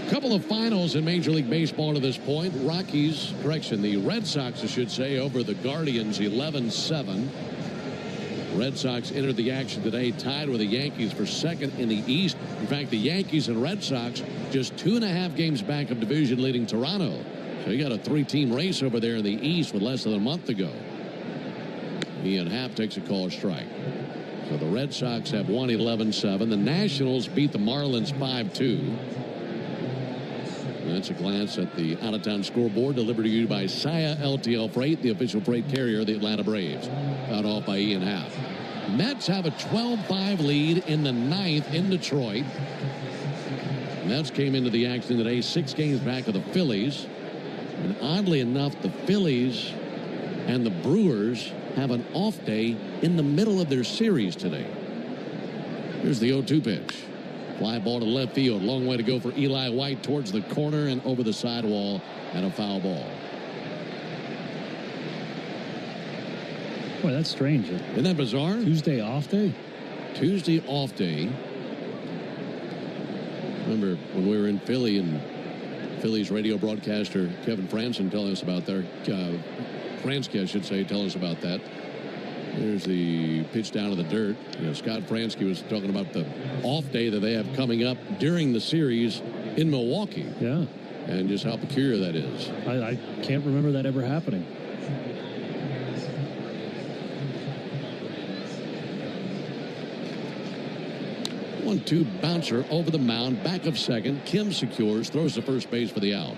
Couple of finals in Major League Baseball to this point. The Red Sox, I should say, over the Guardians 11-7. Red Sox entered the action today tied with the Yankees for second in the East. In fact, the Yankees and Red Sox just 2.5 games back of division leading Toronto. So you got a 3-team race over there in the East with less than a month to go. Ian Happ takes a call strike. So the Red Sox have won 11-7. The Nationals beat the Marlins 5-2. That's a glance at the out-of-town scoreboard delivered to you by Saya LTL Freight, the official freight carrier of the Atlanta Braves. Got off by Ian Happ. Mets have a 12-5 lead in the 9th in Detroit. Mets came into the action today 6 games back of the Phillies. And oddly enough, the Phillies and the Brewers have an off day in the middle of their series today. Here's the 0-2 pitch. Fly ball to left field. Long way to go for Eli White towards the corner and over the sidewall and a foul ball. Boy, that's strange. Isn't that bizarre? Tuesday off day? Tuesday off day. Remember when we were in Philly and Phillies radio broadcaster Kevin Franson telling us about their Fransky, I should say, tell us about that. There's the pitch down to the dirt. You know, Scott Fransky was talking about the off day that they have coming up during the series in Milwaukee. Yeah. And just how peculiar that is. I can't remember that ever happening. One-two bouncer over the mound, back of second. Kim secures, throws to first base for the out.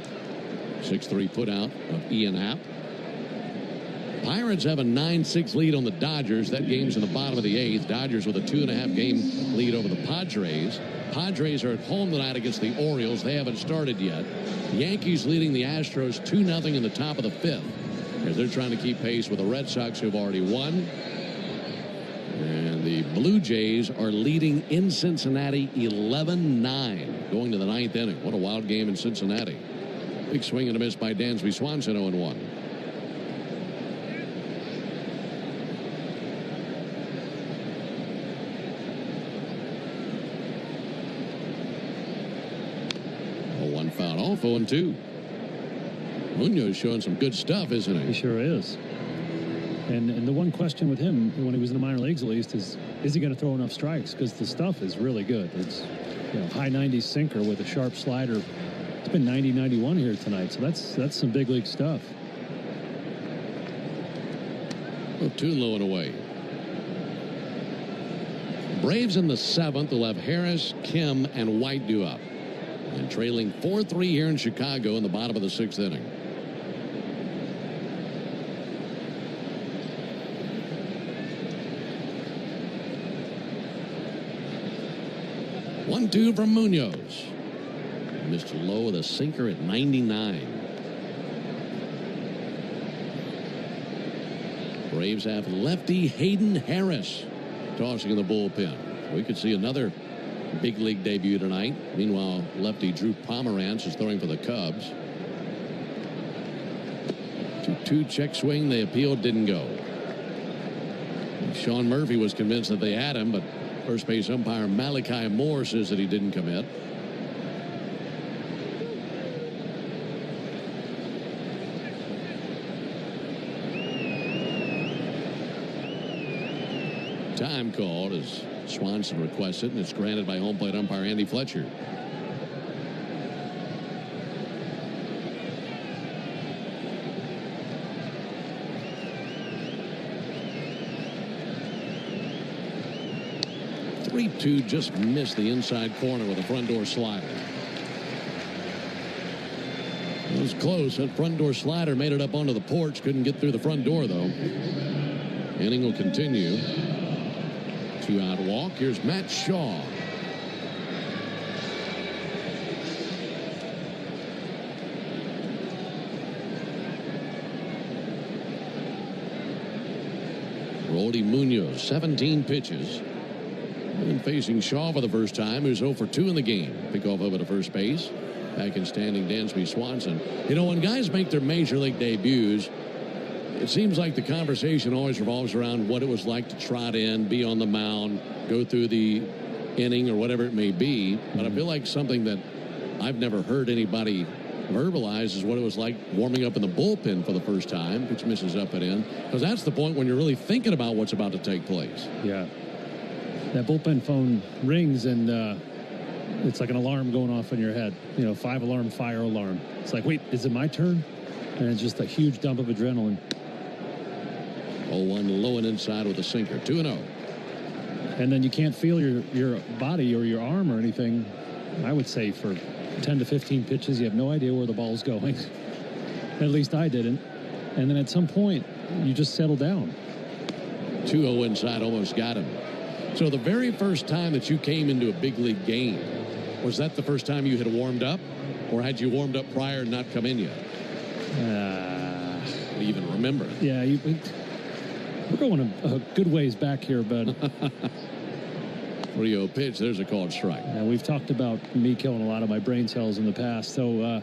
6-3 put out of Ian Happ. Pirates have a 9-6 lead on the Dodgers. That game's in the bottom of the 8th. Dodgers with a 2.5 game lead over the Padres. Padres are at home tonight against the Orioles. They haven't started yet. Yankees leading the Astros 2-0 in the top of the 5th as they're trying to keep pace with the Red Sox, who've already won. And the Blue Jays are leading in Cincinnati 11-9 going to the 9th inning. What a wild game in Cincinnati. Big swing and a miss by Dansby Swanson, 0-1. Foul off, 0-2. Munoz showing some good stuff, isn't he? He sure is. And the one question with him, when he was in the minor leagues at least, is he going to throw enough strikes? Because the stuff is really good. It's, you know, high 90s sinker with a sharp slider. It's been 90-91 here tonight, so that's some big league stuff. 2-0 and away. Braves in the 7th will have Harris, Kim, and White due up. And trailing 4-3 here in Chicago in the bottom of the 6th inning. One-two from Munoz. Missed low with a sinker at 99. Braves have lefty Hayden Harris tossing in the bullpen. We could see another big league debut tonight. Meanwhile, lefty Drew Pomerantz is throwing for the Cubs. 2-2 check swing. They appealed, didn't go. Sean Murphy was convinced that they had him, but first base umpire Malachi Moore says that he didn't commit. Time called as Swanson requests it, and it's granted by home plate umpire Andy Fletcher. (3-2) just missed the inside corner with a front door slider. It was close. That front door slider made it up onto the porch. Couldn't get through the front door, though. Inning will continue. 2-out walk. Here's Matt Shaw. Roldy Munoz, 17 pitches. And facing Shaw for the first time, who's 0 for 2 in the game. Pick off over to first base. Back in standing Dansby Swanson. You know, when guys make their major league debuts, it seems like the conversation always revolves around what it was like to trot in, be on the mound, go through the inning or whatever it may be. But I feel like something that I've never heard anybody verbalize is what it was like warming up in the bullpen for the first time. Pitch misses up and in. Because that's the point when you're really thinking about what's about to take place. Yeah. That bullpen phone rings and it's like an alarm going off in your head. You know, 5-alarm fire alarm. It's like, wait, is it my turn? And it's just a huge dump of adrenaline. 0-1 low and inside with a sinker. 2-0. And then you can't feel your body or your arm or anything, I would say, for 10 to 15 pitches. You have no idea where the ball's going. At least I didn't. And then at some point, you just settle down. 2-0 inside, almost got him. So the very first time that you came into a big league game, was that the first time you had warmed up? Or had you warmed up prior and not come in yet? Do you even remember? Yeah, we're going a good ways back here, bud. 3-0 pitch, there's a called strike. We've talked about me killing a lot of my brain cells in the past, so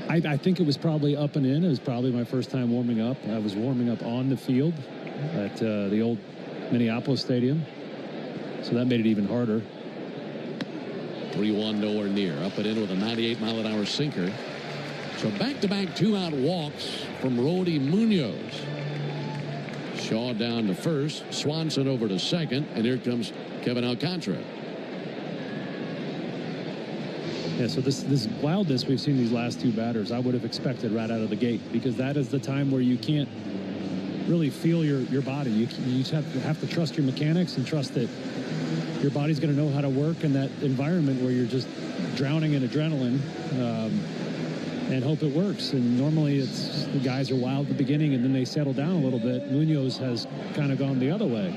I think it was probably up and in. It was probably my first time warming up. I was warming up on the field at the old Minneapolis Stadium, so that made it even harder. 3-1, nowhere near. Up and in with a 98-mile-an-hour sinker. So back-to-back two-out walks from Rody Munoz. Shaw down to first, Swanson over to second, and here comes Kevin Alcantara. Yeah, so this wildness we've seen these last two batters, I would have expected right out of the gate, because that is the time where you can't really feel your body. You just have to trust your mechanics and trust that your body's going to know how to work in that environment where you're just drowning in adrenaline, and hope it works. And normally it's the guys are wild at the beginning and then they settle down a little bit. Munoz has kind of gone the other way.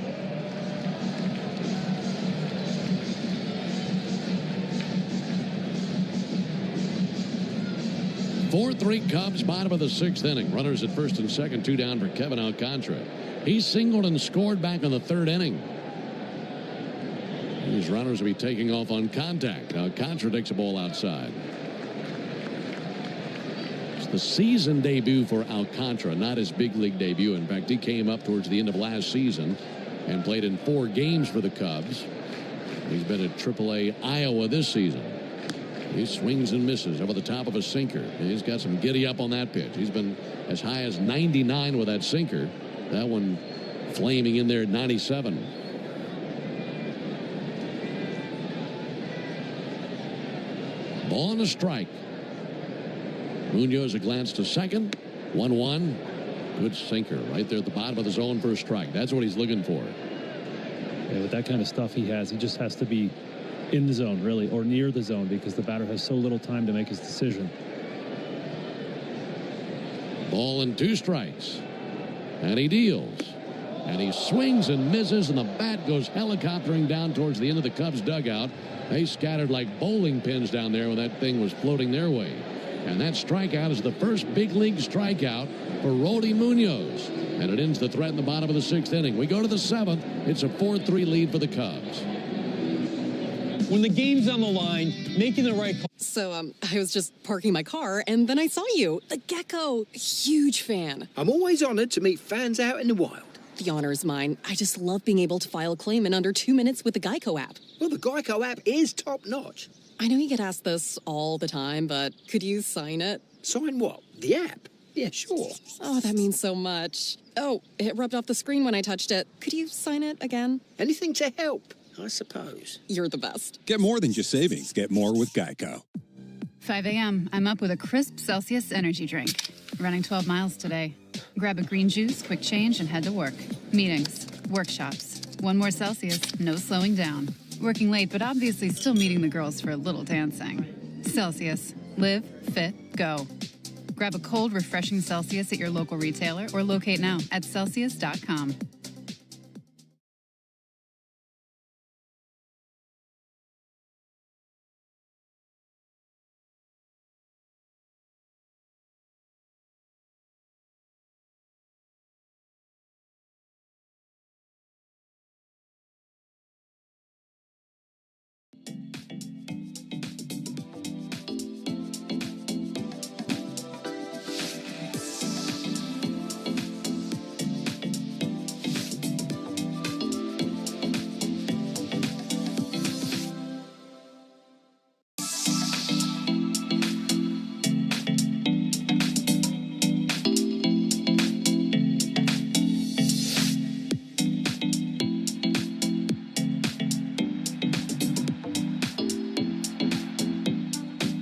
Four-3 Cubs, bottom of the sixth inning. Runners at first and second, two down for Kevin Alcantara. He singled and scored back in the third inning. These runners will be taking off on contact. Alcantara takes a ball outside. It's the season debut for Alcantara, not his big league debut. In fact, he came up towards the end of last season and played in 4 games for the Cubs. He's been at AAA Iowa this season. He swings and misses over the top of a sinker. He's got some giddy up on that pitch. He's been as high as 99 with that sinker. That one flaming in there at 97. Ball and a strike. Munoz a glance to second. 1-1. Good sinker right there at the bottom of the zone for a strike. That's what he's looking for. Yeah, with that kind of stuff he just has to be in the zone, really, or near the zone, because the batter has so little time to make his decision. Ball and 2 strikes. And he deals. And he swings and misses, and the bat goes helicoptering down towards the end of the Cubs dugout. They scattered like bowling pins down there when that thing was floating their way. And that strikeout is the first big league strikeout for Rody Munoz. And it ends the threat in the bottom of the 6th inning. We go to the 7th. It's a 4-3 lead for the Cubs. When the game's on the line, making the right call. So, I was just parking my car, and then I saw you. The Gecko. Huge fan. I'm always honored to meet fans out in the wild. The honor is mine. I just love being able to file a claim in under 2 minutes with the Geico app. Well, the Geico app is top-notch. I know you get asked this all the time, but could you sign it? Sign what? The app? Yeah, sure. Oh, that means so much. Oh, it rubbed off the screen when I touched it. Could you sign it again? Anything to help, I suppose. You're the best. Get more than just savings. Get more with Geico. 5 a.m. I'm up with a crisp Celsius energy drink. Running 12 miles today. Grab a green juice, quick change, and head to work. Meetings, workshops. 1 more Celsius, no slowing down. Working late, but obviously still meeting the girls for a little dancing. Celsius. Live, fit, go. Grab a cold, refreshing Celsius at your local retailer or locate now at Celsius.com.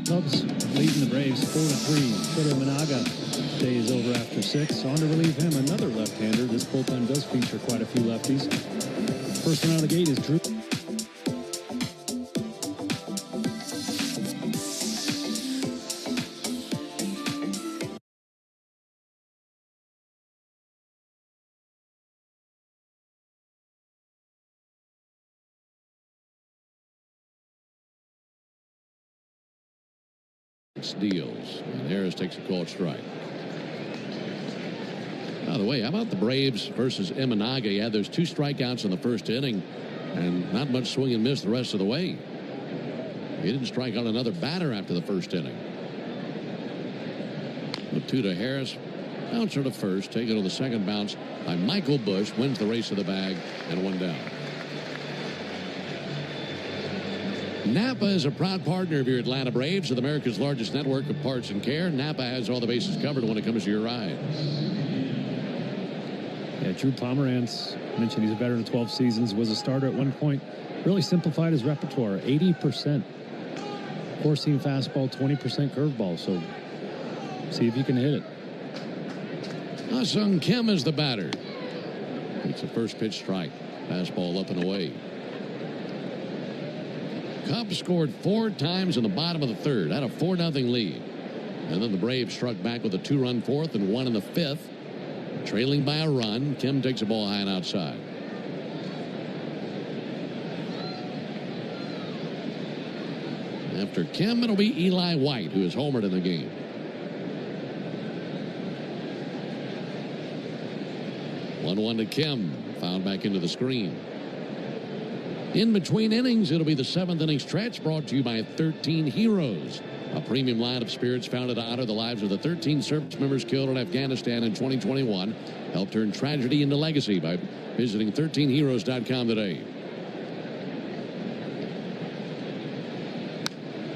Cubs leading the Braves 4-3. Twitter Managa stays over after 6. On to relieve him, another left-hander. This bullpen does feature quite a few lefties. First one out of the gate is Drew. deals. And Harris takes a called strike. By the way, how about the Braves versus Imanaga? He had those 2 strikeouts in the first inning and not much swing and miss the rest of the way. He didn't strike out another batter after the first inning. The 2 to Harris. Bouncer to first. Taken on the second bounce by Michael Bush. Wins the race to the bag and 1 down. Napa is a proud partner of your Atlanta Braves with America's largest network of parts and care. Napa has all the bases covered when it comes to your ride. Yeah, Drew Pomeranz mentioned he's a veteran of 12 seasons, was a starter at one point. Really simplified his repertoire. 80% four-seam fastball, 20% curveball. So see if you can hit it. Ah-Sung Kim is the batter. It's a first pitch strike. Fastball up and away. Cubs scored 4 times in the bottom of the third. Had a 4-0 lead. And then the Braves struck back with a 2-run fourth and 1 in the fifth. Trailing by a run. Kim takes a ball high and outside. After Kim, it'll be Eli White, who is homered in the game. One to Kim. Fouled back into the screen. In between innings, it'll be the 7th inning stretch, brought to you by 13 Heroes, a premium line of spirits founded to honor the lives of the 13 service members killed in Afghanistan in 2021. Help turn tragedy into legacy by visiting 13heroes.com today.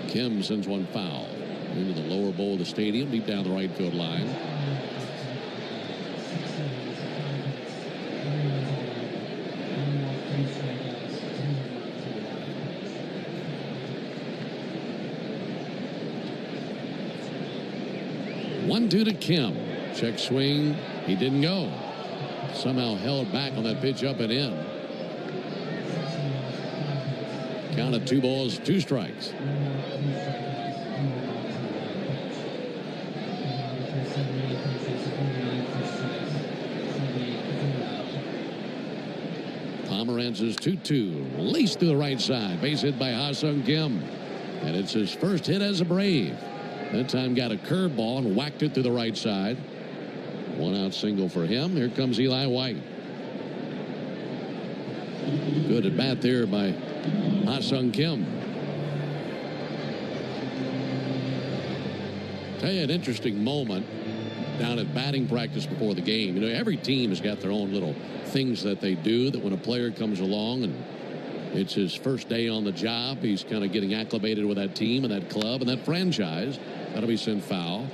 Kim sends one foul into the lower bowl of the stadium, deep down the right field line. One-two to Kim. Check swing. He didn't go. Somehow held back on that pitch up and in. Count of 2 balls, 2 strikes. Pomeranz's 2-2. Released to the right side. Base hit by Ah-Sung Kim. And it's his first hit as a Brave. That time got a curveball and whacked it to the right side. 1-out single for him. Here comes Eli White. Good at bat there by Ah-Sung Kim. Tell you an interesting moment down at batting practice before the game. You know, every team has got their own little things that they do that when a player comes along and it's his first day on the job, he's kind of getting acclimated with that team and that club and that franchise. That'll be sent foul.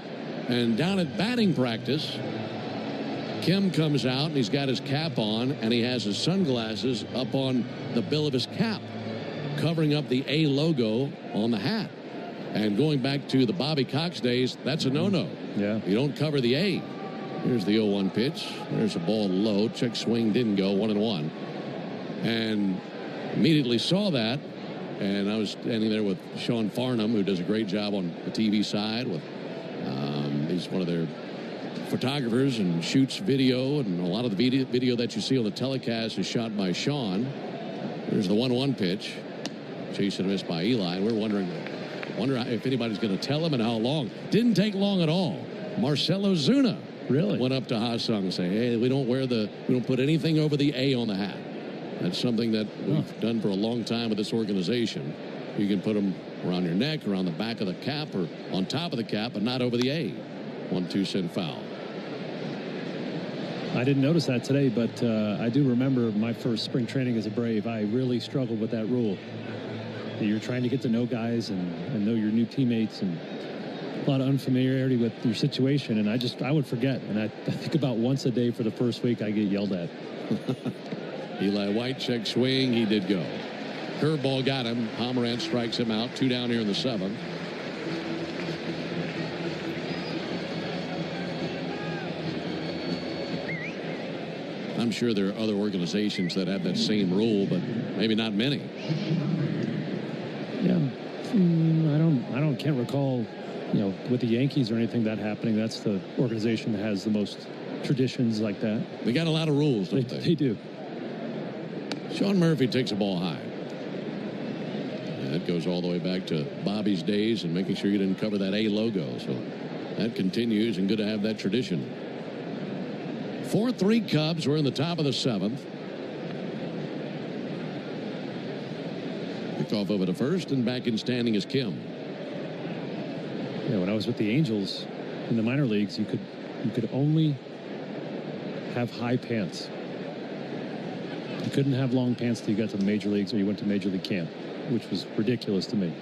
And down at batting practice, Kim comes out and he's got his cap on and he has his sunglasses up on the bill of his cap, covering up the A logo on the hat. And going back to the Bobby Cox days, that's a no-no. Yeah. You don't cover the A. Here's the 0-1 pitch. There's a ball low. Check swing didn't go. 1-1. And immediately saw that. And I was standing there with Sean Farnham, who does a great job on the TV side. With he's one of their photographers and shoots video. And a lot of the video that you see on the telecast is shot by Sean. There's the 1-1 pitch. Chase and miss by Eli. We're wonder if anybody's going to tell him and how long. Didn't take long at all. Marcelo Zuna went up to Ah-Sung and say, hey, we don't put anything over the A on the hat. That's something that we've done for a long time with this organization. You can put them around your neck, around the back of the cap, or on top of the cap, but not over the A. 1-2 send foul. I didn't notice that today, but I do remember my first spring training as a Brave. I really struggled with that rule. You're trying to get to know guys and know your new teammates, and a lot of unfamiliarity with your situation. And I would forget. And I think about once a day for the first week, I get yelled at. Eli White check swing. He did go. Curveball got him. Pomeranz strikes him out. 2 down here in the 7th. I'm sure there are other organizations that have that same rule, but maybe not many. Yeah, can't recall, with the Yankees or anything that happening. That's the organization that has the most traditions like that. They got a lot of rules, don't they? They do. Sean Murphy takes a ball high. And that goes all the way back to Bobby's days and making sure you didn't cover that A logo. So that continues, and good to have that tradition. 4-3 Cubs. We're in the top of the 7th. Pick off over to first, and back in standing is Kim. Yeah, when I was with the Angels in the minor leagues, you could only have high pants. You couldn't have long pants till you got to the major leagues or you went to major league camp, which was ridiculous to me.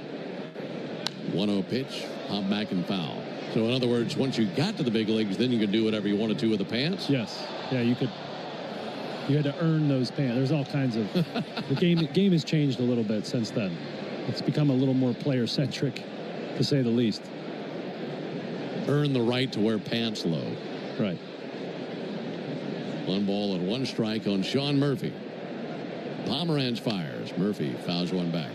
1-0 pitch, hop back and foul. So in other words, once you got to the big leagues, then you could do whatever you wanted to with the pants? Yes. Yeah, you had to earn those pants. There's all kinds of the game has changed a little bit since then. It's become a little more player centric, to say the least. Earn the right to wear pants low. Right. 1 ball and 1 strike on Sean Murphy. Pomeranz fires. Murphy fouls one back.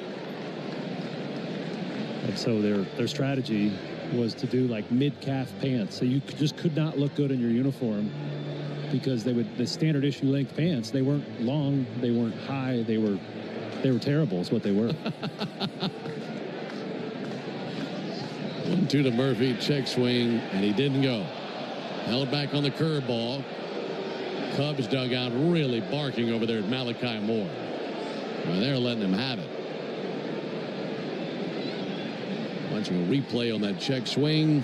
And so their strategy was to do like mid-calf pants. So you just could not look good in your uniform because the standard issue length pants, they weren't long, they weren't high, they were terrible is what they were. 1-2 to Murphy, check swing, and he didn't go. Held back on the curveball. Cubs dugout really barking over there at Malachi Moore. Well, they're letting him have it. Watching a replay on that check swing.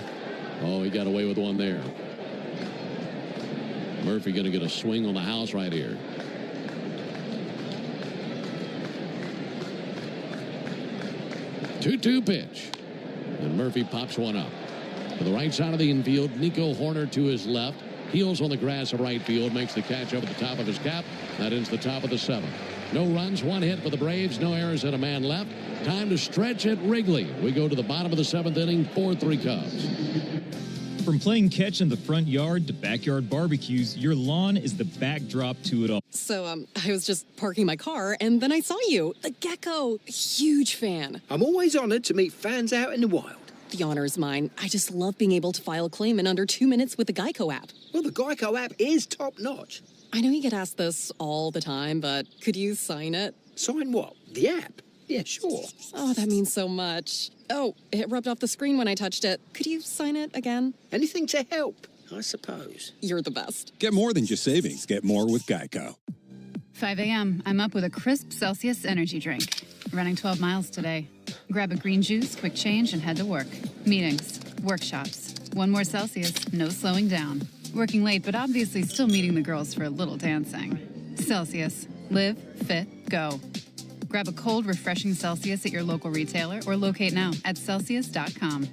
Oh, he got away with one there. Murphy going to get a swing on the house right here. Two-two pitch. And Murphy pops one up. To the right side of the infield, Nico Hoerner to his left. Heels on the grass of right field, makes the catch up at the top of his cap. That ends the top of the 7th. No runs, 1 hit for the Braves, no errors, and a man left. Time to stretch at Wrigley. We go to the bottom of the 7th inning, 4-3 Cubs. From playing catch in the front yard to backyard barbecues, your lawn is the backdrop to it all. So, I was just parking my car, and then I saw you. The gecko. Huge fan. I'm always honored to meet fans out in the wild. The honor is mine. I just love being able to file a claim in under 2 minutes with the Geico app. Well, the Geico app is top-notch. I know you get asked this all the time, but could you sign it? Sign what? The app? Yeah, sure. Oh, that means so much. Oh, it rubbed off the screen when I touched it. Could you sign it again? Anything to help, I suppose. You're the best. Get more than just savings. Get more with Geico. 5 a.m. I'm up with a crisp Celsius energy drink. Running 12 miles today. Grab a green juice, quick change, and head to work. Meetings, workshops. 1 more Celsius, no slowing down. Working late, but obviously still meeting the girls for a little dancing. Celsius. Live, fit, go. Grab a cold, refreshing Celsius at your local retailer or locate now at Celsius.com.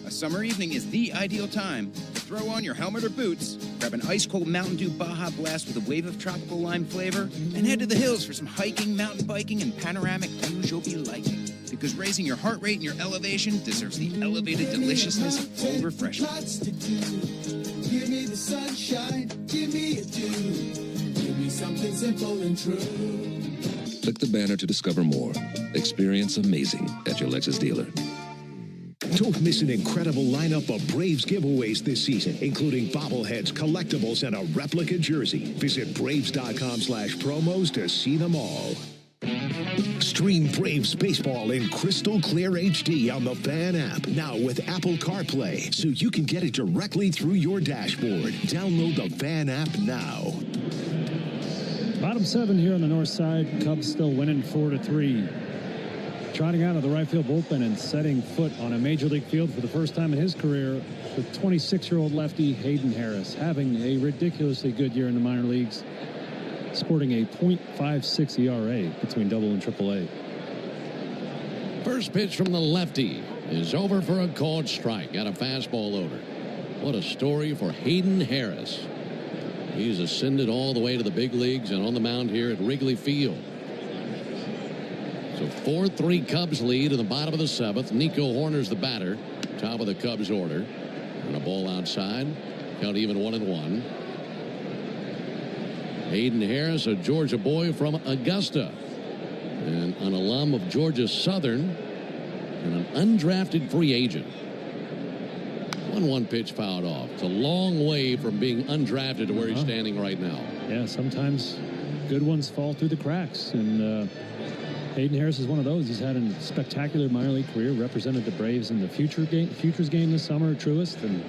A summer evening is the ideal time to throw on your helmet or boots, grab an ice-cold Mountain Dew Baja Blast with a wave of tropical lime flavor, and head to the hills for some hiking, mountain biking, and panoramic views you'll be liking. Because raising your heart rate and your elevation deserves the elevated deliciousness of cold refreshment. Lots to do. Give me the sunshine, give me a dew. Give me something simple and true. Click the banner to discover more. Experience amazing at your Lexus dealer. Don't miss an incredible lineup of Braves giveaways this season, including bobbleheads, collectibles, and a replica jersey. Visit Braves.com/promos to see them all. Stream Braves baseball in crystal clear HD on the Fan app, now with Apple CarPlay, so you can get it directly through your dashboard. Download the Fan app now. Bottom 7 here on the north side. Cubs still winning 4-3. Trotting out of the right field bullpen and setting foot on a major league field for the first time in his career, the 26-year-old lefty Hayden Harris, having a ridiculously good year in the minor leagues, sporting a .56 ERA between Double and Triple A. First pitch from the lefty is over for a called strike. Got a fastball loader. What a story for Hayden Harris. He's ascended all the way to the big leagues and on the mound here at Wrigley Field. So 4-3 Cubs lead in the bottom of the 7th. Nico Hoerner's the batter. Top of the Cubs order. And a ball outside. Count even 1-1. Hayden Harris, a Georgia boy from Augusta. And an alum of Georgia Southern. And an undrafted free agent. 1-1 pitch fouled off. It's a long way from being undrafted to where he's standing right now. Yeah, sometimes good ones fall through the cracks. And Hayden Harris is one of those. He's had a spectacular minor league career, represented the Braves in the Futures game this summer at Truist, and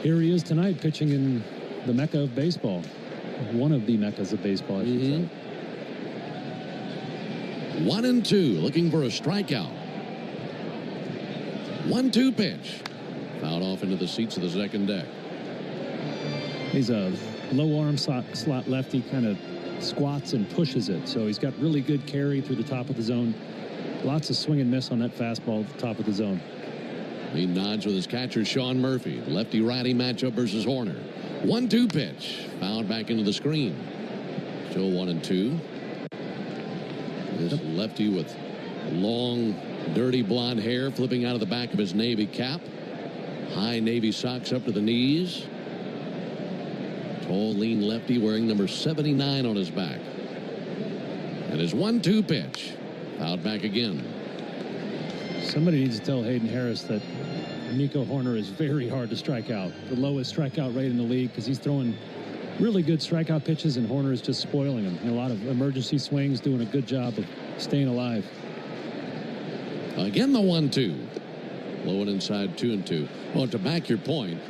here he is tonight pitching in the mecca of baseball. One of the meccas of baseball, I should say. 1-2, looking for a strikeout. 1-2 pitch. Fouled off into the seats of the second deck. He's a low arm slot lefty, kind of squats and pushes it. So he's got really good carry through the top of the zone. Lots of swing and miss on that fastball at the top of the zone. He nods with his catcher, Sean Murphy. Lefty-righty matchup versus Horner. 1-2 pitch. Fouled back into the screen. Still 1-2. This lefty with long, dirty blonde hair flipping out of the back of his Navy cap. High Navy socks up to the knees. Tall, lean lefty wearing number 79 on his back. And his 1-2 pitch. Fouled back again. Somebody needs to tell Hayden Harris that Nico Horner is very hard to strike out. The lowest strikeout rate in the league because he's throwing really good strikeout pitches, and Horner is just spoiling them. And a lot of emergency swings, doing a good job of staying alive. Again, the 1-2. Low and inside 2-2. Well, to back your point,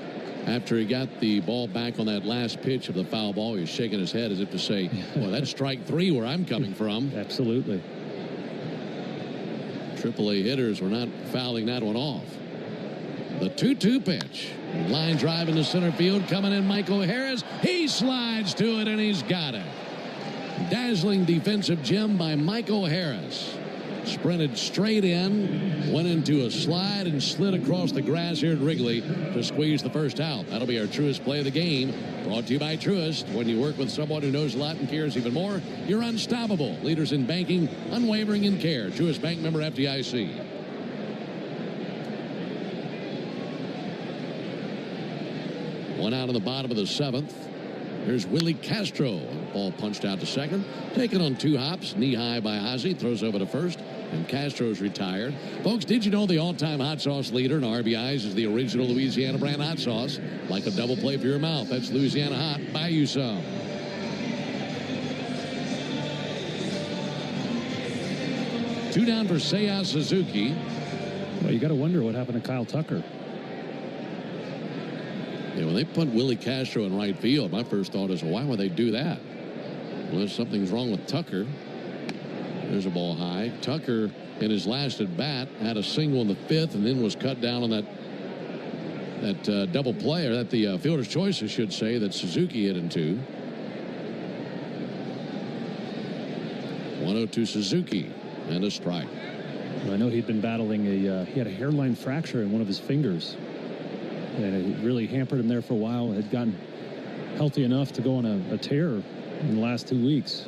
after he got the ball back on that last pitch of the foul ball, he was shaking his head as if to say, well, that's strike 3 where I'm coming from. Absolutely. AAA hitters were not fouling that one off. The 2-2 pitch. Line drive into center field. Coming in, Michael Harris. He slides to it, and he's got it. Dazzling defensive gem by Michael Harris. Sprinted straight in, went into a slide, and slid across the grass here at Wrigley to squeeze the first out. That'll be our Truist play of the game. Brought to you by Truist. When you work with someone who knows a lot and cares even more, you're unstoppable. Leaders in banking, unwavering in care. Truist Bank, member FDIC. One out in the bottom of the 7th. Here's Willie Castro. Ball punched out to second. Taken on 2 hops. Knee high by Ozzie. Throws over to first. And Castro's retired. Folks, did you know the all-time hot sauce leader in RBIs is the original Louisiana brand hot sauce? Like a double play for your mouth. That's Louisiana Hot. Buy you some. Two down for Seiya Suzuki. Well, you got to wonder what happened to Kyle Tucker. Yeah, when they put Willie Castro in right field, my first thought is, well, why would they do that? Well, something's wrong with Tucker. There's a ball high. Tucker, in his last at bat, had a single in the 5th and then was cut down on that double play, or that the fielder's choice, I should say, that Suzuki hit into. 1-0 to Suzuki, and a strike. Well, I know he'd been battling he had a hairline fracture in one of his fingers. And it really hampered him there for a while. Had gotten healthy enough to go on a tear in the last 2 weeks.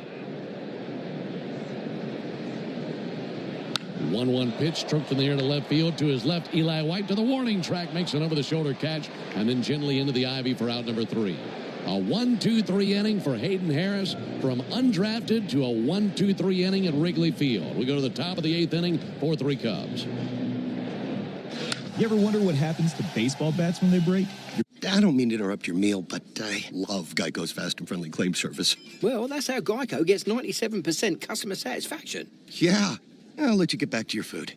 1-1 pitch, stroked in the air to left field. To his left, Eli White to the warning track, makes an over-the-shoulder catch, and then gently into the ivy for out number 3. A 1-2-3 inning for Hayden Harris, from undrafted to a 1-2-3 inning at Wrigley Field. We go to the top of the 8th inning for 3 Cubs. You ever wonder what happens to baseball bats when they break? I don't mean to interrupt your meal, but I love Geico's fast and friendly claim service. Well, that's how Geico gets 97% customer satisfaction. Yeah. I'll let you get back to your food.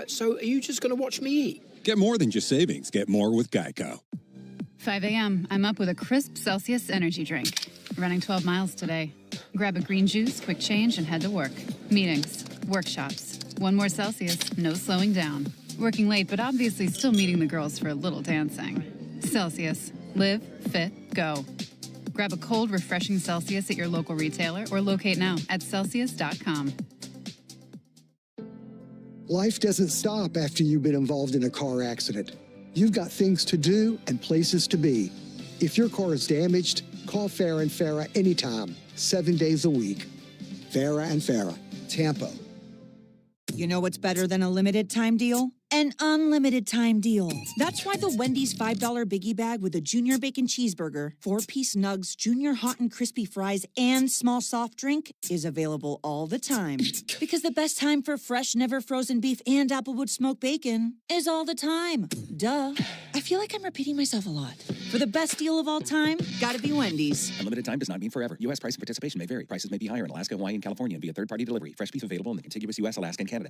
So are you just going to watch me eat? Get more than just savings. Get more with Geico. 5 a.m. I'm up with a crisp Celsius energy drink. Running 12 miles today. Grab a green juice, quick change, and head to work. Meetings, workshops. One more Celsius, no slowing down. Working late, but obviously still meeting the girls for a little dancing. Celsius. Live, fit, go. Grab a cold, refreshing Celsius at your local retailer or locate now at Celsius.com. Life doesn't stop after you've been involved in a car accident. You've got things to do and places to be. If your car is damaged, call Farah & Farah anytime, 7 days a week. Farah & Farah, Tampa. You know what's better than a limited time deal? An unlimited time deal. That's why the Wendy's $5 Biggie Bag with a Junior Bacon Cheeseburger, 4-piece nugs, Junior Hot and Crispy Fries, and small soft drink is available all the time. Because the best time for fresh, never frozen beef and Applewood smoked bacon is all the time. Duh. I feel like I'm repeating myself a lot. For the best deal of all time, gotta be Wendy's. Unlimited time does not mean forever. U.S. price and participation may vary. Prices may be higher in Alaska, Hawaii, and California via third-party delivery. Fresh beef available in the contiguous U.S., Alaska, and Canada.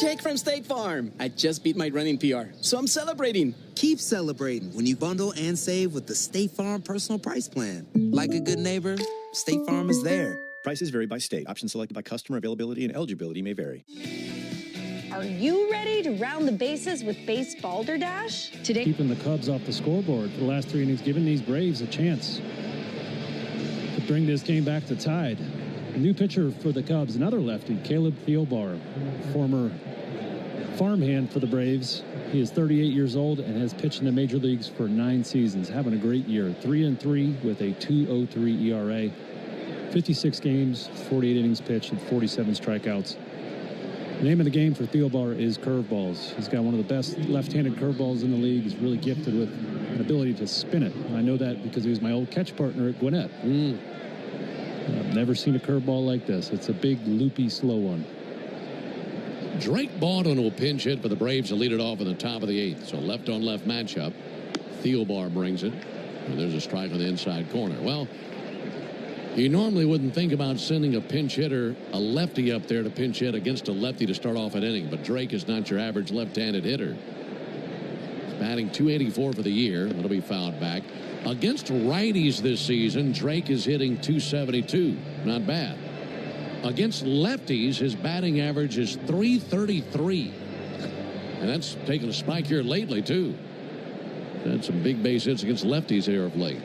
Jake from State Farm. I just beat my running PR, so I'm celebrating. Keep celebrating when you bundle and save with the State Farm Personal Price Plan. Like a good neighbor, State Farm is there. Prices vary by state. Options selected by customer. Availability and eligibility may vary. Are you ready to round the bases with Base Balderdash? Today, Keeping the Cubs off the scoreboard for the last 3 innings, giving these Braves a chance to bring this game back to tied. A new pitcher for the Cubs, another lefty, Caleb Thielbar, former farmhand for the Braves. He is 38 years old and has pitched in the major leagues for 9 seasons, having a great year. 3-3 with a 2.03 ERA, 56 games, 48 innings pitched, and 47 strikeouts. The name of the game for Thielbar is curveballs. He's got one of the best left-handed curveballs in the league. He's really gifted with an ability to spin it. I know that because he was my old catch partner at Gwinnett. I've never seen a curveball like this. It's a big, loopy, slow one. Drake Baldwin will pinch hit for the Braves to lead it off in the top of the 8th. So left-on-left matchup. Thielbar brings it. And there's a strike on the inside corner. Well, you normally wouldn't think about sending a pinch hitter, a lefty up there to pinch hit against a lefty to start off an inning. But Drake is not your average left-handed hitter. He's batting .284 for the year. That'll be fouled back. Against righties this season, Drake is hitting .272. Not bad. Against lefties, his batting average is .333. And that's taken a spike here lately, too. Had some big base hits against lefties here of late.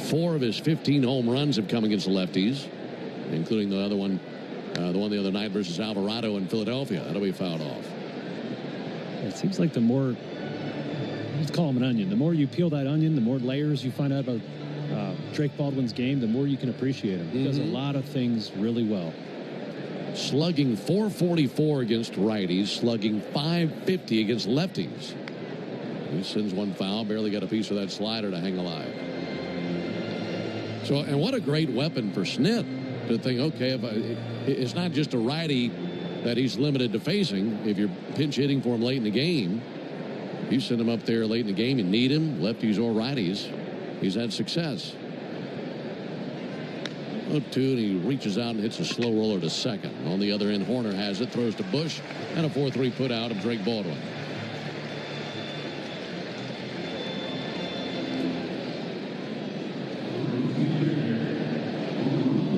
4 of his 15 home runs have come against lefties, including the other one, the one the other night versus Alvarado in Philadelphia. That'll be fouled off. It seems like the more, let's call him an onion, the more you peel that onion, the more layers you find out about Drake Baldwin's game, the more you can appreciate him. He does a lot of things really well. Slugging .444 against righties, slugging .550 against lefties. He sends one foul, barely got a piece of that slider to hang alive. So, and what a great weapon for Snit to think, okay, it's not just a righty that he's limited to facing. If you're pinch hitting for him late in the game, you send him up there late in the game, you need him, lefties or righties. He's had success. 0-2, and he reaches out and hits a slow roller to second. On the other end, Horner has it, throws to Bush, and a 4-3 put out of Drake Baldwin.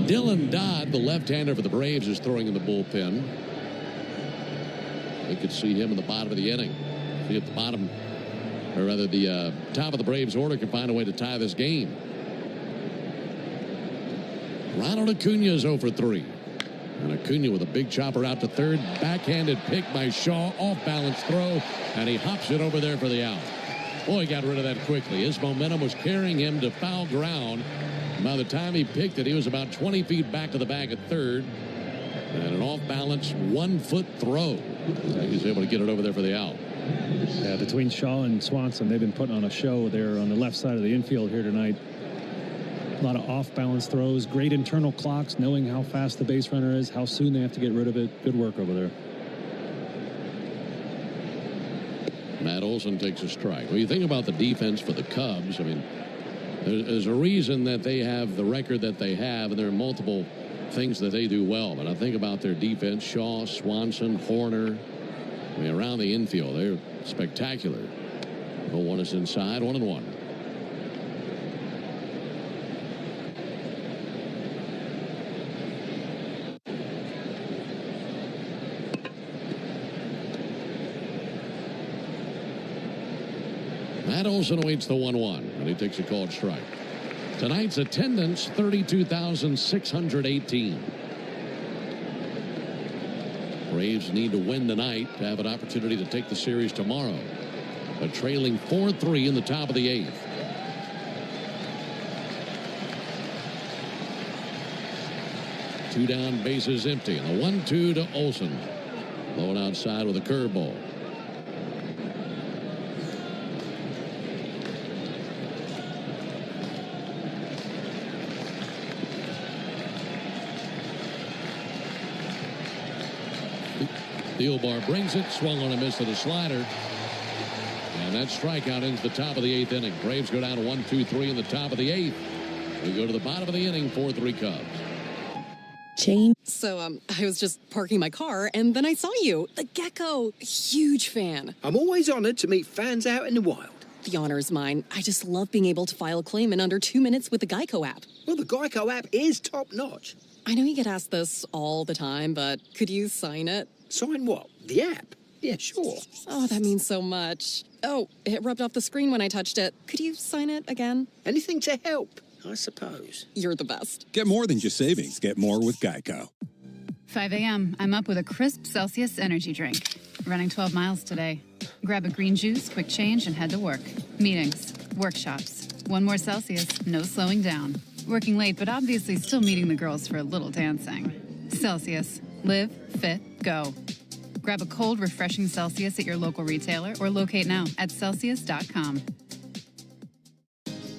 Dylan Dodd, the left-hander for the Braves, is throwing in the bullpen. You could see him in the bottom of the inning. See at the bottom, or rather the top of the Braves order can find a way to tie this game. Ronald Acuna is 0 for 3. And Acuna with a big chopper out to third. Backhanded pick by Shaw. Off-balance throw. And he hops it over there for the out. Boy, he got rid of that quickly. His momentum was carrying him to foul ground. By the time he picked it, he was about 20 feet back to the bag at third. And an off-balance 1-foot throw. He was able to get it over there for the out. Yeah, between Shaw and Swanson, they've been putting on a show there on the left side of the infield here tonight. A lot of off-balance throws, great internal clocks, knowing how fast the base runner is, how soon they have to get rid of it. Good work over there. Matt Olson takes a strike. When you think about the defense for the Cubs, I mean, there's a reason that they have the record that they have, and there are multiple things that they do well. But I think about their defense, Shaw, Swanson, Horner. I mean, around the infield, they're spectacular. 0-1 is inside, 1-1. Matt Olson awaits the 1-1, and he takes a called strike. Tonight's attendance, 32,618. Braves need to win tonight to have an opportunity to take the series tomorrow. But trailing 4-3 in the top of the 8th. Two down, bases empty. And the 1-2 to Olson. Blowing outside with a curveball. Thielbar brings it, swung on a miss to the slider. And And that strikeout ends the top of the 8th inning. Braves go down to 1-2-3 in the top of the 8th. We go to the bottom of the inning, 4-3 Cubs. So, I was just parking my car, and then I saw you. The gecko. Huge fan. I'm always honored to meet fans out in the wild. The honor is mine. I just love being able to file a claim in under 2 minutes with the Geico app. Well, the Geico app is top-notch. I know you get asked this all the time, but could you sign it? Sign what? The app? Yeah, sure. Oh, that means so much. Oh, it rubbed off the screen when I touched it. Could you sign it again? Anything to help, I suppose. You're the best. Get more than just savings. Get more with Geico. 5 a.m. I'm up with a crisp Celsius energy drink. Running 12 miles today. Grab a green juice, quick change, and head to work. Meetings, workshops. One more Celsius, no slowing down. Working late, but obviously still meeting the girls for a little dancing. Celsius. Live, fit, go. Grab a cold, refreshing Celsius at your local retailer or locate now at Celsius.com.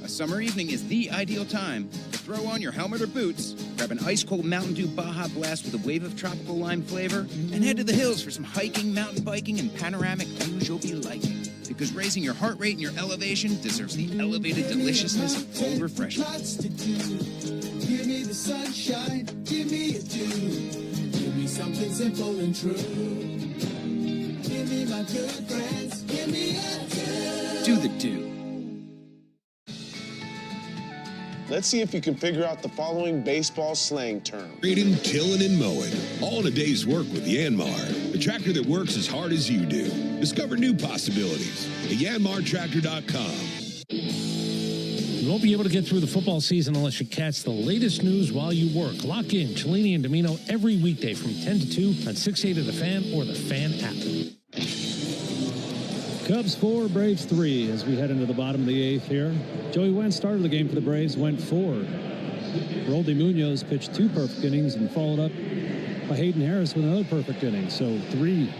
A summer evening is the ideal time to throw on your helmet or boots, grab an ice-cold Mountain Dew Baja Blast with a wave of tropical lime flavor, and head to the hills for some hiking, mountain biking, and panoramic views you'll be liking. Because raising your heart rate and your elevation deserves the elevated deliciousness of cold refreshment. Lots to do. Give me the sunshine, give me a dew. Give me something simple and true. Give me my good friends, give me a dew. Do the dew. Let's see if you can figure out the following baseball slang term. Reading, tilling, and mowing. All in a day's work with Yanmar, the tractor that works as hard as you do. Discover new possibilities at yanmartractor.com. You won't be able to get through the football season unless you catch the latest news while you work. Lock in Cellini and Domino every weekday from 10 to 2 on 680 The Fan or the Fan app. Cubs 4, Braves 3 as we head into the bottom of the 8th here. Joey Wentz started the game for the Braves, went 4. Roldy Munoz pitched 2 perfect innings and followed up by Hayden Harris with another perfect inning. So 3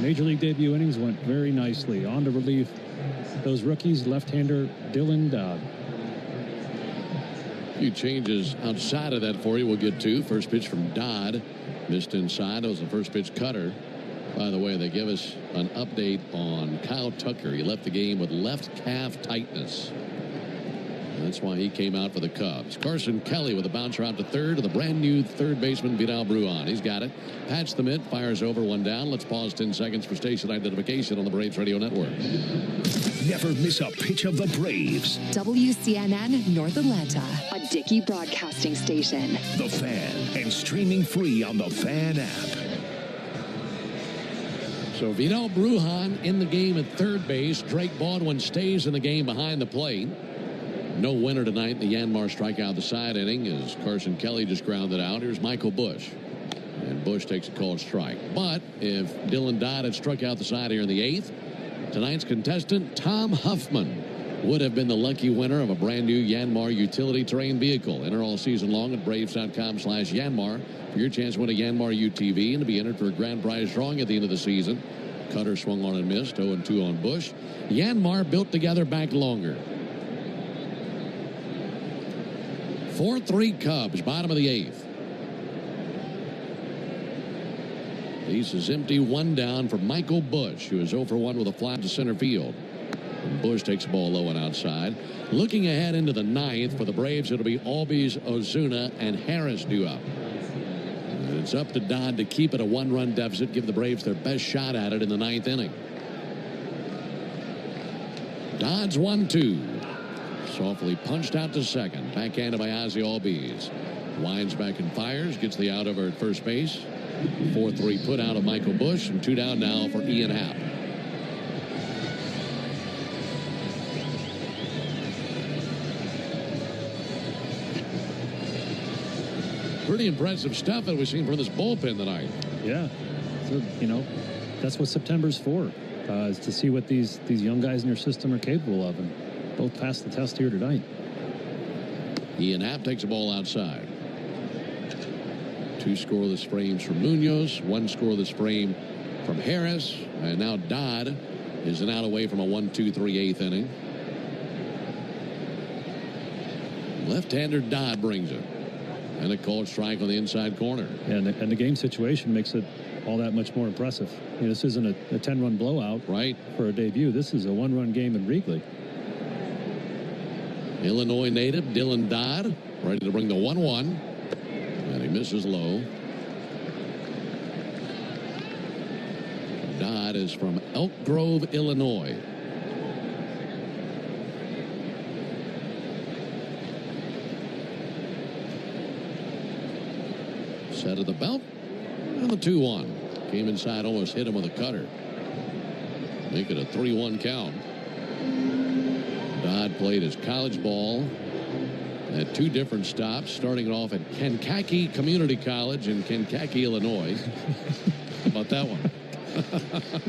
Major League debut innings went very nicely. On to relief, those rookies, left-hander Dylan Dodd. A few changes outside of that for you we'll get to. First pitch from Dodd. Missed inside. That was the first pitch cutter. By the way, they give us an update on Kyle Tucker. He left the game with left calf tightness. That's why he came out for the Cubs. Carson Kelly with a bouncer out to third, and the brand new third baseman Vidal Brujan. He's got it. Patch the mitt, fires over, 1 down. Let's pause 10 seconds for station identification on the Braves Radio Network. Never miss a pitch of the Braves. WCNN North Atlanta, a Dickey broadcasting station. The Fan, and streaming free on the Fan app. So Vidal Brujan in the game at third base. Drake Baldwin stays in the game behind the plate. No winner tonight. The Yanmar strikeout the side inning as Carson Kelly just grounded out. Here's Michael Busch. And Busch takes a called strike. But if Dylan Dodd had struck out the side here in the 8th, tonight's contestant, Tom Huffman, would have been the lucky winner of a brand new Yanmar utility terrain vehicle. Enter all season long at Braves.com/Yanmar for your chance to win a Yanmar UTV and to be entered for a grand prize drawing at the end of the season. Cutter swung on and missed. 0-2 on Busch. Yanmar built together back longer. 4-3 Cubs, bottom of the 8th. Base is empty, 1 down for Michael Busch, who is 0 for 1 with a fly to center field. And Busch takes the ball low and outside. Looking ahead into the 9th for the Braves, it'll be Albies, Ozuna, and Harris due up. And it's up to Dodd to keep it a 1-run deficit, give the Braves their best shot at it in the 9th inning. Dodd's 1-2. Softly punched out to second. Backhanded by Ozzie Albies. Winds back and fires. Gets the out over at first base. 4-3 put out of Michael Busch. And 2 down now for Ian Happ. Pretty impressive stuff that we've seen from this bullpen tonight. Yeah. So, you know, that's what September's for. Is to see what these young guys in your system are capable of. And both passed the test here tonight. Ian Happ takes the ball outside. 2 scoreless frames from Munoz. 1 scoreless frame from Harris. And now Dodd is an out away from a 1-2-3 8th inning. Left-hander Dodd brings it. And a called strike on the inside corner. And the game situation makes it all that much more impressive. This isn't a 10-run blowout, right, for a debut. This is a 1-run game in Wrigley. Illinois native Dylan Dodd ready to bring the 1-1. And he misses low. Dodd is from Elk Grove, Illinois. Set of the belt. And the 2-1. Came inside, almost hit him with a cutter. Make it a 3-1 count. Dodd played his college ball at 2 different stops, starting off at Kankakee Community College in Kankakee, Illinois. How about that one?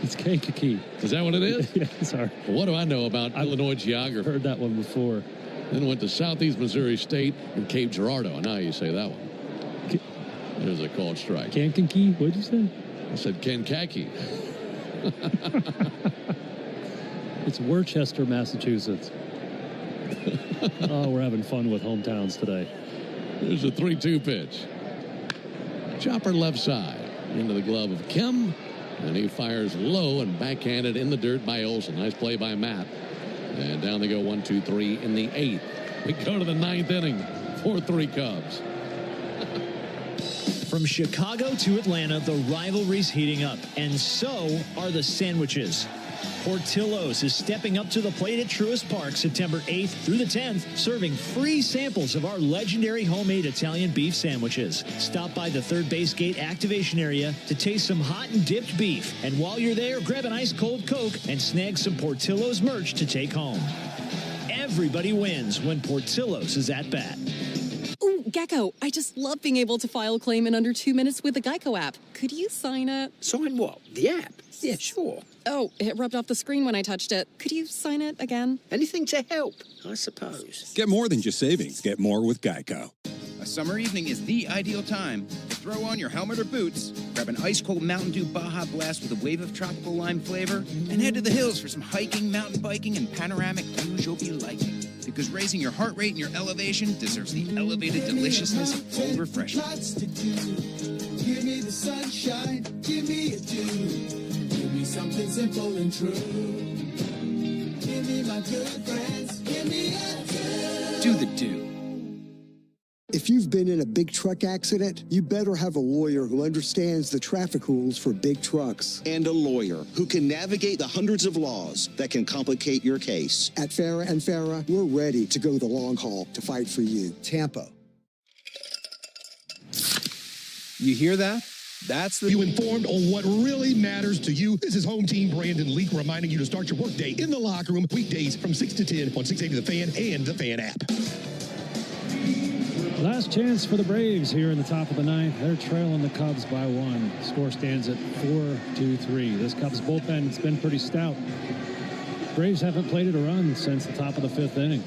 It's Kankakee. Is that what it is? Yeah, sorry. Well, what do I know about Illinois geography? I've heard that one before. Then went to Southeast Missouri State and Cape Girardeau. I know how you say that one. There's a called strike. Kankakee? What did you say? I said Kankakee. It's Worcester, Massachusetts. Oh, we're having fun with hometowns today. There's a 3-2 pitch. Chopper left side into the glove of Kim. And he fires low and backhanded in the dirt by Olsen. Nice play by Matt. And down they go 1-2-3 in the 8th. We go to the 9th inning. 4-3 Cubs. From Chicago to Atlanta, the rivalry's heating up, and so are the sandwiches. Portillo's is stepping up to the plate at Truist Park September 8th through the 10th, serving free samples of our legendary homemade Italian beef sandwiches. Stop by the third base gate activation area to taste some hot and dipped beef. And while you're there, grab an ice-cold Coke and snag some Portillo's merch to take home. Everybody wins when Portillo's is at bat. Ooh, Gecko, I just love being able to file a claim in under 2 minutes with the Geico app. Could you sign it? Sign what? The app? Yeah, sure. Oh, it rubbed off the screen when I touched it. Could you sign it again? Anything to help, I suppose. Get more than just savings. Get more with Geico. A summer evening is the ideal time to throw on your helmet or boots, grab an ice-cold Mountain Dew Baja Blast with a wave of tropical lime flavor, and head to the hills for some hiking, mountain biking, and panoramic views you'll be liking. Because raising your heart rate and your elevation deserves the elevated deliciousness of cold refreshment. Give me the sunshine, give me a dew. Give me something simple and true. Give me my good friends, give me a dew. Do the dew. If you've been in a big truck accident, you better have a lawyer who understands the traffic rules for big trucks. And a lawyer who can navigate the hundreds of laws that can complicate your case. At Farah and Farah, we're ready to go the long haul to fight for you. Tampa. You hear that? That's the... You informed on what really matters to you. This is Home Team Brandon Leak reminding you to start your workday in the locker room weekdays from 6 to 10 on 680 The Fan and the Fan app. Last chance for the Braves here in the top of the 9th. They're trailing the Cubs by 1. Score stands at 4-3. This Cubs bullpen's been pretty stout. Braves haven't played a run since the top of the 5th inning.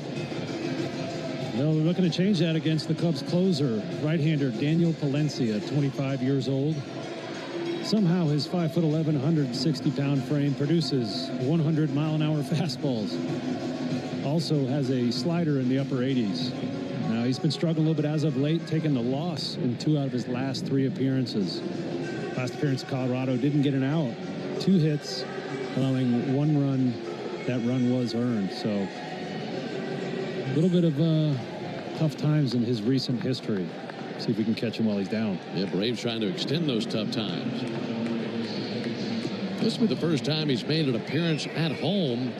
They're looking to change that against the Cubs closer, right-hander Daniel Palencia, 25 years old. Somehow his 5'11", 160-pound frame produces 100-mile-an-hour fastballs. Also has a slider in the upper 80s. Now, he's been struggling a little bit as of late, taking the loss in 2 out of his last 3 appearances. Last appearance in Colorado, didn't get an out. 2 hits, allowing 1 run. That run was earned. So, a little bit of tough times in his recent history. See if we can catch him while he's down. Yeah, Braves trying to extend those tough times. This will be the first time he's made an appearance at home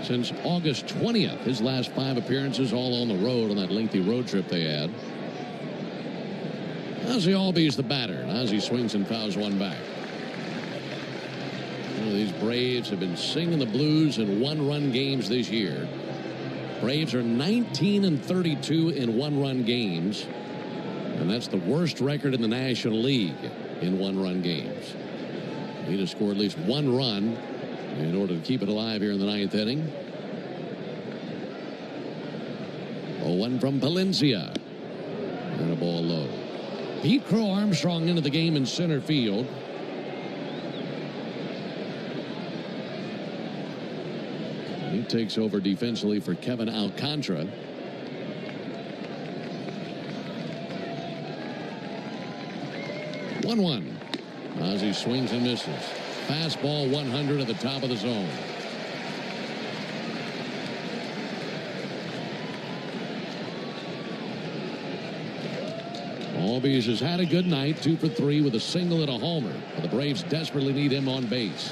since August 20th. His last 5 appearances all on the road on that lengthy road trip they had. Ozzie Albies the batter. Ozzie swings and fouls one back. These Braves have been singing the blues in 1-run games this year. Braves are 19-32 in 1-run games. And that's the worst record in the National League in 1-run games. They need to score at least 1 run in order to keep it alive here in the 9th inning. 0-1 from Palencia. And a ball low. Pete Crow Armstrong into the game in center field. He takes over defensively for Kevin Alcantara. 1-1. Ozzie swings and misses. Fastball 100 at the top of the zone. Albies has had a good night, 2 for 3 with a single and a homer. But the Braves desperately need him on base.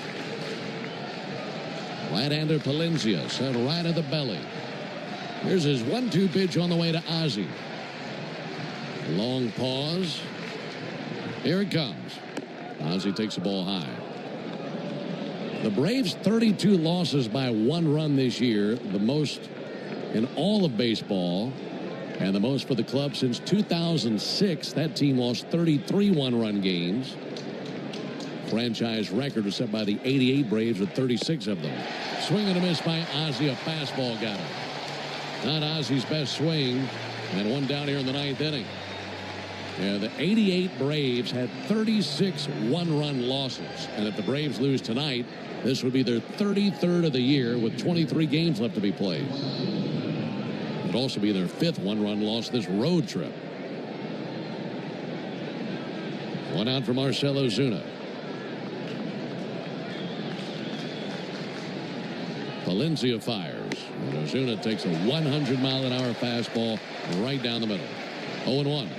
Right-hander Palencia set right at the belly. Here's his 1-2 pitch on the way to Ozzie. Long pause. Here it comes. Ozzie takes the ball high. The Braves' 32 losses by 1 run this year, the most in all of baseball, and the most for the club since 2006. That team lost 33 one-run games. Franchise record was set by the 88 Braves with 36 of them. Swing and a miss by Ozzie. A fastball got him. Not Ozzie's best swing, and one down here in the 9th inning. Yeah, the 88 Braves had 36 one-run losses. And if the Braves lose tonight, this would be their 33rd of the year with 23 games left to be played. It would also be their 5th one-run loss this road trip. One out for Marcell Ozuna. Palencia fires. And Ozuna takes a 100-mile-an-hour fastball right down the middle. 0-1.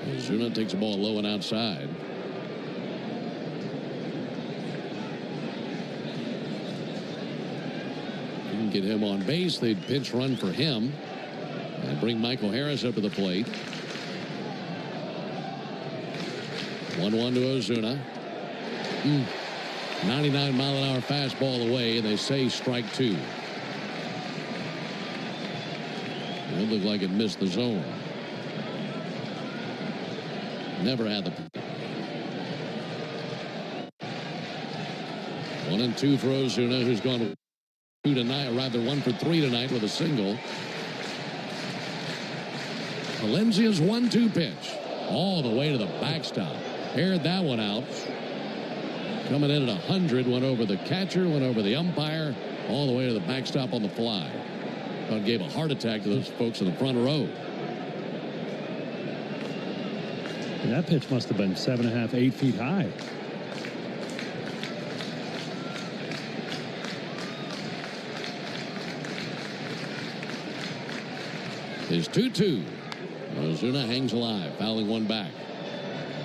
Ozuna takes the ball low and outside. You can get him on base. They'd pinch run for him and bring Michael Harris up to the plate. 1-1 to Ozuna. 99-mile-an-hour fastball away, and they say strike 2. It looked like it missed the zone. Never had the 1-2 for Ozuna, who's gone 2 tonight, or rather 1 for 3 tonight with a single. Palencia's 1-2 pitch all the way to the backstop. Aired that one out. Coming in at 100, went over the catcher, went over the umpire, all the way to the backstop on the fly. But gave a heart attack to those folks in the front row. And that pitch must have been 7.5, 8 feet high. Is 2-2. Ozuna hangs alive, fouling one back.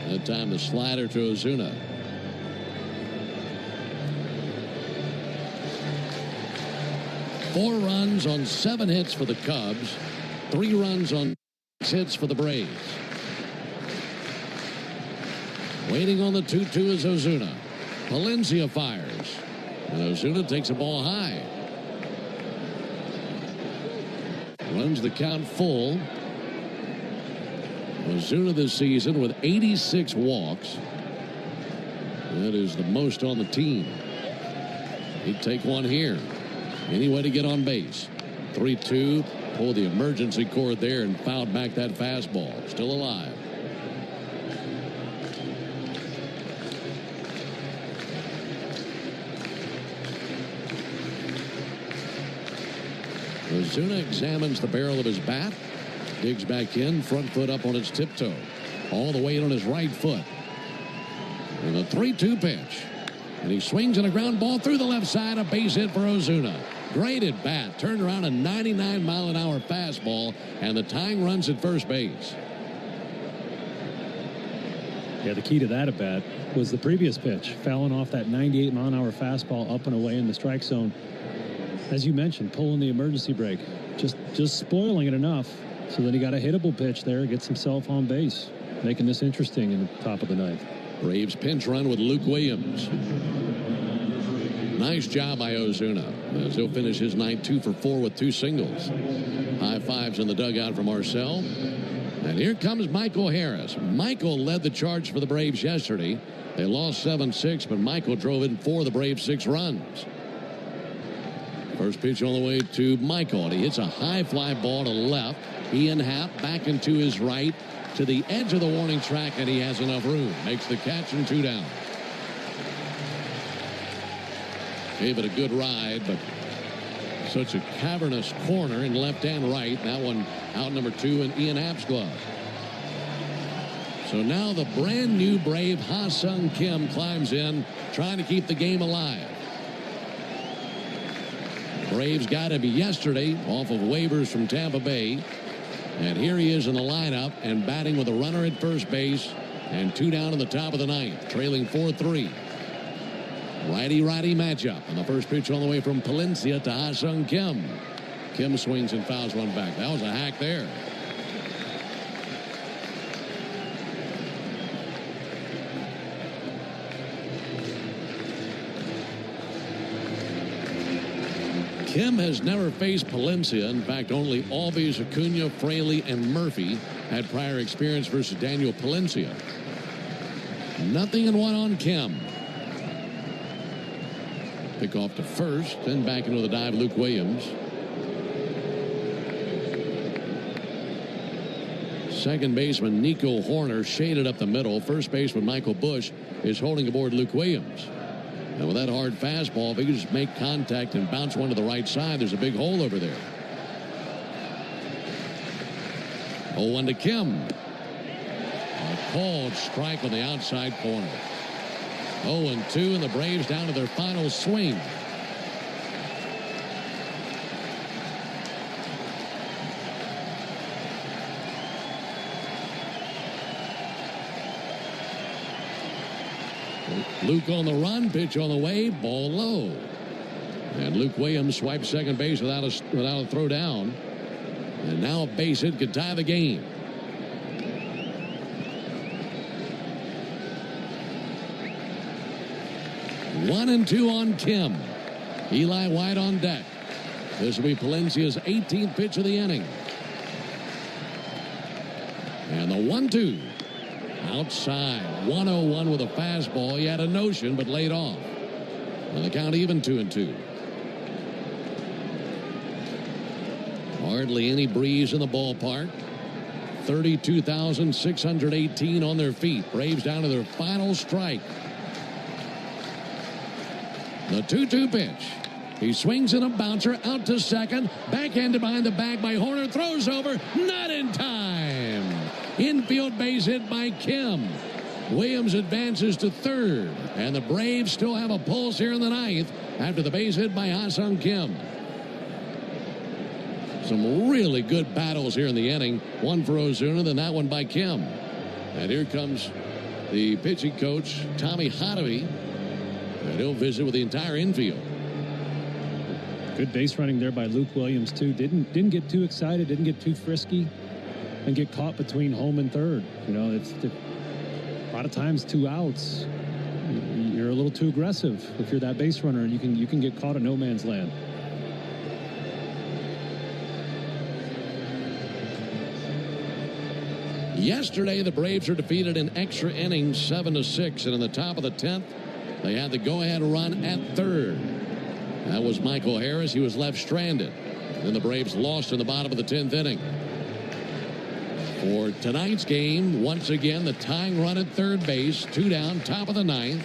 That time the slider to Ozuna. Four runs on 7 hits for the Cubs. 3 runs on 6 hits for the Braves. Waiting on the 2-2 is Ozuna. Palencia fires. And Ozuna takes a ball high. Runs the count full. Ozuna this season with 86 walks. That is the most on the team. He'd take one here. Any way to get on base. 3-2. Pulled the emergency cord there and fouled back that fastball. Still alive. Ozuna examines the barrel of his bat. Digs back in, front foot up on its tiptoe. All the way in on his right foot. And a 3-2 pitch. And he swings in a ground ball through the left side. A base hit for Ozuna. Great at bat. Turned around a 99-mile-an-hour fastball. And the tying runs at first base. Yeah, the key to that at bat was the previous pitch. Fouling off that 98-mile-an-hour fastball up and away in the strike zone. As you mentioned, pulling the emergency brake. Just spoiling it enough. So then he got a hittable pitch there, gets himself on base, making this interesting in the top of the 9th. Braves pinch run with Luke Williams. Nice job by Ozuna, as he'll finish his night 2 for 4 with 2 singles. High fives in the dugout for Marcell. And here comes Michael Harris. Michael led the charge for the Braves yesterday. They lost 7-6, but Michael drove in 4 of the Braves' 6 runs. First pitch on the way to Michael, and he hits a high fly ball to left. Ian Happ back into his right to the edge of the warning track, and he has enough room. Makes the catch and 2 down. Gave it a good ride, but such a cavernous corner in left and right. That one out number 2 in Ian App's glove. So now the brand new Brave Ha-Sung Kim climbs in, trying to keep the game alive. Braves got him yesterday off of waivers from Tampa Bay. And here he is in the lineup and batting with a runner at first base and 2 down in the top of the 9th, trailing 4-3. Righty-righty matchup. And the first pitch on the way from Palencia to Ha-Sung Kim. Kim swings and fouls one back. That was a hack there. Kim has never faced Palencia. In fact, only Albies, Acuna, Fraley, and Murphy had prior experience versus Daniel Palencia. 0-1 on Kim. Pick off to first, then back into the dive, Luke Williams. Second baseman Nico Horner shaded up the middle. First baseman Michael Busch is holding aboard Luke Williams. And with that hard fastball, if he can just make contact and bounce one to the right side, there's a big hole over there. 0-1 to Kim. A called strike on the outside corner. 0-2, and the Braves down to their final swing. Luke on the run, pitch on the way, ball low. And Luke Williams swipes second base without a throw down. And now a base hit could tie the game. One and 2 on Kim. Eli White on deck. This will be Palencia's 18th pitch of the inning. And the 1-2. Outside, 1-0-1 with a fastball. He had a notion, but laid off. And the count even 2-2. Hardly any breeze in the ballpark. 32,618 on their feet. Braves down to their final strike. The 2-2 pitch. He swings in a bouncer out to second. Backhanded behind the bag by Horner. Throws over. Not in time. Infield base hit by Kim. Williams advances to third. And the Braves still have a pulse here in the 9th after the base hit by Ha-Sung Kim. Some really good battles here in the inning. One for Ozuna, then that one by Kim. And here comes the pitching coach, Tommy Hotovy. And he'll visit with the entire infield. Good base running there by Luke Williams, too. Didn't get too excited, didn't get too frisky, and get caught between home and third. You know, it's a lot of times 2 outs. You're a little too aggressive if you're that base runner, and you can get caught in no man's land. Yesterday, the Braves were defeated in extra innings 7-6, and in the top of the 10th, they had the go-ahead run at third. That was Michael Harris. He was left stranded. Then the Braves lost in the bottom of the 10th inning. For tonight's game, once again, the tying run at third base, 2 down, top of the 9th.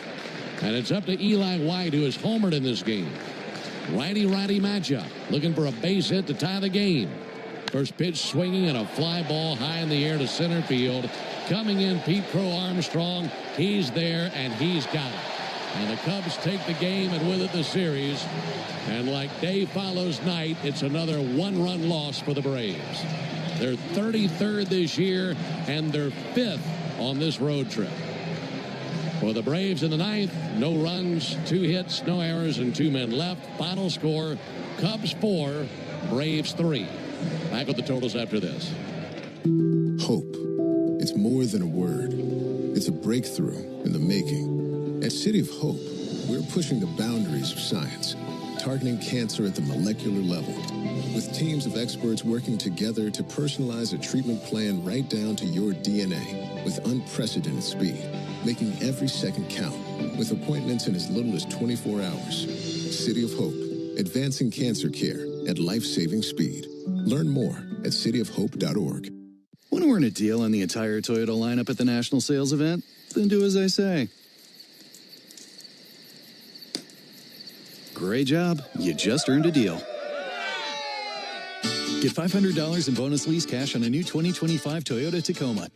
And it's up to Eli White, who has homered in this game. Righty-righty matchup, looking for a base hit to tie the game. First pitch swinging and a fly ball high in the air to center field. Coming in, Pete Crow Armstrong. He's there, and he's got it. And the Cubs take the game and with it the series. And like day follows night, it's another 1-run loss for the Braves. They're 33rd this year and they're 5th on this road trip. For the Braves in the 9th, no runs, 2 hits, no errors, and 2 men left. Final score, Cubs 4, Braves 3. Back with the totals after this. Hope. It's more than a word. It's a breakthrough in the making. At City of Hope, we're pushing the boundaries of science, targeting cancer at the molecular level, with teams of experts working together to personalize a treatment plan right down to your DNA with unprecedented speed, making every second count, with appointments in as little as 24 hours. City of Hope, advancing cancer care at life-saving speed. Learn more at cityofhope.org. Want to earn a deal on the entire Toyota lineup at the national sales event? Then do as I say. Great job. You just earned a deal. Get $500 in bonus lease cash on a new 2025 Toyota Tacoma.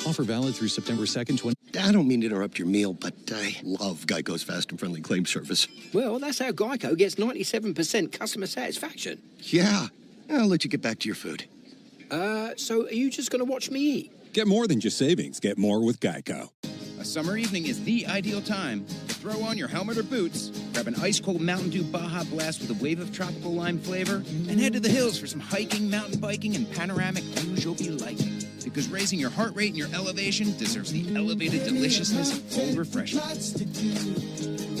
Offer valid through September 2nd, I don't mean to interrupt your meal, but I love Geico's fast and friendly claim service. Well, that's how Geico gets 97% customer satisfaction. Yeah. I'll let you get back to your food. So are you just going to watch me eat? Get more than just savings. Get more with Geico. A summer evening is the ideal time to throw on your helmet or boots, grab an ice-cold Mountain Dew Baja Blast with a wave of tropical lime flavor, and head to the hills for some hiking, mountain biking, and panoramic views you'll be liking. Because raising your heart rate and your elevation deserves the elevated deliciousness of cold refreshment.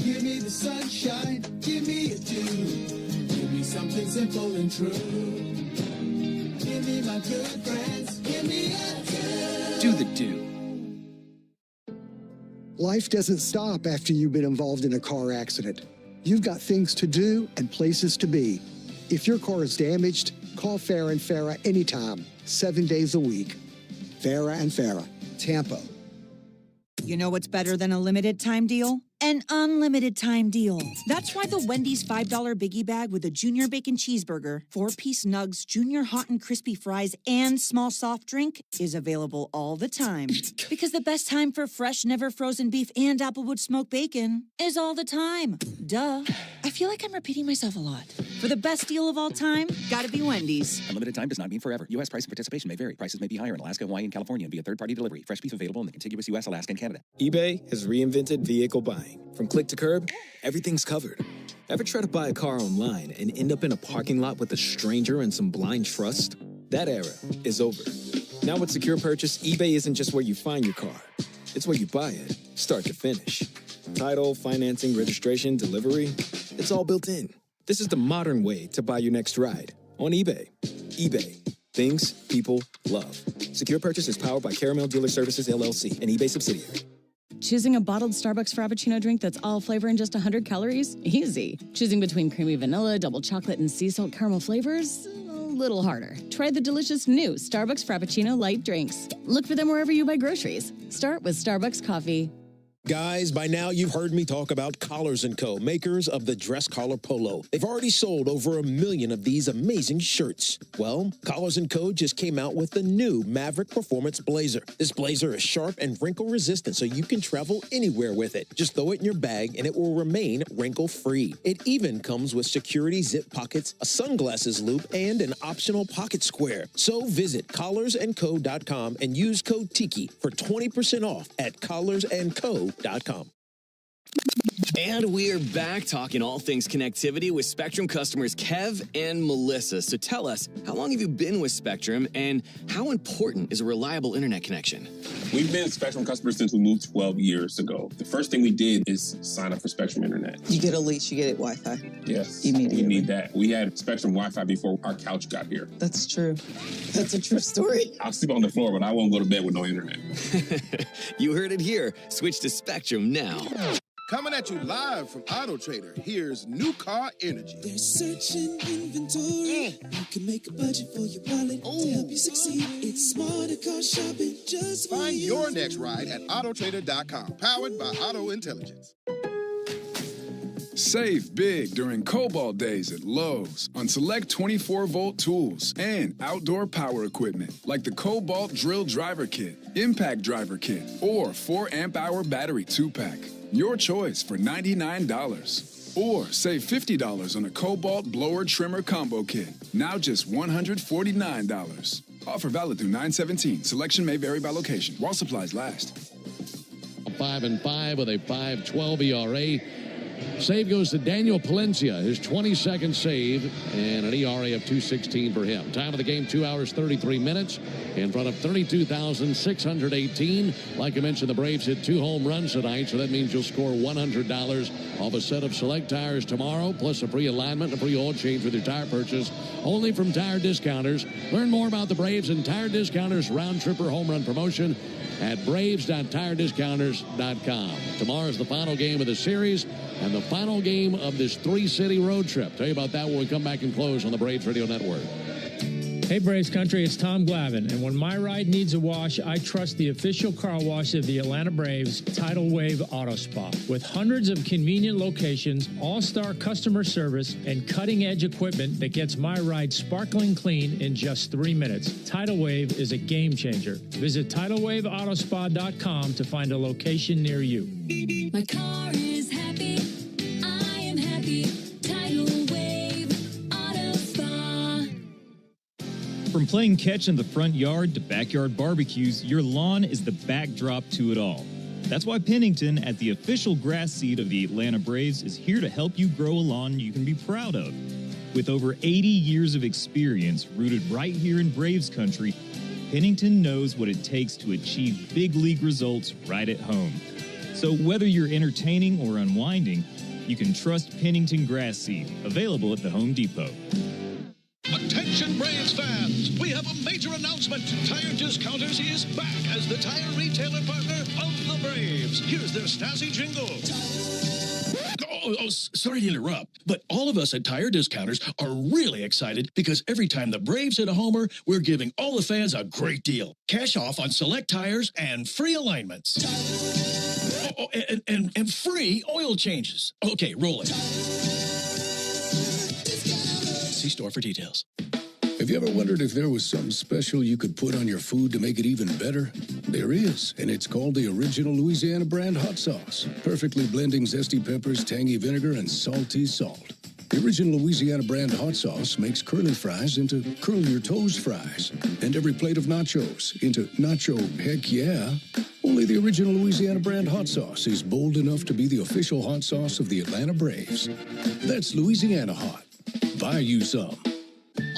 Give me the sunshine, give me a dew. Give me something simple and true. Give me my good friends, give me a dew. Do the dew. Life doesn't stop after you've been involved in a car accident. You've got things to do and places to be. If your car is damaged, call Farah & Farah anytime, 7 days a week. Farah & Farah, Tampa. You know what's better than a limited time deal? An unlimited time deal. That's why the Wendy's $5 Biggie Bag with a Junior Bacon Cheeseburger, 4-piece nugs, Junior Hot and Crispy Fries, and small soft drink is available all the time. Because the best time for fresh, never frozen beef and Applewood smoked bacon is all the time. Duh. I feel like I'm repeating myself a lot. For the best deal of all time, gotta be Wendy's. Unlimited time does not mean forever. U.S. price and participation may vary. Prices may be higher in Alaska, Hawaii, and California via third-party delivery. Fresh beef available in the contiguous U.S., Alaska, and Canada. eBay has reinvented vehicle buying. From click to curb, everything's covered. Ever try to buy a car online and end up in a parking lot with a stranger and some blind trust? That era is over. Now with Secure Purchase, eBay isn't just where you find your car. It's where you buy it, start to finish. Title, financing, registration, delivery, it's all built in. This is the modern way to buy your next ride on eBay. eBay. Things people love. Secure Purchase is powered by Caramel Dealer Services, LLC, an eBay subsidiary. Choosing a bottled Starbucks Frappuccino drink that's all flavor and just 100 calories? Easy. Choosing between creamy vanilla, double chocolate, and sea salt caramel flavors? A little harder. Try the delicious new Starbucks Frappuccino light drinks. Look for them wherever you buy groceries. Start with Starbucks coffee. Guys, by now you've heard me talk about Collars & Co., makers of the dress collar polo. They've already sold over 1 million of these amazing shirts. Well, Collars & Co. just came out with the new Maverick Performance Blazer. This blazer is sharp and wrinkle resistant, so you can travel anywhere with it. Just throw it in your bag and it will remain wrinkle-free. It even comes with security zip pockets, a sunglasses loop, and an optional pocket square. So visit collarsandco.com and use code TIKI for 20% off at collarsandco.com. And we're back talking all things connectivity with Spectrum customers Kev and Melissa. So tell us, how long have you been with Spectrum and how important is a reliable internet connection? We've been Spectrum customers since we moved 12 years ago. The first thing we did is sign up for Spectrum Internet. You get a lease, you get Wi-Fi. Yes, immediately. We need that. We had Spectrum Wi-Fi before our couch got here. That's true. That's a true story. I'll sleep on the floor, but I won't go to bed with no internet. You heard it here. Switch to Spectrum now. Coming at you live from Auto Trader, here's New Car Energy. They're searching inventory. You can make a budget for your wallet to help you succeed. It's smarter car shopping just for Find you. your next ride at autotrader.com. Powered by Auto Intelligence. Save big during Cobalt Days at Lowe's on select 24-volt tools and outdoor power equipment like the Cobalt Drill Driver Kit, Impact Driver Kit, or 4 amp-hour battery 2-pack. Your choice for $99. Or save $50 on a Cobalt Blower Trimmer Combo Kit, now just $149. Offer valid through 9/17. Selection may vary by location while supplies last. 5-5 with a 5.12 ERA. Save goes to Daniel Palencia, his 22nd save, and an ERA of 2.16 for him. Time of the game, 2 hours, 33 minutes, in front of 32,618. Like I mentioned, the Braves hit 2 home runs tonight, so that means you'll score $100 off a set of Select tires tomorrow, plus a free alignment and a free oil change with your tire purchase, only from Tire Discounters. Learn more about the Braves and Tire Discounters round-tripper home run promotion at braves.tirediscounters.com. Tomorrow's the final game of the series and the final game of this 3-city road trip. Tell you about that when we come back and close on the Braves Radio Network. Hey Braves Country, it's Tom Glavine, and when my ride needs a wash, I trust the official car wash of the Atlanta Braves, Tidal Wave Auto Spa. With hundreds of convenient locations, all-star customer service, and cutting-edge equipment that gets my ride sparkling clean in just 3 minutes, Tidal Wave is a game changer. Visit TidalWaveAutospa.com to find a location near you. My car is happy. I am happy. Tidal Wave Auto Spa. From playing catch in the front yard to backyard barbecues, your lawn is the backdrop to it all. That's why Pennington, as the official grass seed of the Atlanta Braves, is here to help you grow a lawn you can be proud of. With over 80 years of experience rooted right here in Braves country, Pennington knows what it takes to achieve big league results right at home. So whether you're entertaining or unwinding, you can trust Pennington Grass Seed, available at the Home Depot. Attention Braves fans, we have a major announcement. Tire Discounters is back as the tire retailer partner of the Braves. Here's their snazzy jingle. Sorry to interrupt, but all of us at Tire Discounters are really excited because every time the Braves hit a homer, we're giving all the fans a great deal. Cash off on select tires and free alignments. And free oil changes. Okay, roll it. See store for details. Have you ever wondered if there was something special you could put on your food to make it even better? There is, and it's called the Original Louisiana Brand Hot Sauce, perfectly blending zesty peppers, tangy vinegar, and salty salt. The Original Louisiana Brand Hot Sauce makes curly fries into curl your toes fries, and every plate of nachos into nacho heck yeah. Only the Original Louisiana Brand Hot Sauce is bold enough to be the official hot sauce of the Atlanta Braves. That's Louisiana Hot. Buy you some.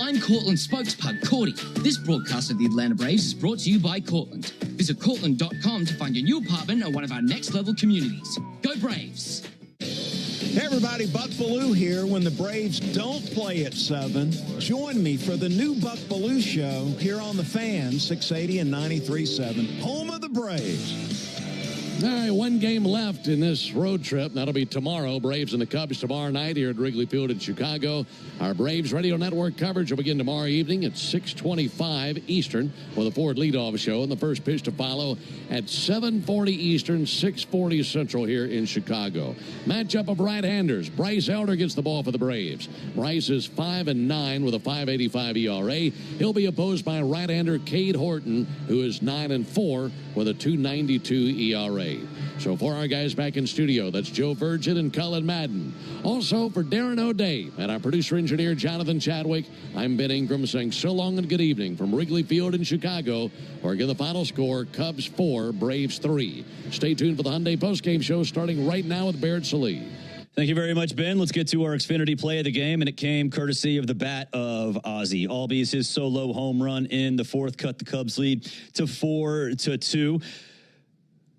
I'm Cortland spokespug Cordy. This broadcast of the Atlanta Braves is brought to you by Cortland. Visit Cortland.com to find your new apartment or one of our next-level communities. Go Braves! Hey everybody, Buck Bellew here. When the Braves don't play at 7, join me for the new Buck Bellew Show here on The Fan, 680 and 93.7, home of the Braves. All right, one game left in this road trip. That'll be tomorrow. Braves and the Cubs tomorrow night here at Wrigley Field in Chicago. Our Braves Radio Network coverage will begin tomorrow evening at 6:25 Eastern with a Ford leadoff show, and the first pitch to follow at 7:40 Eastern, 6:40 Central here in Chicago. Matchup of right-handers. Bryce Elder gets the ball for the Braves. Bryce is 5-9 with a 5.85 ERA. He'll be opposed by right-hander Cade Horton, who is 9-4 with a 2.92 ERA. So for our guys back in studio, that's Joe Virgin and Cullen Madden. Also for Darren O'Day and our producer-engineer Jonathan Chadwick, I'm Ben Ingram saying so long and good evening from Wrigley Field in Chicago, where again the final score, Cubs 4, Braves 3. Stay tuned for the Hyundai postgame show starting right now with Barrett Salee. Thank you very much, Ben. Let's get to our Xfinity play of the game, and it came courtesy of the bat of Ozzie Albies. His solo home run in the fourth cut the Cubs lead to 4-2.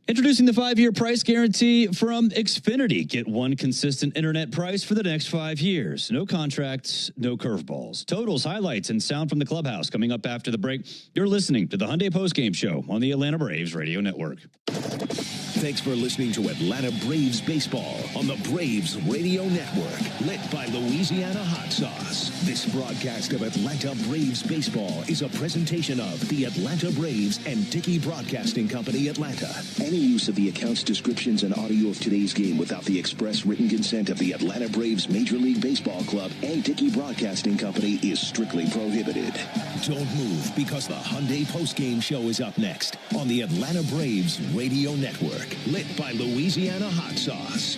Introducing the 5-year price guarantee from Xfinity. Get one consistent internet price for the next 5 years. No contracts, no curveballs. Totals, highlights, and sound from the clubhouse coming up after the break. You're listening to the Hyundai Postgame Show on the Atlanta Braves Radio Network. Thanks for listening to Atlanta Braves Baseball on the Braves Radio Network, lit by Louisiana Hot Sauce. This broadcast of Atlanta Braves Baseball is a presentation of the Atlanta Braves and Dickey Broadcasting Company, Atlanta. Any use of the accounts, descriptions, and audio of today's game without the express written consent of the Atlanta Braves Major League Baseball Club and Dickey Broadcasting Company is strictly prohibited. Don't move, because the Hyundai Postgame Show is up next on the Atlanta Braves Radio Network, lit by Louisiana Hot Sauce.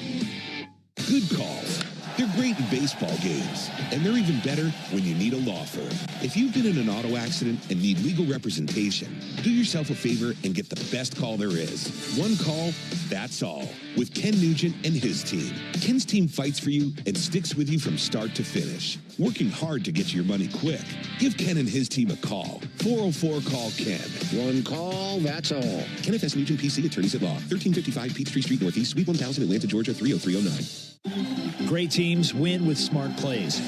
Good calls. They're great in baseball games, and they're even better when you need a law firm. If you've been in an auto accident and need legal representation, do yourself a favor and get the best call there is. One call, that's all. With Ken Nugent and his team. Ken's team fights for you and sticks with you from start to finish, working hard to get you your money quick. Give Ken and his team a call. 404-CALL-KEN. One call, that's all. Kenneth S. Nugent, PC, Attorneys at Law. 1355 Peachtree Street Northeast, Suite 1000, Atlanta, Georgia, 30309. Great teams win with smart plays.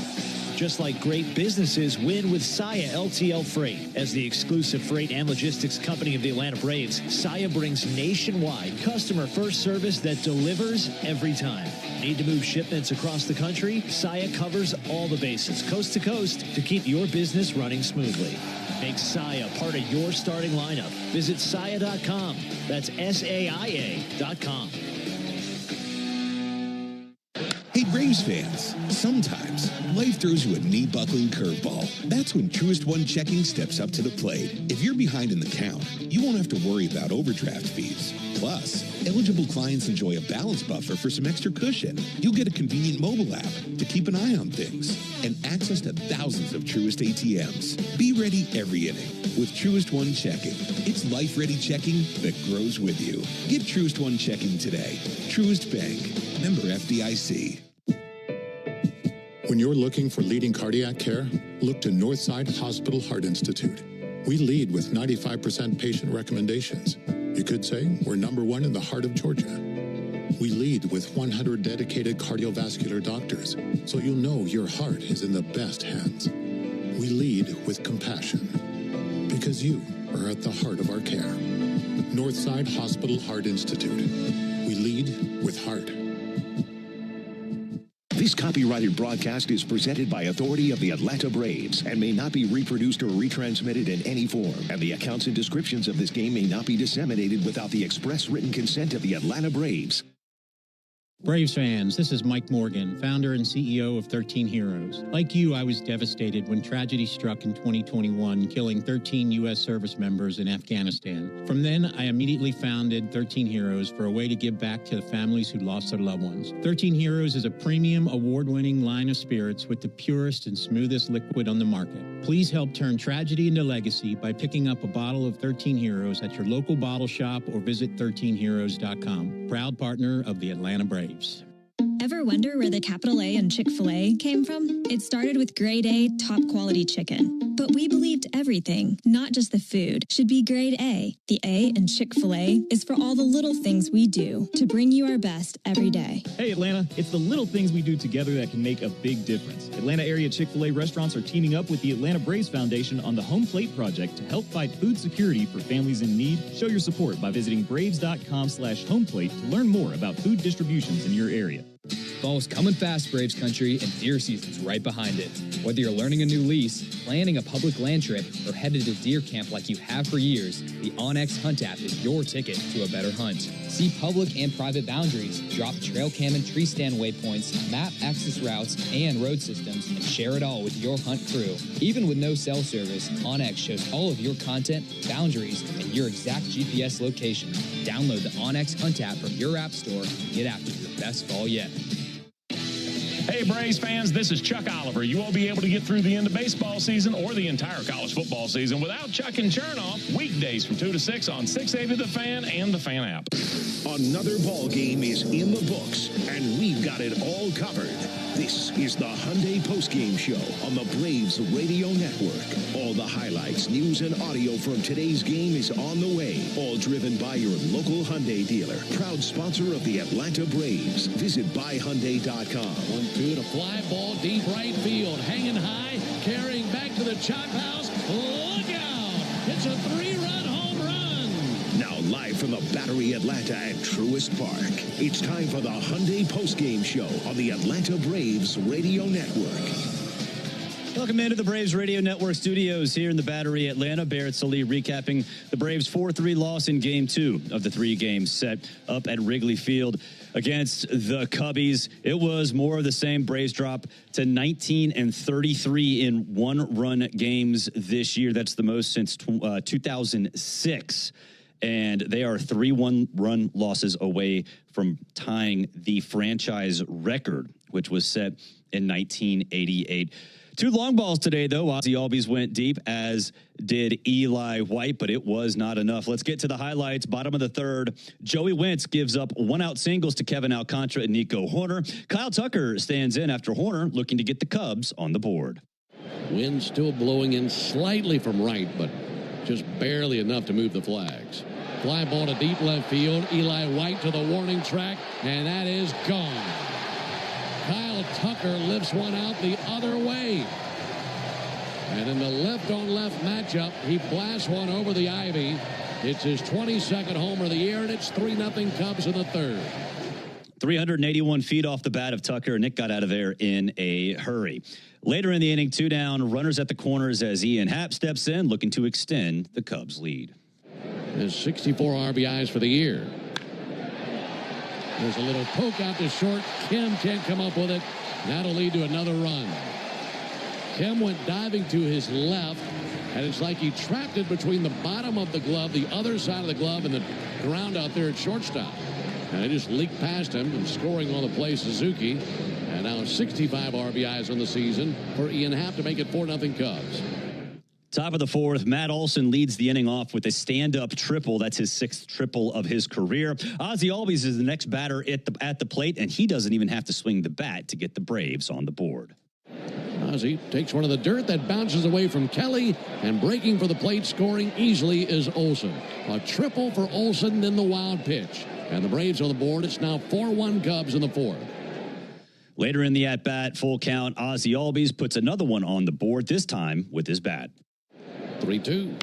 just like great businesses win with Saia LTL Freight. As the exclusive freight and logistics company of the Atlanta Braves, Saia brings nationwide customer-first service that delivers every time. Need to move shipments across the country? Saia covers all the bases, coast to coast, to keep your business running smoothly. Make Saia part of your starting lineup. Visit Saia.com. That's SAIA.com. Hey, Braves fans, sometimes life throws you a knee-buckling curveball. That's when Truist One Checking steps up to the plate. If you're behind in the count, you won't have to worry about overdraft fees. Plus, eligible clients enjoy a balance buffer for some extra cushion. You'll get a convenient mobile app to keep an eye on things and access to thousands of Truist ATMs. Be ready every inning with Truist One Checking. It's life-ready checking that grows with you. Get Truist One Checking today. Truist Bank. Member FDIC. When you're looking for leading cardiac care, look to Northside Hospital Heart Institute. We lead with 95% patient recommendations. You could say we're #1 in the heart of Georgia. We lead with 100 dedicated cardiovascular doctors, so you'll know your heart is in the best hands. We lead with compassion, because you are at the heart of our care. Northside Hospital Heart Institute. We lead with heart. This copyrighted broadcast is presented by authority of the Atlanta Braves and may not be reproduced or retransmitted in any form. And the accounts and descriptions of this game may not be disseminated without the express written consent of the Atlanta Braves. Braves fans, this is Mike Morgan, founder and CEO of 13 Heroes. Like you, I was devastated when tragedy struck in 2021, killing 13 U.S. service members in Afghanistan. From then, I immediately founded 13 Heroes for a way to give back to the families who lost their loved ones. 13 Heroes is a premium, award-winning line of spirits with the purest and smoothest liquid on the market. Please help turn tragedy into legacy by picking up a bottle of 13 Heroes at your local bottle shop or visit 13heroes.com. Proud partner of the Atlanta Braves. Ever wonder where the capital A in Chick-fil-A came from? It started with grade A, top quality chicken. But we believed everything, not just the food, should be grade A. The A in Chick-fil-A is for all the little things we do to bring you our best every day. Hey Atlanta, it's the little things we do together that can make a big difference. Atlanta area Chick-fil-A restaurants are teaming up with the Atlanta Braves Foundation on the Home Plate Project to help fight food security for families in need. Show your support by visiting braves.com/homeplate to learn more about food distributions in your area. Fall's coming fast, Braves country, and deer season's right behind it. Whether you're learning a new lease, planning a public land trip, or headed to deer camp like you have for years, the onX Hunt app is your ticket to a better hunt. See public and private boundaries, drop trail cam and tree stand waypoints, map access routes and road systems, and share it all with your hunt crew. Even with no cell service, onX shows all of your content, boundaries, and your exact GPS location. Download the onX Hunt app from your app store and get after your best fall yet. Hey, Braves fans, this is Chuck Oliver. You won't be able to get through the end of baseball season or the entire college football season without Chuck and Chernoff. Weekdays from 2 to 6 on 680 The Fan and the Fan app. Another ball game is in the books, and we've got it all covered. This is the Hyundai Postgame Show on the Braves Radio Network. All the highlights, news, and audio from today's game is on the way. All driven by your local Hyundai dealer. Proud sponsor of the Atlanta Braves. Visit buyhyundai.com. 1-2 to fly ball deep right field. Hanging high, carrying back to the chop house. Look out! It's a 3-run home run. Now live from the Battery Atlanta at Truist Park. It's time for the Hyundai Postgame Show on the Atlanta Braves Radio Network. Welcome into the Braves Radio Network studios here in the Battery Atlanta. Barrett Sallee recapping the Braves' 4-3 loss in Game 2 of the 3 games set up at Wrigley Field against the Cubbies. It was more of the same. Braves drop to 19 and 33 in one-run games this year. That's the most since 2006. And they are 3 one-run losses away from tying the franchise record, which was set in 1988. 2 long balls today, though. Ozzie Albies went deep, as did Eli White, but it was not enough. Let's get to the highlights. Bottom of the 3rd, Joey Wentz gives up 1-out singles to Kevin Alcantara and Nico Horner. Kyle Tucker stands in after Horner, looking to get the Cubs on the board. Wind still blowing in slightly from right, but just barely enough to move the flags. Fly ball to deep left field. Eli White to the warning track, and that is gone. Kyle Tucker lifts one out the other way. And in the left-on-left matchup, he blasts one over the ivy. It's his 22nd homer of the year, and it's 3-0 Cubs in the third. 381 feet off the bat of Tucker. Nick got out of there in a hurry. Later in the inning, 2 down, runners at the corners as Ian Happ steps in, looking to extend the Cubs' lead. There's 64 RBIs for the year. There's a little poke out to short. Kim can't come up with it. That'll lead to another run. Kim went diving to his left, and it's like he trapped it between the bottom of the glove, the other side of the glove, and the ground out there at shortstop. And they just leaked past him and scoring on the play, Suzuki. And now 65 RBIs on the season for Ian Happ to make it 4-0 Cubs. Top of the fourth, Matt Olson leads the inning off with a stand-up triple. That's his 6th triple of his career. Ozzie Albies is the next batter at the plate, and he doesn't even have to swing the bat to get the Braves on the board. Ozzie takes one of the dirt that bounces away from Kelly, and breaking for the plate, scoring easily is Olson. A triple for Olson, then the wild pitch. And the Braves on the board. It's now 4-1 Cubs in the fourth. Later in the at-bat, full count, Ozzie Albies puts another one on the board, this time with his bat. 3-2.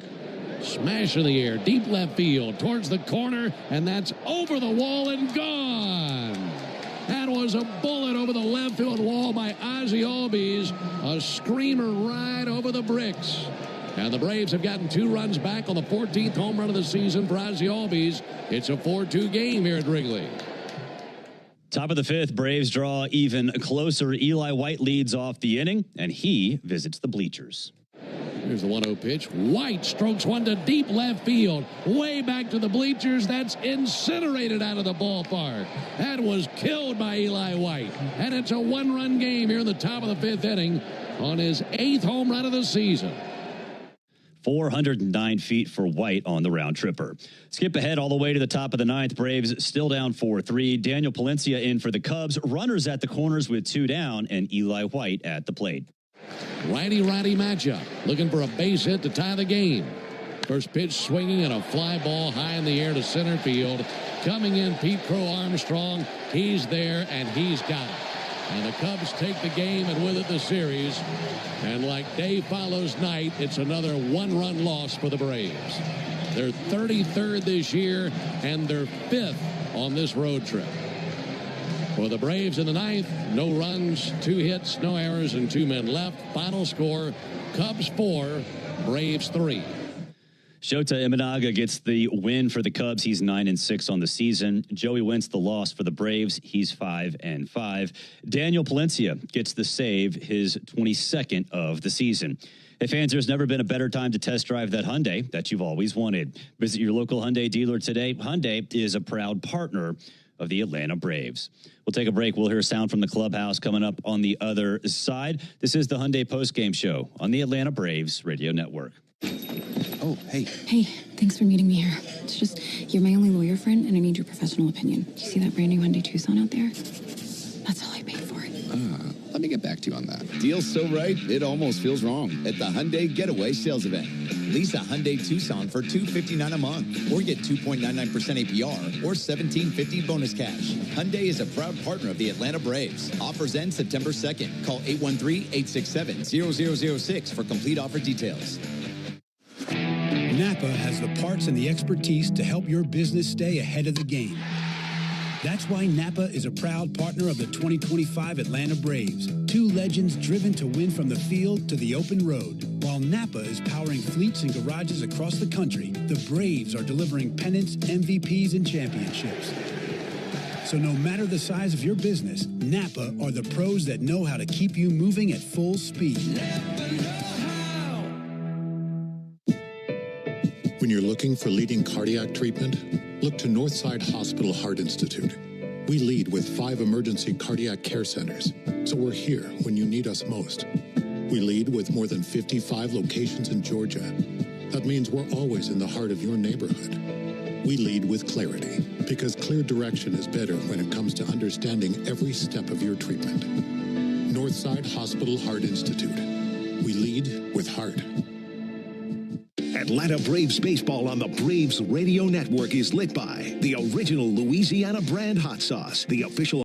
Smash in the air, deep left field, towards the corner, and that's over the wall and gone. That was a bullet over the left field wall by Ozzie Albies. A screamer right over the bricks. And the Braves have gotten 2 runs back on the 14th home run of the season for Ozzie Albies. It's a 4-2 game here at Wrigley. Top of the fifth, Braves draw even closer. Eli White leads off the inning, and he visits the bleachers. Here's the 1-0 pitch. White strokes one to deep left field. Way back to the bleachers. That's incinerated out of the ballpark. That was killed by Eli White. And it's a 1-run game here in the top of the 5th inning on his 8th home run of the season. 409 feet for White on the round tripper. Skip ahead all the way to the top of the 9th. Braves still down 4-3. Daniel Palencia in for the Cubs. Runners at the corners with 2 down, and Eli White at the plate. Righty-righty matchup. Looking for a base hit to tie the game. First pitch swinging and a fly ball high in the air to center field. Coming in, Pete Crow Armstrong. He's there, and he's got it. And the Cubs take the game and with it the series. And like day follows night, it's another 1-run loss for the Braves. They're 33rd this year and they're 5th on this road trip. For the Braves in the 9th, no runs, 2 hits, no errors, and 2 men left. Final score, Cubs 4, Braves 3. Shota Imanaga gets the win for the Cubs. He's 9-6 on the season. Joey Wentz the loss for the Braves. He's 5-5. Daniel Palencia gets the save, his 22nd of the season. Hey fans, there's never been a better time to test drive that Hyundai that you've always wanted. Visit your local Hyundai dealer today. Hyundai is a proud partner of the Atlanta Braves. We'll take a break. We'll hear sound from the clubhouse coming up on the other side. This is the Hyundai postgame show on the Atlanta Braves Radio Network. Oh, hey. Hey, thanks for meeting me here. It's just, you're my only lawyer friend, and I need your professional opinion. Do you see that brand new Hyundai Tucson out there? That's all I paid for it. Let me get back to you on that. Deal's so right, it almost feels wrong. At the Hyundai Getaway Sales Event. Lease a Hyundai Tucson for $259 a month, or get 2.99% APR, or $1,750 bonus cash. Hyundai is a proud partner of the Atlanta Braves. Offers end September 2nd. Call 813-867-0006 for complete offer details. Napa has the parts and the expertise to help your business stay ahead of the game. That's why Napa is a proud partner of the 2025 Atlanta Braves. 2 legends driven to win from the field to the open road. While Napa is powering fleets and garages across the country, the Braves are delivering pennants, MVPs, and championships. So no matter the size of your business, Napa are the pros that know how to keep you moving at full speed. When you're looking for leading cardiac treatment, look to Northside Hospital Heart Institute. We lead with 5 emergency cardiac care centers, so we're here when you need us most. We lead with more than 55 locations in Georgia. That means we're always in the heart of your neighborhood. We lead with clarity, because clear direction is better when it comes to understanding every step of your treatment. Northside Hospital Heart Institute. We lead with heart. Atlanta Braves baseball on the Braves Radio Network is lit by the original Louisiana brand hot sauce, the official